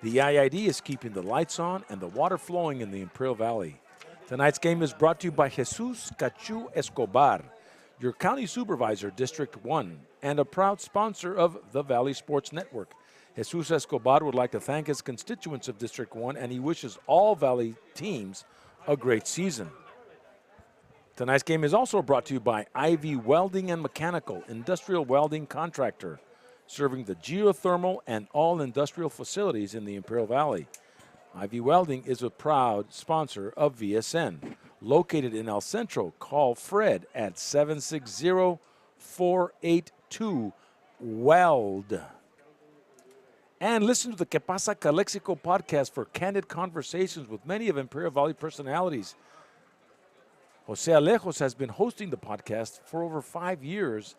The IID is keeping the lights on and the water flowing in the Imperial Valley. Tonight's game is brought to you by Jesus Cachu Escobar, your county supervisor, District 1, and a proud sponsor of the Valley Sports Network. Jesus Escobar would like to thank his constituents of District 1, and he wishes all Valley teams a great season. Tonight's game is also brought to you by Ivy Welding and Mechanical, industrial welding contractor, serving the geothermal and all industrial facilities in the Imperial Valley. Ivy Welding is a proud sponsor of VSN. Located in El Centro, call Fred at 760-482-WELD. And listen to the Que Pasa Calexico podcast for candid conversations with many of Imperial Valley personalities. Jose Alejos has been hosting the podcast for over 5 years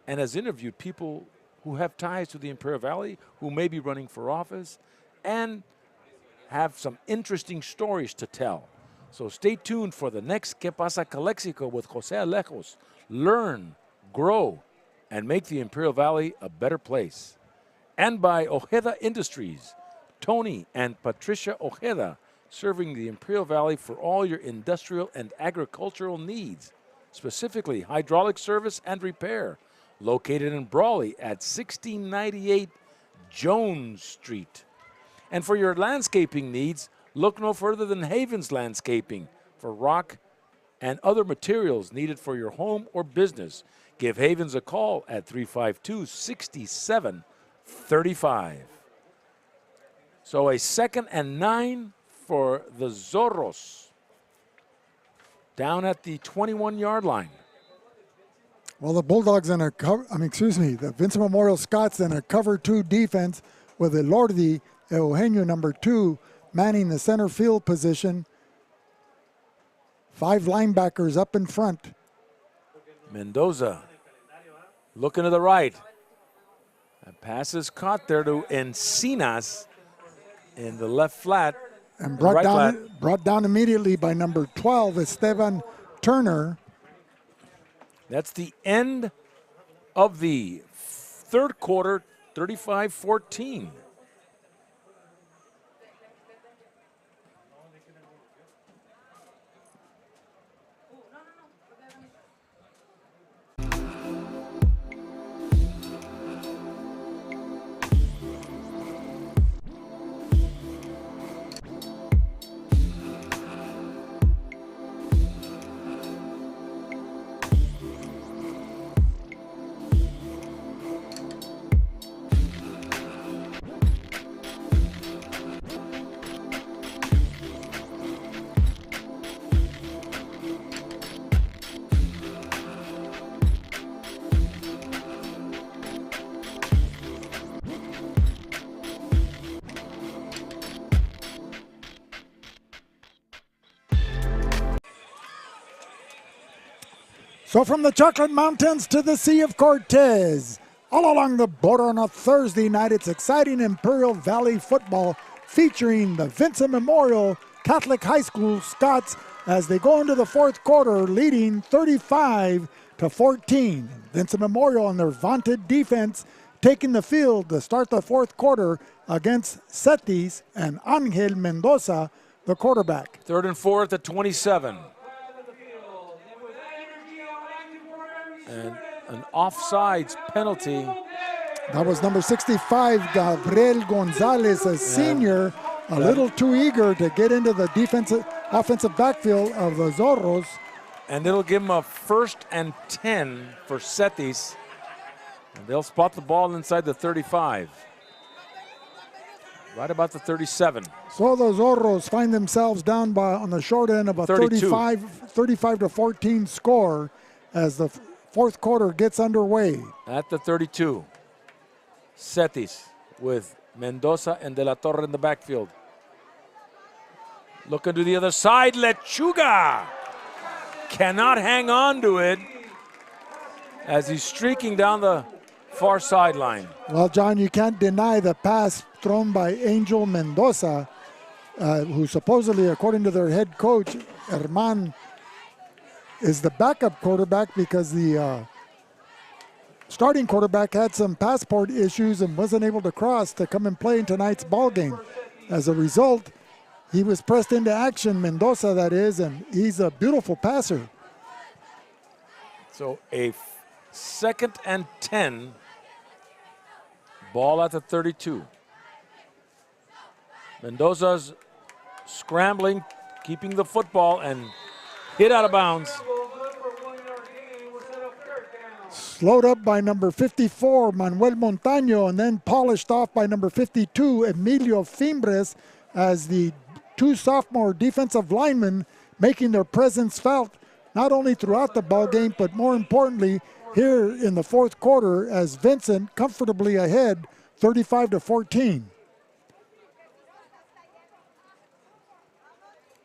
and has interviewed people who have ties to the Imperial Valley, who may be running for office, and have some interesting stories to tell. So stay tuned for the next Que Pasa Calexico with Jose Alejos. Learn, grow, and make the Imperial Valley a better place. And by Ojeda Industries, Tony and Patricia Ojeda, serving the Imperial Valley for all your industrial and agricultural needs, specifically hydraulic service and repair, located in Brawley at 1698 Jones Street. And for your landscaping needs, look no further than Havens Landscaping for rock and other materials needed for your home or business. Give Havens a call at 352-6735. So a 2nd and 9 for the Zorros down at the 21-yard line. Well, the Bulldogs in a the Vincent Memorial Scots in a cover 2 defense with Elordi Eugenio, number 2, manning the center field position. 5 linebackers up in front. Mendoza looking to the right. A pass is caught there to Encinas in the left flat. And brought down immediately by number 12, Esteban Turner. That's the end of the third quarter, 35-14. So from the Chocolate Mountains to the Sea of Cortez, all along the border on a Thursday night, it's exciting Imperial Valley football featuring the Vincent Memorial Catholic High School Scots as they go into the fourth quarter, leading 35-14. Vincent Memorial on their vaunted defense taking the field to start the fourth quarter against CETYS and Angel Mendoza, the quarterback. 3rd and 4 at the 27. And an offsides penalty. That was number 65, Gabriel Gonzalez, a senior, a little too eager to get into the offensive backfield of the Zorros. And it'll give him a 1st and 10 for CETYS. And they'll spot the ball inside the 35. Right about the 37. So the Zorros find themselves down on the short end of a 35 to 14 score as the fourth quarter gets underway. At the 32, CETYS with Mendoza and De La Torre in the backfield. Looking to the other side, Lechuga cannot hang on to it as he's streaking down the far sideline. Well, John, you can't deny the pass thrown by Angel Mendoza, who supposedly, according to their head coach, Herman, is the backup quarterback because the starting quarterback had some passport issues and wasn't able to cross to come and play in tonight's ball game. As a result, he was pressed into action, Mendoza that is, and he's a beautiful passer. So a 2nd and 10, ball at the 32. Mendoza's scrambling, keeping the football, and hit out of bounds. Slowed up by number 54, Manuel Montaño, and then polished off by number 52, Emilio Fimbres, as the two sophomore defensive linemen making their presence felt not only throughout the ball game, but more importantly here in the fourth quarter as Vincent comfortably ahead 35 to 14.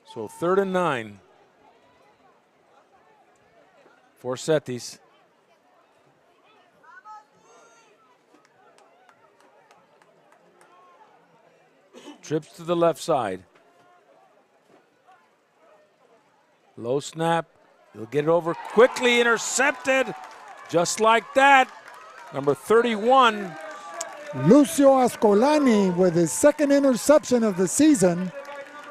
So 3rd and 9 for CETYS. Trips to the left side. Low snap. He'll get it over quickly, intercepted. Just like that. Number 31. Lucio Ascolani with his second interception of the season.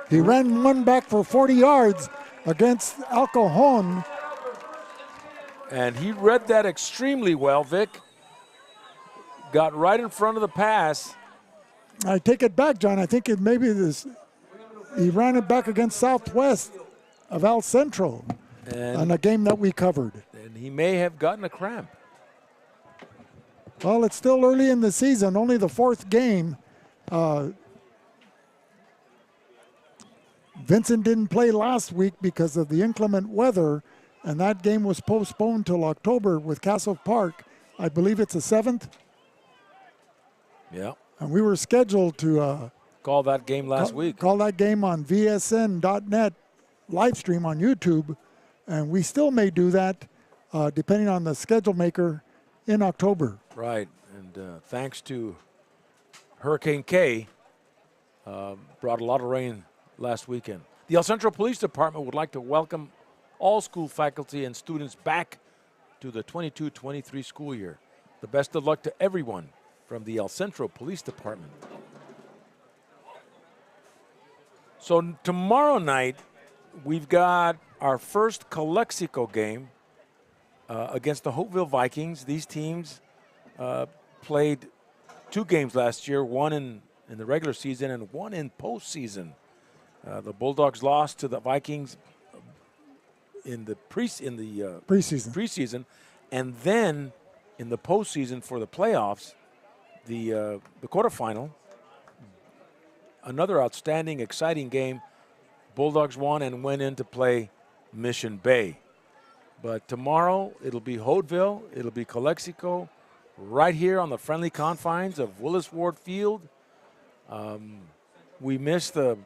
He ran one back for 40 yards against El Cajon. And he read that extremely well, Vic. Got right in front of the pass. I take it back, John. I think he ran it back against Southwest of El Centro on a game that we covered. And he may have gotten a cramp. Well, it's still early in the season, only the fourth game. Vincent didn't play last week because of the inclement weather, and that game was postponed till October with Castle Park. I believe it's the 7th. Yeah. And we were scheduled to call that game last week. Call that game on VSN.net live stream on YouTube, and we still may do that depending on the schedule maker in October. Right, and thanks to Hurricane K, brought a lot of rain last weekend. The El Centro Police Department would like to welcome all school faculty and students back to the 22-23 school year. The best of luck to everyone from the El Centro Police Department. So tomorrow night, we've got our first Calexico game against the Hopeville Vikings. These teams played 2 games last year, one in the regular season and one in postseason. The Bulldogs lost to the Vikings in the preseason, and then in the postseason for the playoffs, the quarterfinal. Another outstanding, exciting game. Bulldogs won and went in to play Mission Bay. But tomorrow it'll be Hopeville, it'll be Calexico, right here on the friendly confines of Willis Ward Field. We missed the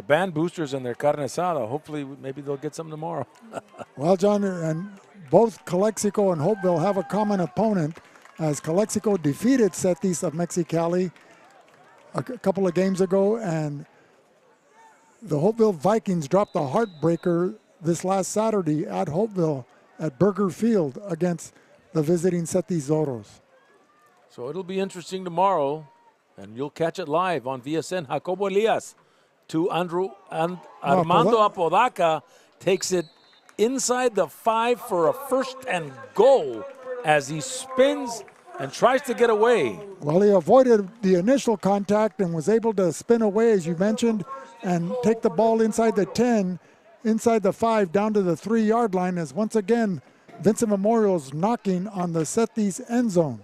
band boosters and their carne asada. Hopefully, maybe they'll get something tomorrow. Well, John, and both Calexico and Hopeville have a common opponent, as Calexico defeated CETYS of Mexicali a couple of games ago, and the Hopeville Vikings dropped a heartbreaker this last Saturday at Hopeville at Burger Field against the visiting CETYS Zorros. So it'll be interesting tomorrow, and you'll catch it live on VSN. Jacobo Elias to Armando Apodaca takes it inside the 5 for a first and goal as he spins and tries to get away. Well, he avoided the initial contact and was able to spin away, as you mentioned, and take the ball inside the 10, inside the 5, down to the 3-yard line, as once again Vincent Memorial's knocking on the CETYS end zone.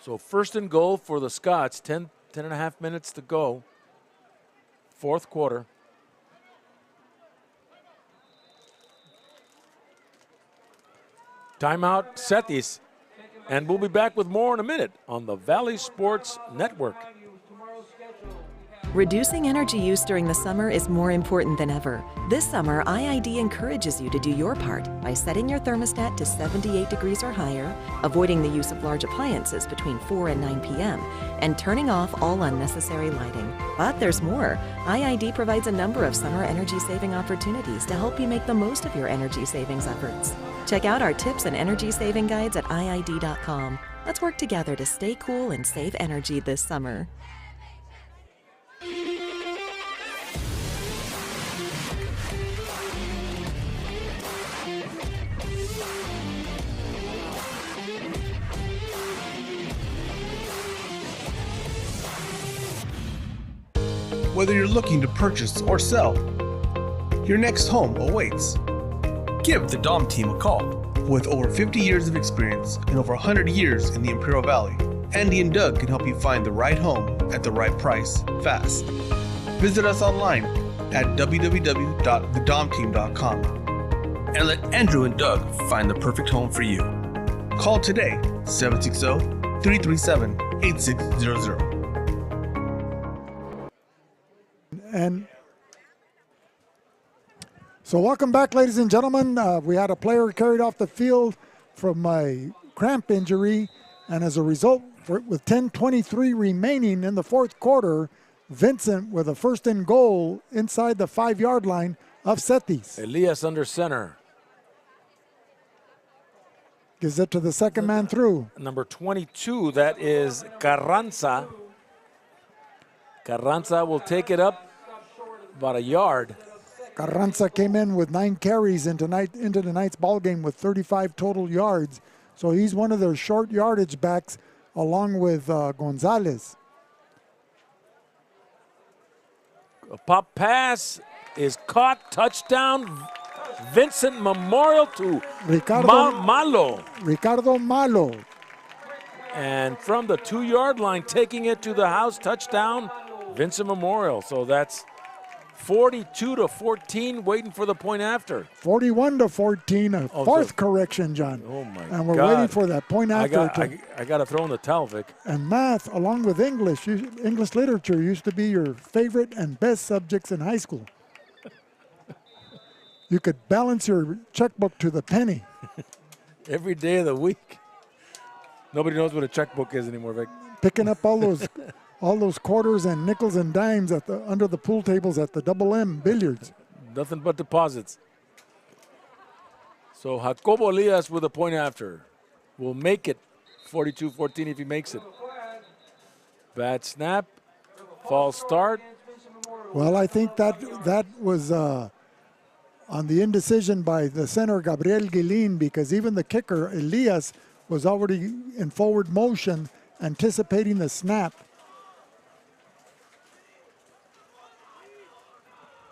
So first and goal for the Scots, 10 and a half minutes to go. Fourth quarter. Timeout, CETYS. And we'll be back with more in a minute on the Valley Sports Network. Reducing energy use during the summer is more important than ever. This summer, IID encourages you to do your part by setting your thermostat to 78 degrees or higher, avoiding the use of large appliances between 4 and 9 p.m., and turning off all unnecessary lighting. But there's more. IID provides a number of summer energy-saving opportunities to help you make the most of your energy savings efforts. Check out our tips and energy saving guides at IID.com. Let's work together to stay cool and save energy this summer. Whether you're looking to purchase or sell, your next home awaits. Give the Dom team a call. With over 50 years of experience and over 100 years in the Imperial Valley, Andy and Doug can help you find the right home at the right price fast. Visit us online at www.thedomteam.com and let Andrew and Doug find the perfect home for you. Call today, 760-337-8600. And so welcome back, ladies and gentlemen. We had a player carried off the field from a cramp injury, and as a result, with 10:23 remaining in the fourth quarter, Vincent with a first and goal inside the 5-yard line of CETYS. Elias under center. Gives it to the second man through. Number 22, that is Carranza. Carranza will take it up about a yard. Carranza came in with 9 carries into tonight's ball game with 35 total yards. So he's one of their short yardage backs along with Gonzalez. A pop pass is caught. Touchdown. Vincent Memorial to Malo. Ricardo Malo. And from the 2-yard line, taking it to the house, touchdown, Vincent Memorial. So that's 42-14, waiting for the point after. 41-14, fourth correction, John. Oh, my God. And we're waiting for that point after. I got to throw in the towel, Vic. And math, along with English literature used to be your favorite and best subjects in high school. You could balance your checkbook to the penny. Every day of the week. Nobody knows what a checkbook is anymore, Vic. Picking up all those quarters and nickels and dimes under the pool tables at the Double M Billiards. Nothing but deposits. So Jacobo Elias with a point after. Will make it 42-14 if he makes it. Bad snap. False start. Well, I think that was on the indecision by the center, Gabriel Guilin, because even the kicker, Elias, was already in forward motion, anticipating the snap.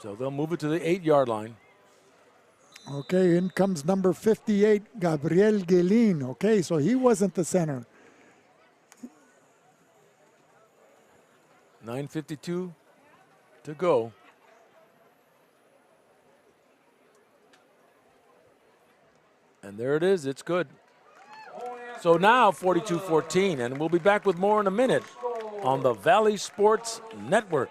So they'll move it to the 8-yard line. Okay, in comes number 58, Gabriel Guilin. Okay, so he wasn't the center. 9:52 to go. And there it is, it's good. So now 42-14, and we'll be back with more in a minute on the Valley Sports Network.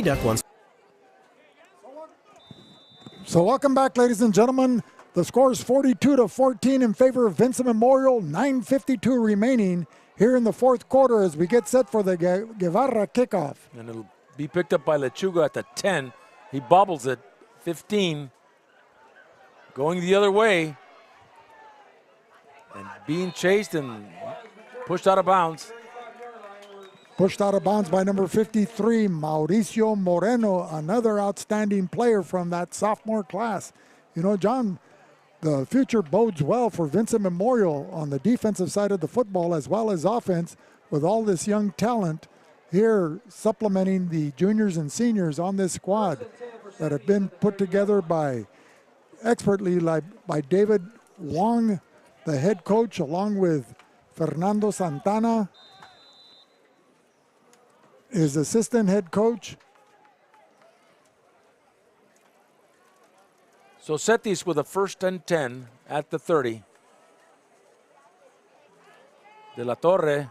Duck wants. So welcome back, ladies and gentlemen. The score is 42-14 in favor of Vincent Memorial. 9:52 remaining here in the fourth quarter as we get set for the Guevara kickoff. And it'll be picked up by Lechuga at the 10. He bobbles it. 15. Going the other way. And being chased and pushed out of bounds. Pushed out of bounds by number 53, Mauricio Moreno, another outstanding player from that sophomore class. You know, John, the future bodes well for Vincent Memorial on the defensive side of the football as well as offense with all this young talent here supplementing the juniors and seniors on this squad that have been put together by expertly by David Wong, the head coach, along with Fernando Santana, his assistant head coach. So CETYS with a 1st and 10 at the 30. De La Torre.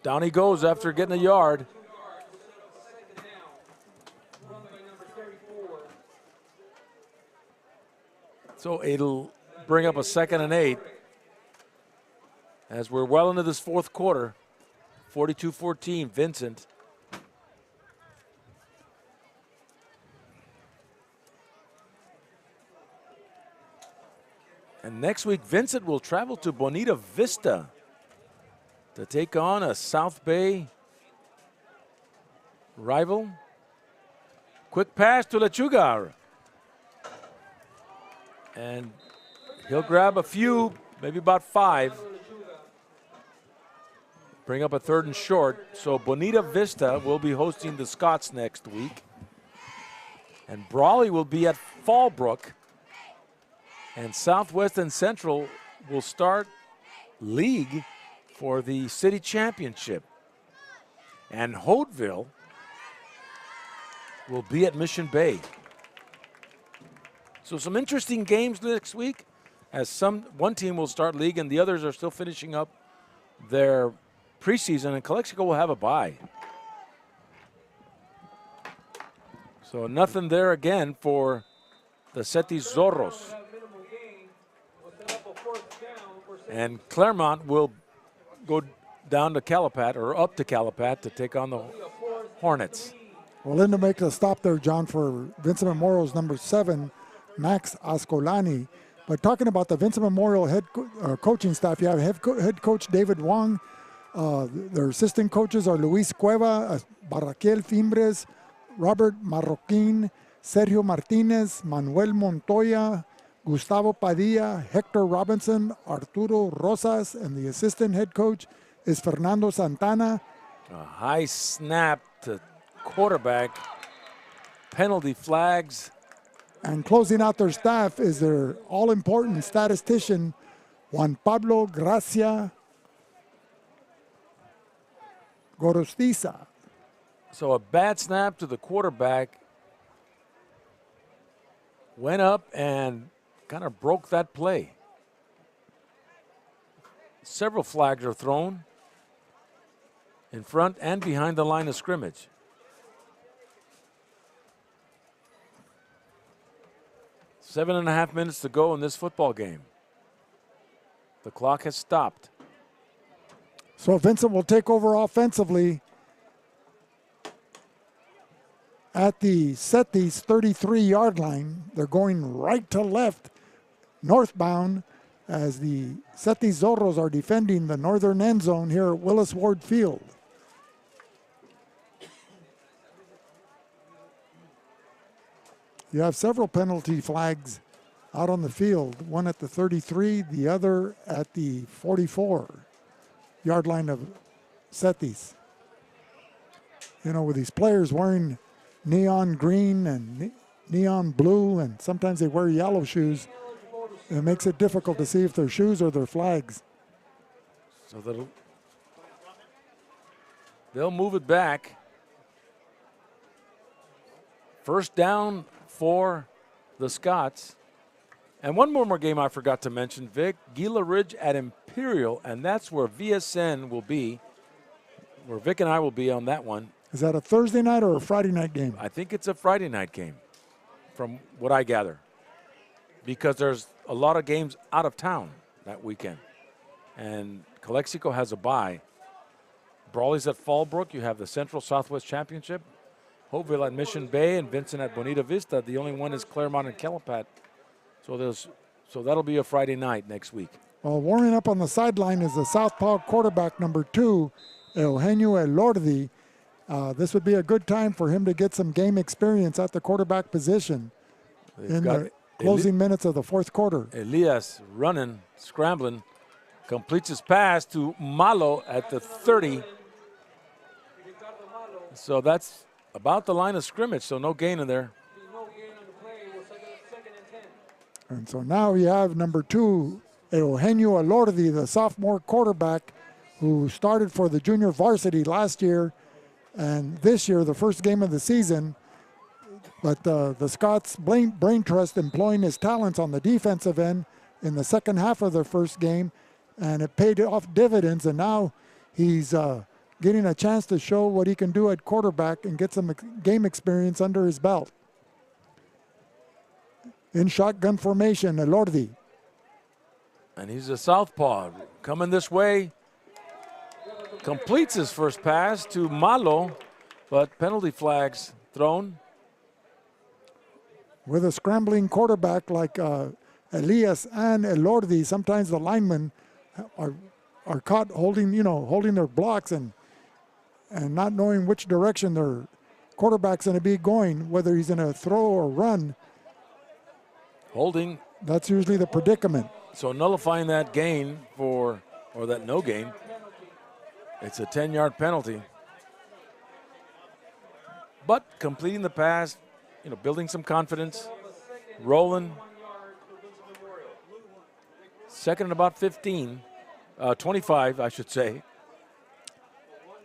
Down he goes after getting a yard. So it'll bring up a 2nd and 8. As we're well into this fourth quarter. 42-14, Vincent. And next week, Vincent will travel to Bonita Vista to take on a South Bay rival. Quick pass to Lechuga. And he'll grab a few, maybe about 5. Bring up a 3rd and short. So Bonita Vista will be hosting the Scots next week. And Brawley will be at Fallbrook. And Southwest and Central will start league for the city championship. And Hodeville will be at Mission Bay. So some interesting games next week as one team will start league and the others are still finishing up their preseason, and Calexico will have a bye. So nothing there again for the CETYS Zorros. And Claremont will go down to Calapat, or up to Calapat, to take on the Hornets. Well, in to make a stop there, John, for Vincent Memorial's number 7, Max Ascolani. But talking about the Vincent Memorial coaching staff, you have head coach David Wong. Their assistant coaches are Luis Cueva, Barraquel Fimbres, Robert Marroquin, Sergio Martinez, Manuel Montoya, Gustavo Padilla, Hector Robinson, Arturo Rosas, and the assistant head coach is Fernando Santana. A high snap to quarterback, penalty flags. And closing out their staff is their all-important statistician, Juan Pablo Gracia Gorostiza. So a bad snap to the quarterback went up and kind of broke that play. Several flags are thrown in front and behind the line of scrimmage. Seven and a half minutes to go in this football game. The clock has stopped. So Vincent will take over offensively at the CETYS 33-yard line. They're going right to left, northbound, as the CETYS Zorros are defending the northern end zone here at Willis Ward Field. You have several penalty flags out on the field, one at the 33, the other at the 44-yard line of CETYS. You know, with these players wearing neon green and neon blue, and sometimes they wear yellow shoes, it makes it difficult to see if they're shoes or they're flags. So they'll move it back. First down for the Scots. And one more game I forgot to mention, Vic. Gila Ridge at Imperial, and that's where VSN will be. where Vic and I will be on that one. Is that a Thursday night or a Friday night game? I think it's a Friday night game, from what I gather, because there's a lot of games out of town that weekend. And Calexico has a bye. Brawley's at Fallbrook. You have the Central Southwest Championship. Hopeville at Mission Bay and Vincent at Bonita Vista. The only one is Claremont and Kellipat. So that'll be a Friday night next week. Well, warming up on the sideline is the southpaw quarterback number 2, Eugenio Elordi. This would be a good time for him to get some game experience at the quarterback position in the closing minutes of the fourth quarter. Elias running, scrambling, completes his pass to Malo at the 30. So that's about the line of scrimmage, so no gain in there. And so now you have number 2, Eugenio Elordi, the sophomore quarterback who started for the junior varsity last year. And this year, the first game of the season, but the Scots brain trust employing his talents on the defensive end in the second half of their first game, and it paid off dividends, and now he's getting a chance to show what he can do at quarterback and get some game experience under his belt. In shotgun formation, Elordi. And he's a southpaw coming this way. Completes his first pass to Malo, but penalty flags thrown. With a scrambling quarterback like Elias and Elordi, sometimes the linemen are caught holding their blocks and not knowing which direction their quarterback's going to be going, whether he's going to throw or run. Holding. That's usually the predicament. So nullifying that gain or that no gain. It's a 10-yard penalty. But completing the pass, building some confidence, rolling. Second and about 25, I should say.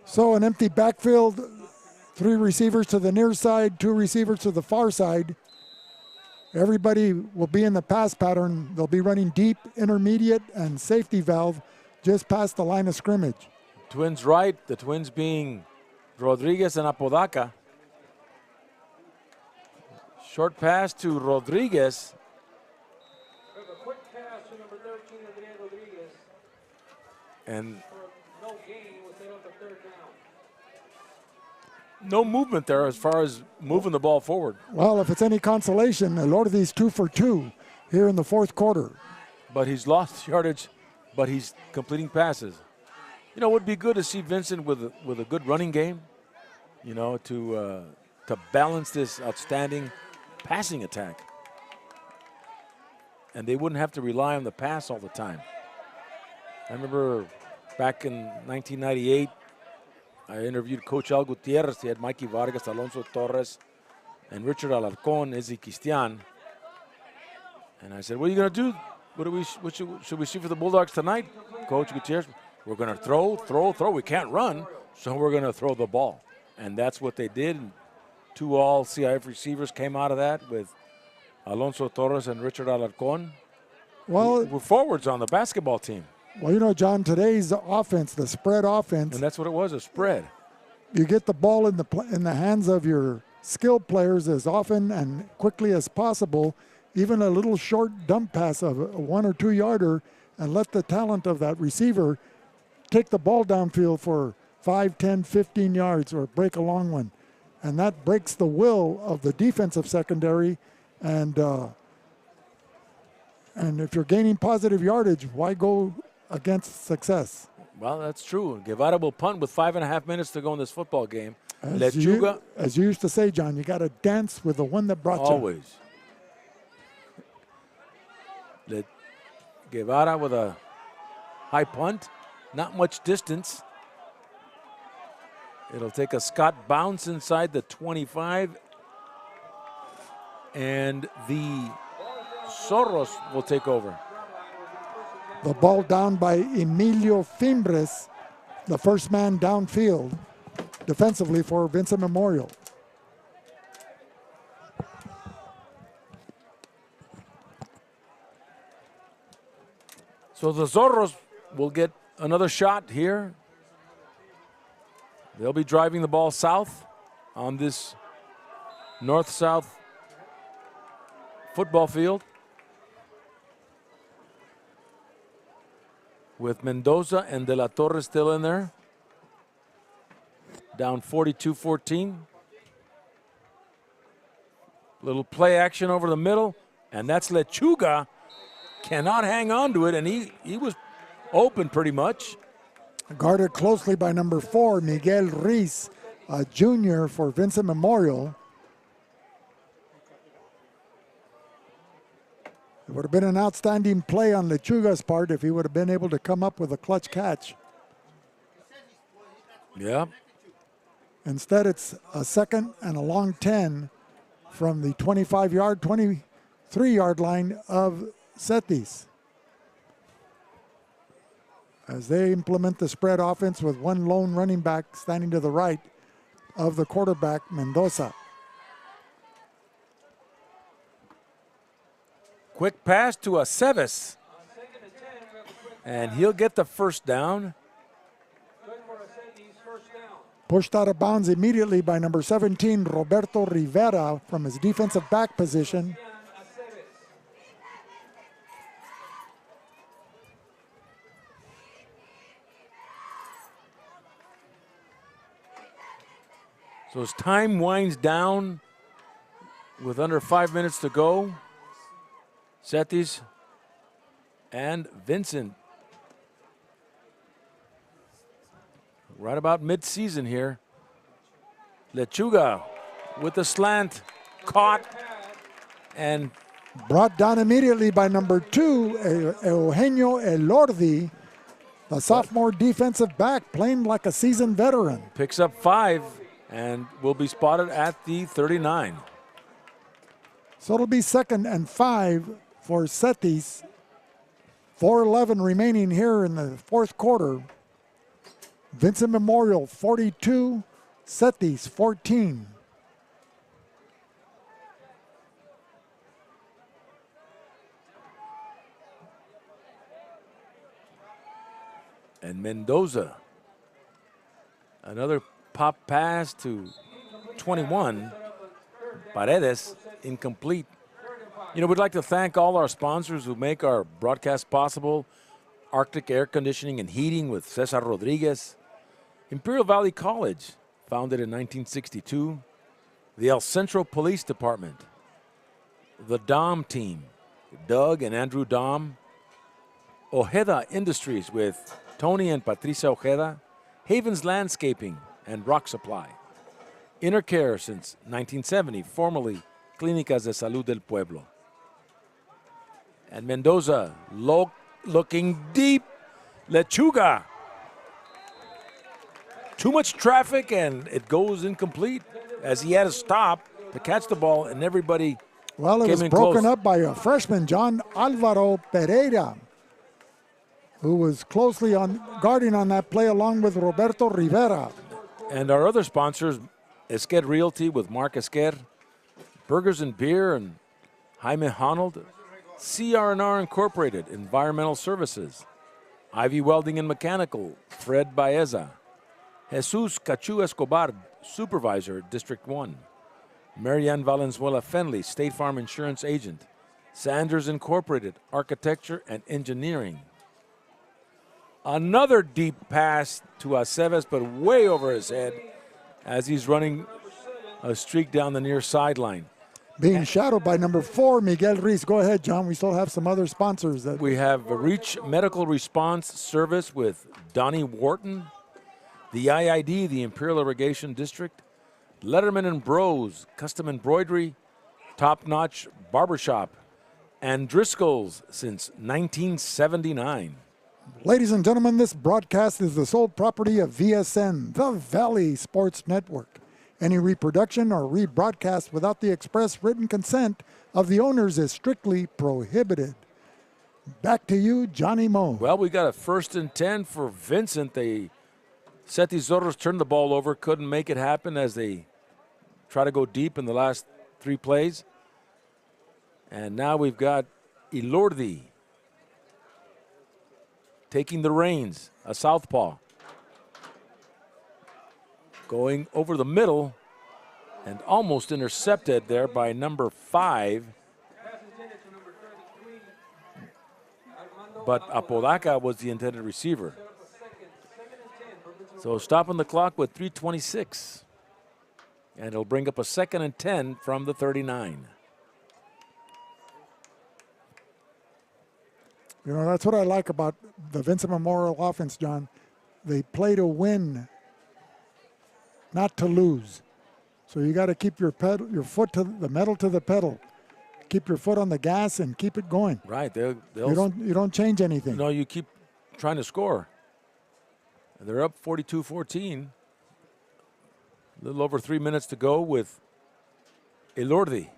So an empty backfield, 3 receivers to the near side, 2 receivers to the far side. Everybody will be in the pass pattern. They'll be running deep, intermediate, and safety valve just past the line of scrimmage. Twins right, the Twins being Rodriguez and Apodaca. Short pass to Rodriguez. And no movement there as far as moving the ball forward. Well, if it's any consolation, Elordi's 2 for 2 here in the fourth quarter. But he's lost yardage, but he's completing passes. It would be good to see Vincent with a good running game, to balance this outstanding passing attack. And they wouldn't have to rely on the pass all the time. I remember back in 1998, I interviewed Coach Al Gutierrez. He had Mikey Vargas, Alonso Torres, and Richard Alarcon, Izzy Cristian. And I said, what are you going to do? What should we see for the Bulldogs tonight, Coach Gutierrez? We're going to throw. We can't run, so we're going to throw the ball. And that's what they did. And 2 all CIF receivers came out of that with Alonso Torres and Richard Alarcon. Well, we're forwards on the basketball team. Well, John, today's offense, the spread offense. And that's what it was, a spread. You get the ball in the hands of your skilled players as often and quickly as possible, even a little short dump pass of a 1 or 2 yarder, and let the talent of that receiver take the ball downfield for 5, 10, 15 yards or break a long one. And that breaks the will of the defensive secondary. And if you're gaining positive yardage, why go against success? Well, that's true. Guevara will punt with 5.5 minutes to go in this football game. As you used to say, John, you got to dance with the one that brought you. Always. Guevara with a high punt. Not much distance. It'll take a Scott bounce inside the 25. And the Zorros will take over. The ball down by Emilio Fimbres, the first man downfield defensively for Vincent Memorial. So the Zorros will get another shot here. They'll be driving the ball south on this north-south football field, with Mendoza and De La Torre still in there. Down 42-14. Little play action over the middle, and that's Lechuga. Cannot hang on to it, and he was open pretty much. Guarded closely by number 4, Miguel Reese, a junior for Vincent Memorial. It would have been an outstanding play on Lechuga's part if he would have been able to come up with a clutch catch. Yeah. Instead, it's a second and a long 10 from the 25-yard, 23-yard line of CETYS, as they implement the spread offense with one lone running back standing to the right of the quarterback, Mendoza. Quick pass to Aceves, and he'll get the first down. Pushed out of bounds immediately by number 17, Roberto Rivera, from his defensive back position. So as time winds down with under 5 minutes to go, CETYS and Vincent right about mid-season here. Lechuga with the slant, caught and brought down immediately by number 2, Eugenio Elordi, the sophomore defensive back, playing like a seasoned veteran. Picks up 5 and will be spotted at the 39. So it'll be 2nd and 5 for CETYS. 4:11 remaining here in the fourth quarter. Vincent Memorial 42, CETYS 14. And Mendoza, another pop pass to 21, Paredes, incomplete. You know, we'd like to thank all our sponsors who make our broadcast possible. Arctic Air Conditioning and Heating with Cesar Rodriguez. Imperial Valley College, founded in 1962. The El Centro Police Department. The Dom team, Doug and Andrew Dom. Ojeda Industries with Tony and Patricia Ojeda. Havens Landscaping and Rock Supply. Intercare since 1970, formerly Clínicas de Salud del Pueblo. And Mendoza, looking deep. Lechuga. Too much traffic, and it goes incomplete as he had to stop to catch the ball, and everybody Well, it came was in broken close. up by a freshman, John Alvaro Pereira, who was closely guarding on that play along with Roberto Rivera. And our other sponsors, Esquer Realty with Mark Esquer, Burgers and Beer and Jaime Honnold, CR&R Incorporated, Environmental Services, Ivy Welding and Mechanical, Fred Baeza, Jesus Cachu Escobar, Supervisor, District 1, Marianne Valenzuela Fenley, State Farm Insurance Agent, Sanders Incorporated, Architecture and Engineering. Another deep pass to Aceves, but way over his head as he's running a streak down the near sideline. Being shadowed by number 4, Miguel Reese. Go ahead, John. We still have some other sponsors. We have a Reach Medical Response Service with Donnie Wharton, the IID, the Imperial Irrigation District, Letterman and Bros, Custom Embroidery, Top Notch Barbershop, and Driscoll's since 1979. Ladies and gentlemen, this broadcast is the sole property of VSN, the Valley Sports Network. Any reproduction or rebroadcast without the express written consent of the owners is strictly prohibited. Back to you, Johnny Moe. Well, we got a 1st and 10 for Vincent. They CETYS Zorros turned the ball over, couldn't make it happen as they try to go deep in the last 3 plays. And now we've got Elordi taking the reins, a southpaw. going over the middle and almost intercepted there by number 5. But Apodaca was the intended receiver. So stopping the clock with 3:26. And it'll bring up a 2nd and 10 from the 39. You know, that's what I like about the Vincent Memorial offense, John. They play to win, not to lose. So you got to keep your foot to the metal to the pedal. Keep your foot on the gas and keep it going. Right. You don't change anything. No, you keep trying to score. And they're up 42-14. A little over 3 minutes to go with Elordi.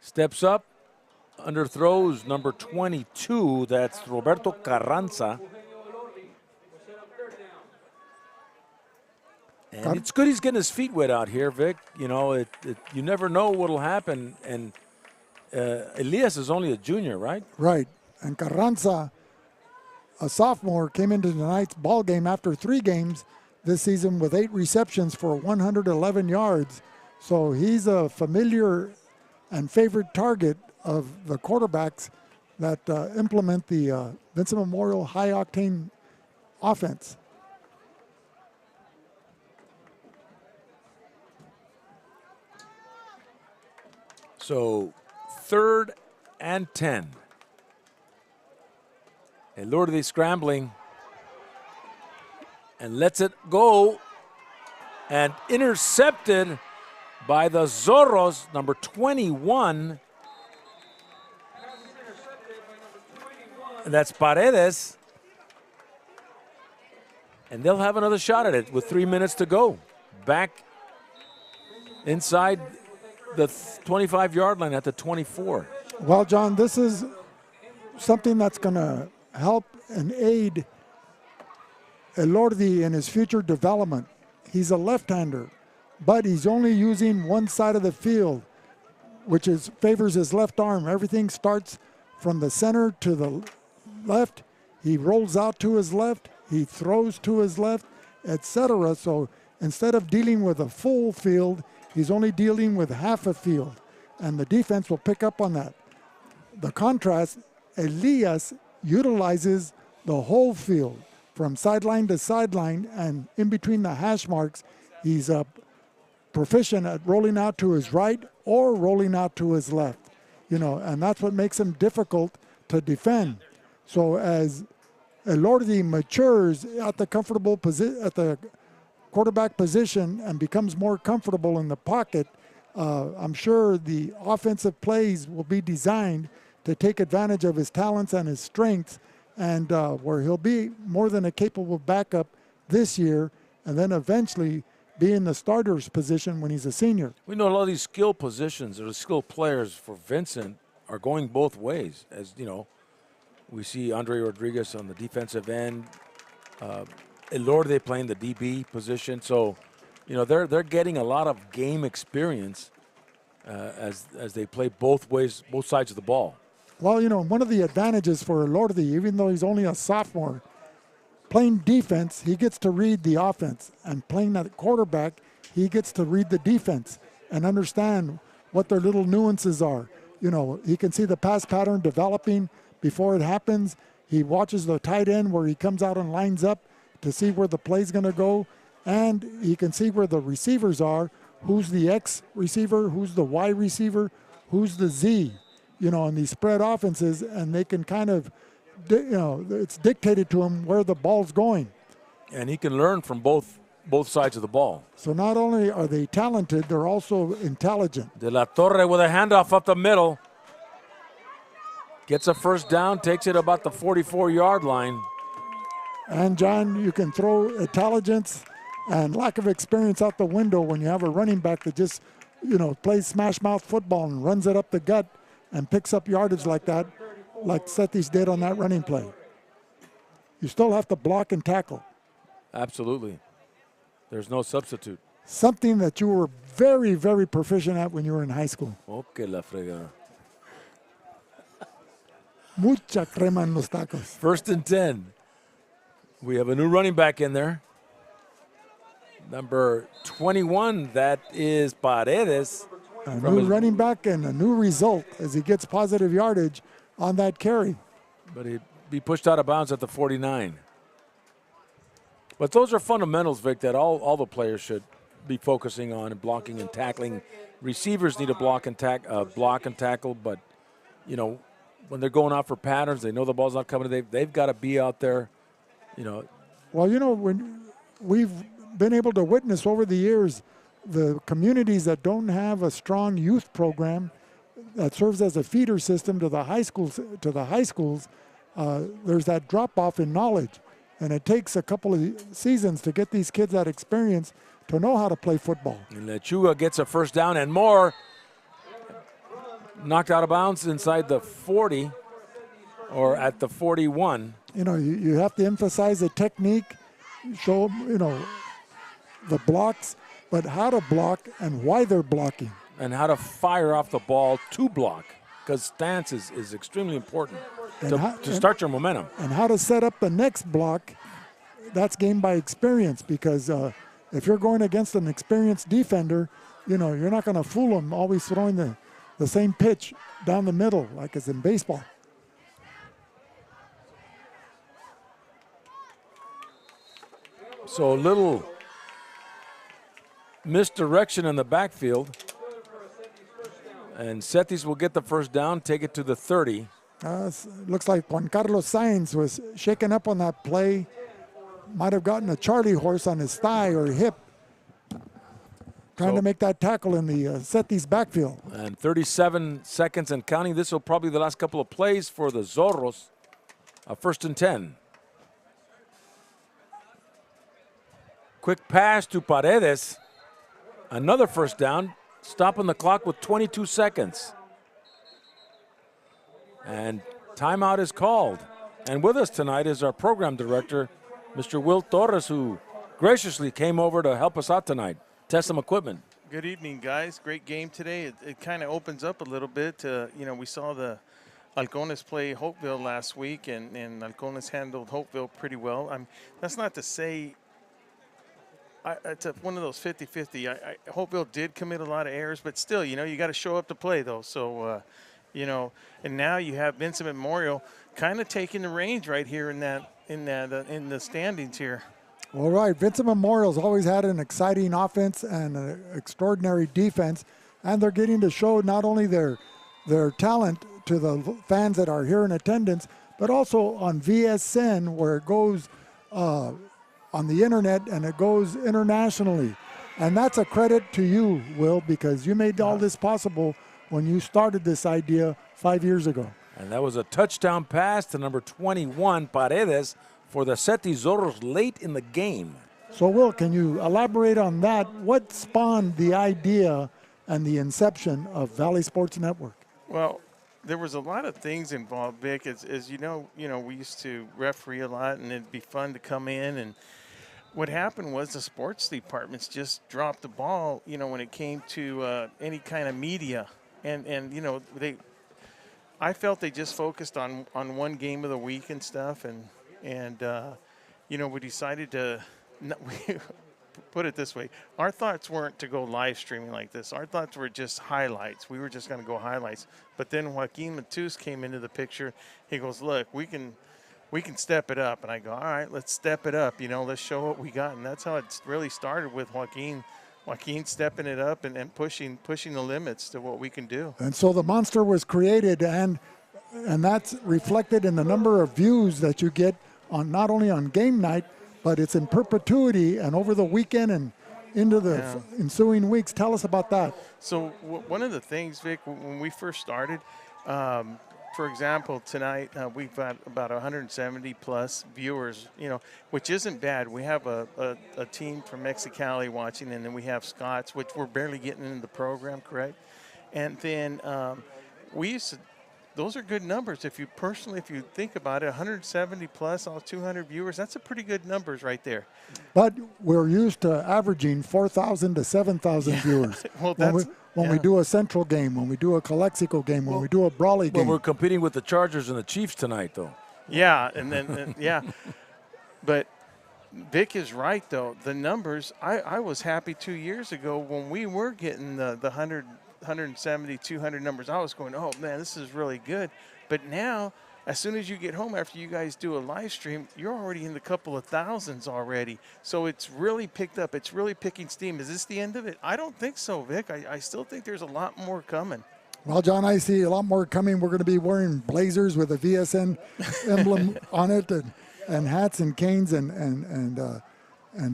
Steps up, underthrows number 22. That's Roberto Carranza. And it's good he's getting his feet wet out here, Vic. You know, you never know what'll happen. And Elias is only a junior, right? Right. And Carranza, a sophomore, came into tonight's ball game after 3 games this season with 8 receptions for 111 yards. So he's a familiar and favorite target of the quarterbacks that implement the Vincent Memorial high-octane offense. So 3rd and 10. Elordi scrambling and lets it go and intercepted by the Zorros, number 21. And that's Paredes. And they'll have another shot at it with 3 minutes to go. Back inside the 25-yard line at the 24. Well, John, this is something that's going to help and aid Elordi in his future development. He's a left-hander, but he's only using one side of the field, which favors his left arm. Everything starts from the center to the left. He rolls out to his left. He throws to his left, etc. So instead of dealing with a full field, he's only dealing with half a field, and the defense will pick up on that. The contrast, Elias utilizes the whole field from sideline to sideline, and in between the hash marks, he's proficient at rolling out to his right or rolling out to his left, and that's what makes him difficult to defend. So as Elordi matures at the at the quarterback position and becomes more comfortable in the pocket, I'm sure the offensive plays will be designed to take advantage of his talents and his strengths, and where he'll be more than a capable backup this year, and then eventually be in the starter's position when he's a senior. We know a lot of these skill positions or the skill players for Vincent are going both ways. As you know, we see Andre Rodriguez on the defensive end, Elordi playing the DB position. So, they're getting a lot of game experience as they play both ways, both sides of the ball. Well, one of the advantages for Elordi, even though he's only a sophomore, playing defense, he gets to read the offense. And playing that quarterback, he gets to read the defense and understand what their little nuances are. He can see the pass pattern developing before it happens. He watches the tight end where he comes out and lines up to see where the play's going to go. And he can see where the receivers are, who's the X receiver, who's the Y receiver, who's the Z. In these spread offenses, and they can kind of, it's dictated to him where the ball's going. And he can learn from both sides of the ball. So not only are they talented, they're also intelligent. De La Torre with a handoff up the middle. Gets a first down, takes it about the 44-yard line. And, John, you can throw intelligence and lack of experience out the window when you have a running back that just, plays smash mouth football and runs it up the gut and picks up yardage like that, like CETYS did on that running play. You still have to block and tackle. Absolutely. There's no substitute. Something that you were very, very proficient at when you were in high school. Okay, la fregada. Mucha crema en los tacos. 1st and 10. We have a new running back in there. Number 21, that is Paredes. A new running back and a new result as he gets positive yardage on that carry. But he'd be pushed out of bounds at the 49. But those are fundamentals, Vic, that all the players should be focusing on, and blocking and tackling. Receivers need to block and tackle, but, you know, when they're going out for patterns, they know the ball's not coming. They've got to be out there, you know. Well, you know, when we've been able to witness over the years the communities that don't have a strong youth program that serves as a feeder system to the high schools, there's that drop-off in knowledge. And it takes a couple of seasons to get these kids that experience to know how to play football. And Lechuga gets a first down and more. Knocked out of bounds inside the 40 or at the 41. You know, you have to emphasize the technique, show, you know, the blocks, but how to block and why they're blocking. And how to fire off the ball to block, because stance is extremely important to start your momentum. And how to set up the next block, that's gained by experience, because if you're going against an experienced defender, you know, you're not going to fool them always throwing the same pitch down the middle like it's in baseball. So a little misdirection in the backfield. And CETYS will get the first down, take it to the 30. Looks like Juan Carlos Sainz was shaken up on that play. Might have gotten a Charlie horse on his thigh or hip, trying to make that tackle in the CETYS backfield. And 37 seconds and counting. This will probably be the last couple of plays for the Zorros. First and 10. Quick pass to Paredes. Another first down. Stopping the clock with 22 seconds. And timeout is called. And with us tonight is our program director, Mr. Will Torres, who graciously came over to help us out tonight, test some equipment. Good evening, guys. Great game today. It kind of opens up a little bit. You know, we saw the Halcones play Hopeville last week, and Halcones handled Hopeville pretty well. That's not to say it's one of those 50-50. Hopeville did commit a lot of errors, but still, you know, you got to show up to play, though. So, you know, and now you have Vincent Memorial kind of taking the reins right here in the standings here. All right, Vincent Memorial's always had an exciting offense and an extraordinary defense, and they're getting to show not only their talent to the fans that are here in attendance, but also on VSN, where it goes on the internet and it goes internationally. And that's a credit to you, Will, because you made all this possible when you started this idea 5 years ago. And that was a touchdown pass to number 21, Paredes, for the CETYS Zorros late in the game. So, Will, can you elaborate on that? What spawned the idea and the inception of Valley Sports Network? Well, there was a lot of things involved, Vic. As you know, we used to referee a lot, and it'd be fun to come in. And what happened was the sports departments just dropped the ball, you know, when it came to any kind of media. And you know, I felt they just focused on one game of the week and stuff. And you know, we decided to put it this way. Our thoughts weren't to go live streaming like this. Our thoughts were just highlights. We were just going to go highlights. But then Joaquin Matus came into the picture. He goes, look, we can step it up. And I go, all right, let's step it up. You know, let's show what we got. And that's how it really started with Joaquin stepping it up and pushing the limits to what we can do. And so the monster was created, and that's reflected in the number of views that you get on not only on game night, but it's in perpetuity and over the weekend and into the ensuing weeks. Tell us about that. So one of the things, Vic, when we first started, for example, tonight we've got about 170 plus viewers, you know, which isn't bad. We have a team from Mexicali watching, and then we have Scots, which we're barely getting into the program, correct? And then we used to. Those are good numbers. If you think about it, 170 plus, all 200 viewers, that's a pretty good numbers right there. But we're used to averaging 4,000 to 7,000 viewers. Well, when we do a Central game, when we do a Calexico game, when we do a Brawley game. Well, we're competing with the Chargers and the Chiefs tonight, though. Yeah, and then yeah. But Vic is right, though. The numbers, I was happy 2 years ago when we were getting the 100, 170, 200 numbers. I was going, oh, man, this is really good. But now, as soon as you get home after you guys do a live stream, you're already in the couple of thousands already. So it's really picked up. It's really picking steam. Is this the end of it? I don't think so, Vic. I still think there's a lot more coming. Well, John, I see a lot more coming. We're going to be wearing blazers with a VSN emblem on it, and hats and canes and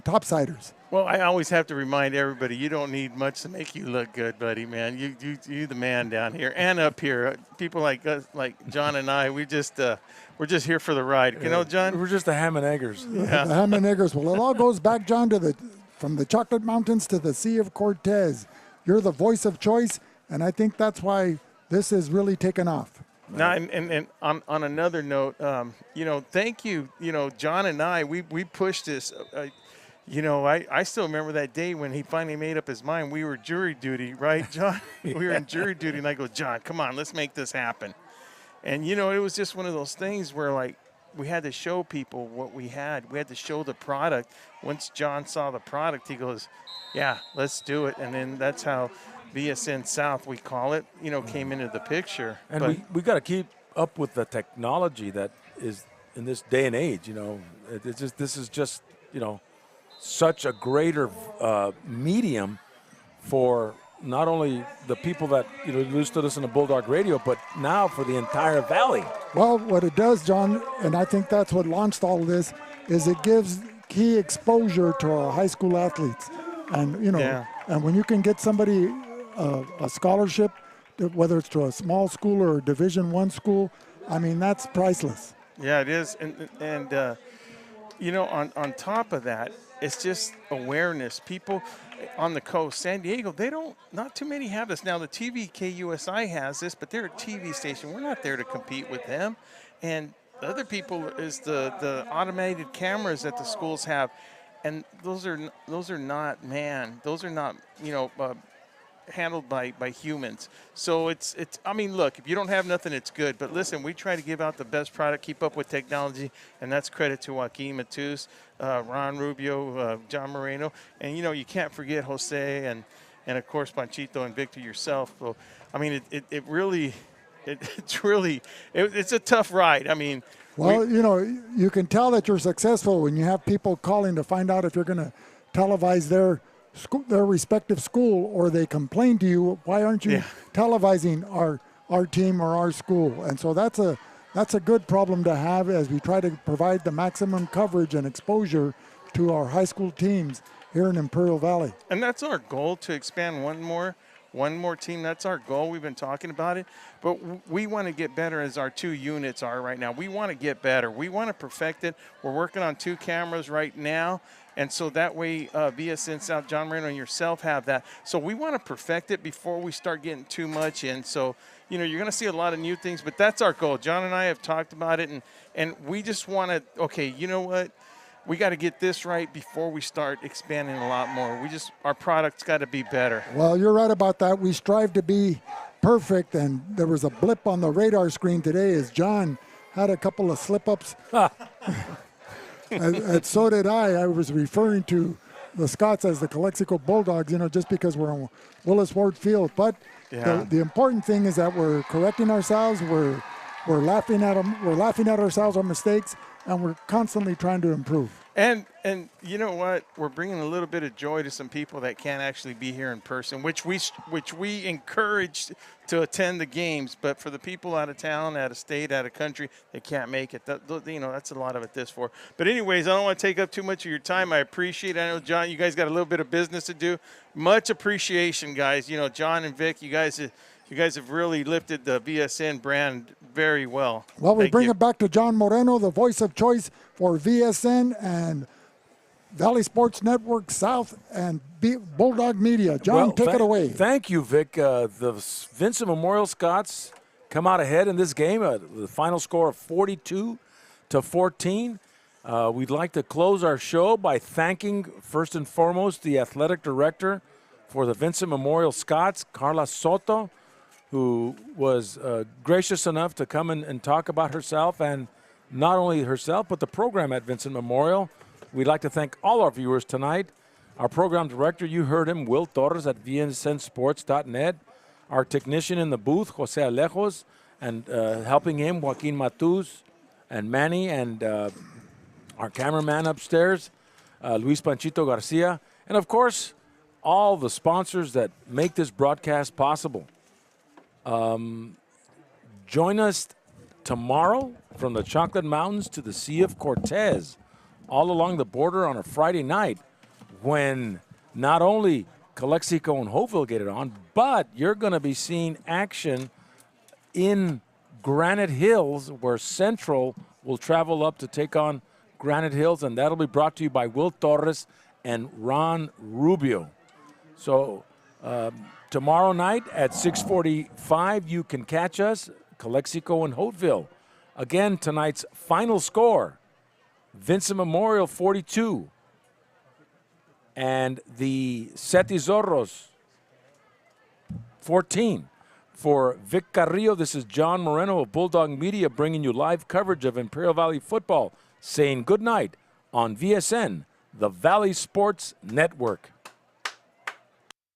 topsiders. Well, I always have to remind everybody, you don't need much to make you look good, buddy, man. You the man down here and up here. People like us, like John and I, we're just here for the ride. You know, John? We're just the ham and eggers. Yeah. The ham and eggers. Well, it all goes back, John, from the Chocolate Mountains to the Sea of Cortez. You're the voice of choice, and I think that's why this has really taken off. Now, and on another note, thank you. John and I, we pushed this. I still remember that day when he finally made up his mind. We were jury duty, right, John? We were in jury duty, and I go, John, come on, let's make this happen. And, it was just one of those things where, like, we had to show people what we had. We had to show the product. Once John saw the product, he goes, yeah, let's do it. And then that's how VSN South, we call it, came into the picture. And we got to keep up with the technology that is in this day and age. This is just such a greater medium for not only the people that used to listen to Bulldog Radio, but now for the entire valley. Well, what it does, John, and I think that's what launched all of this, is it gives key exposure to our high school athletes. And and when you can get somebody a scholarship, whether it's to a small school or a Division I school, I mean, that's priceless. Yeah, it is. And on top of that, it's just awareness. People on the coast, San Diego, not too many have this. Now, the TV KUSI has this, but they're a TV station. We're not there to compete with them. And the other people is the automated cameras that the schools have. And those are not handled by humans. So it's I mean, look, if you don't have nothing, it's good. But listen, we try to give out the best product, keep up with technology, and that's credit to Joaquin Matus, Ron Rubio, John Moreno, and you can't forget Jose and of course Panchito and Victor yourself. So I mean, it's a tough ride. I mean. Well, you can tell that you're successful when you have people calling to find out if you're going to televise their respective school, or they complain to you, why aren't you televising our team or our school? And so that's a good problem to have as we try to provide the maximum coverage and exposure to our high school teams here in Imperial Valley. And that's our goal, to expand one more team. That's our goal. We've been talking about it. But we want to get better as our 2 units are right now. We want to get better. We want to perfect it. We're working on 2 cameras right now. And so that way, VSN South, John Moreno and yourself have that. So we want to perfect it before we start getting too much in. So, you're going to see a lot of new things. But that's our goal. John and I have talked about it. And we just want to, okay, you know what? We got to get this right before we start expanding a lot more. Our product's got to be better. Well, you're right about that. We strive to be perfect, and there was a blip on the radar screen today as John had a couple of slip-ups. and so did I. I was referring to the Scots as the Calexico Bulldogs, just because we're on Willis Ward Field. But the important thing is that we're correcting ourselves. We're laughing at them. We're laughing at ourselves, our mistakes, and we're constantly trying to improve. And you know what? We're bringing a little bit of joy to some people that can't actually be here in person, which we encourage to attend the games. But for the people out of town, out of state, out of country, they can't make it. That's a lot of it this for. But anyways, I don't want to take up too much of your time. I appreciate it. I know, John, you guys got a little bit of business to do. Much appreciation, guys. John and Vic, you guys have really lifted the VSN brand very well. Well, we bring it back to John Moreno, the voice of choice for VSN and Valley Sports Network South and Bulldog Media. John, take it away. Thank you, Vic. The Vincent Memorial Scots come out ahead in this game. The final score of 42-14. We'd like to close our show by thanking, first and foremost, the athletic director for the Vincent Memorial Scots, Carla Soto, who was gracious enough to come and talk about herself, and not only herself, but the program at Vincent Memorial. We'd like to thank all our viewers tonight. Our program director, you heard him, Will Torres at vsnsports.net. Our technician in the booth, Jose Alejos, and helping him, Joaquin Matus and Manny, and our cameraman upstairs, Luis Panchito Garcia. And, of course, all the sponsors that make this broadcast possible. Join us tomorrow from the Chocolate Mountains to the Sea of Cortez, all along the border on a Friday night, when not only Calexico and Hopeville get it on, but you're going to be seeing action in Granite Hills, where Central will travel up to take on Granite Hills, and that'll be brought to you by Will Torres and Ron Rubio. So tomorrow night at 6:45, you can catch us, Calexico and Hopeville. Again, tonight's final score, Vincent Memorial 42, and the CETYS Zorros 14. For Vic Carrillo, this is John Moreno of Bulldog Media bringing you live coverage of Imperial Valley football, saying good night on VSN, the Valley Sports Network.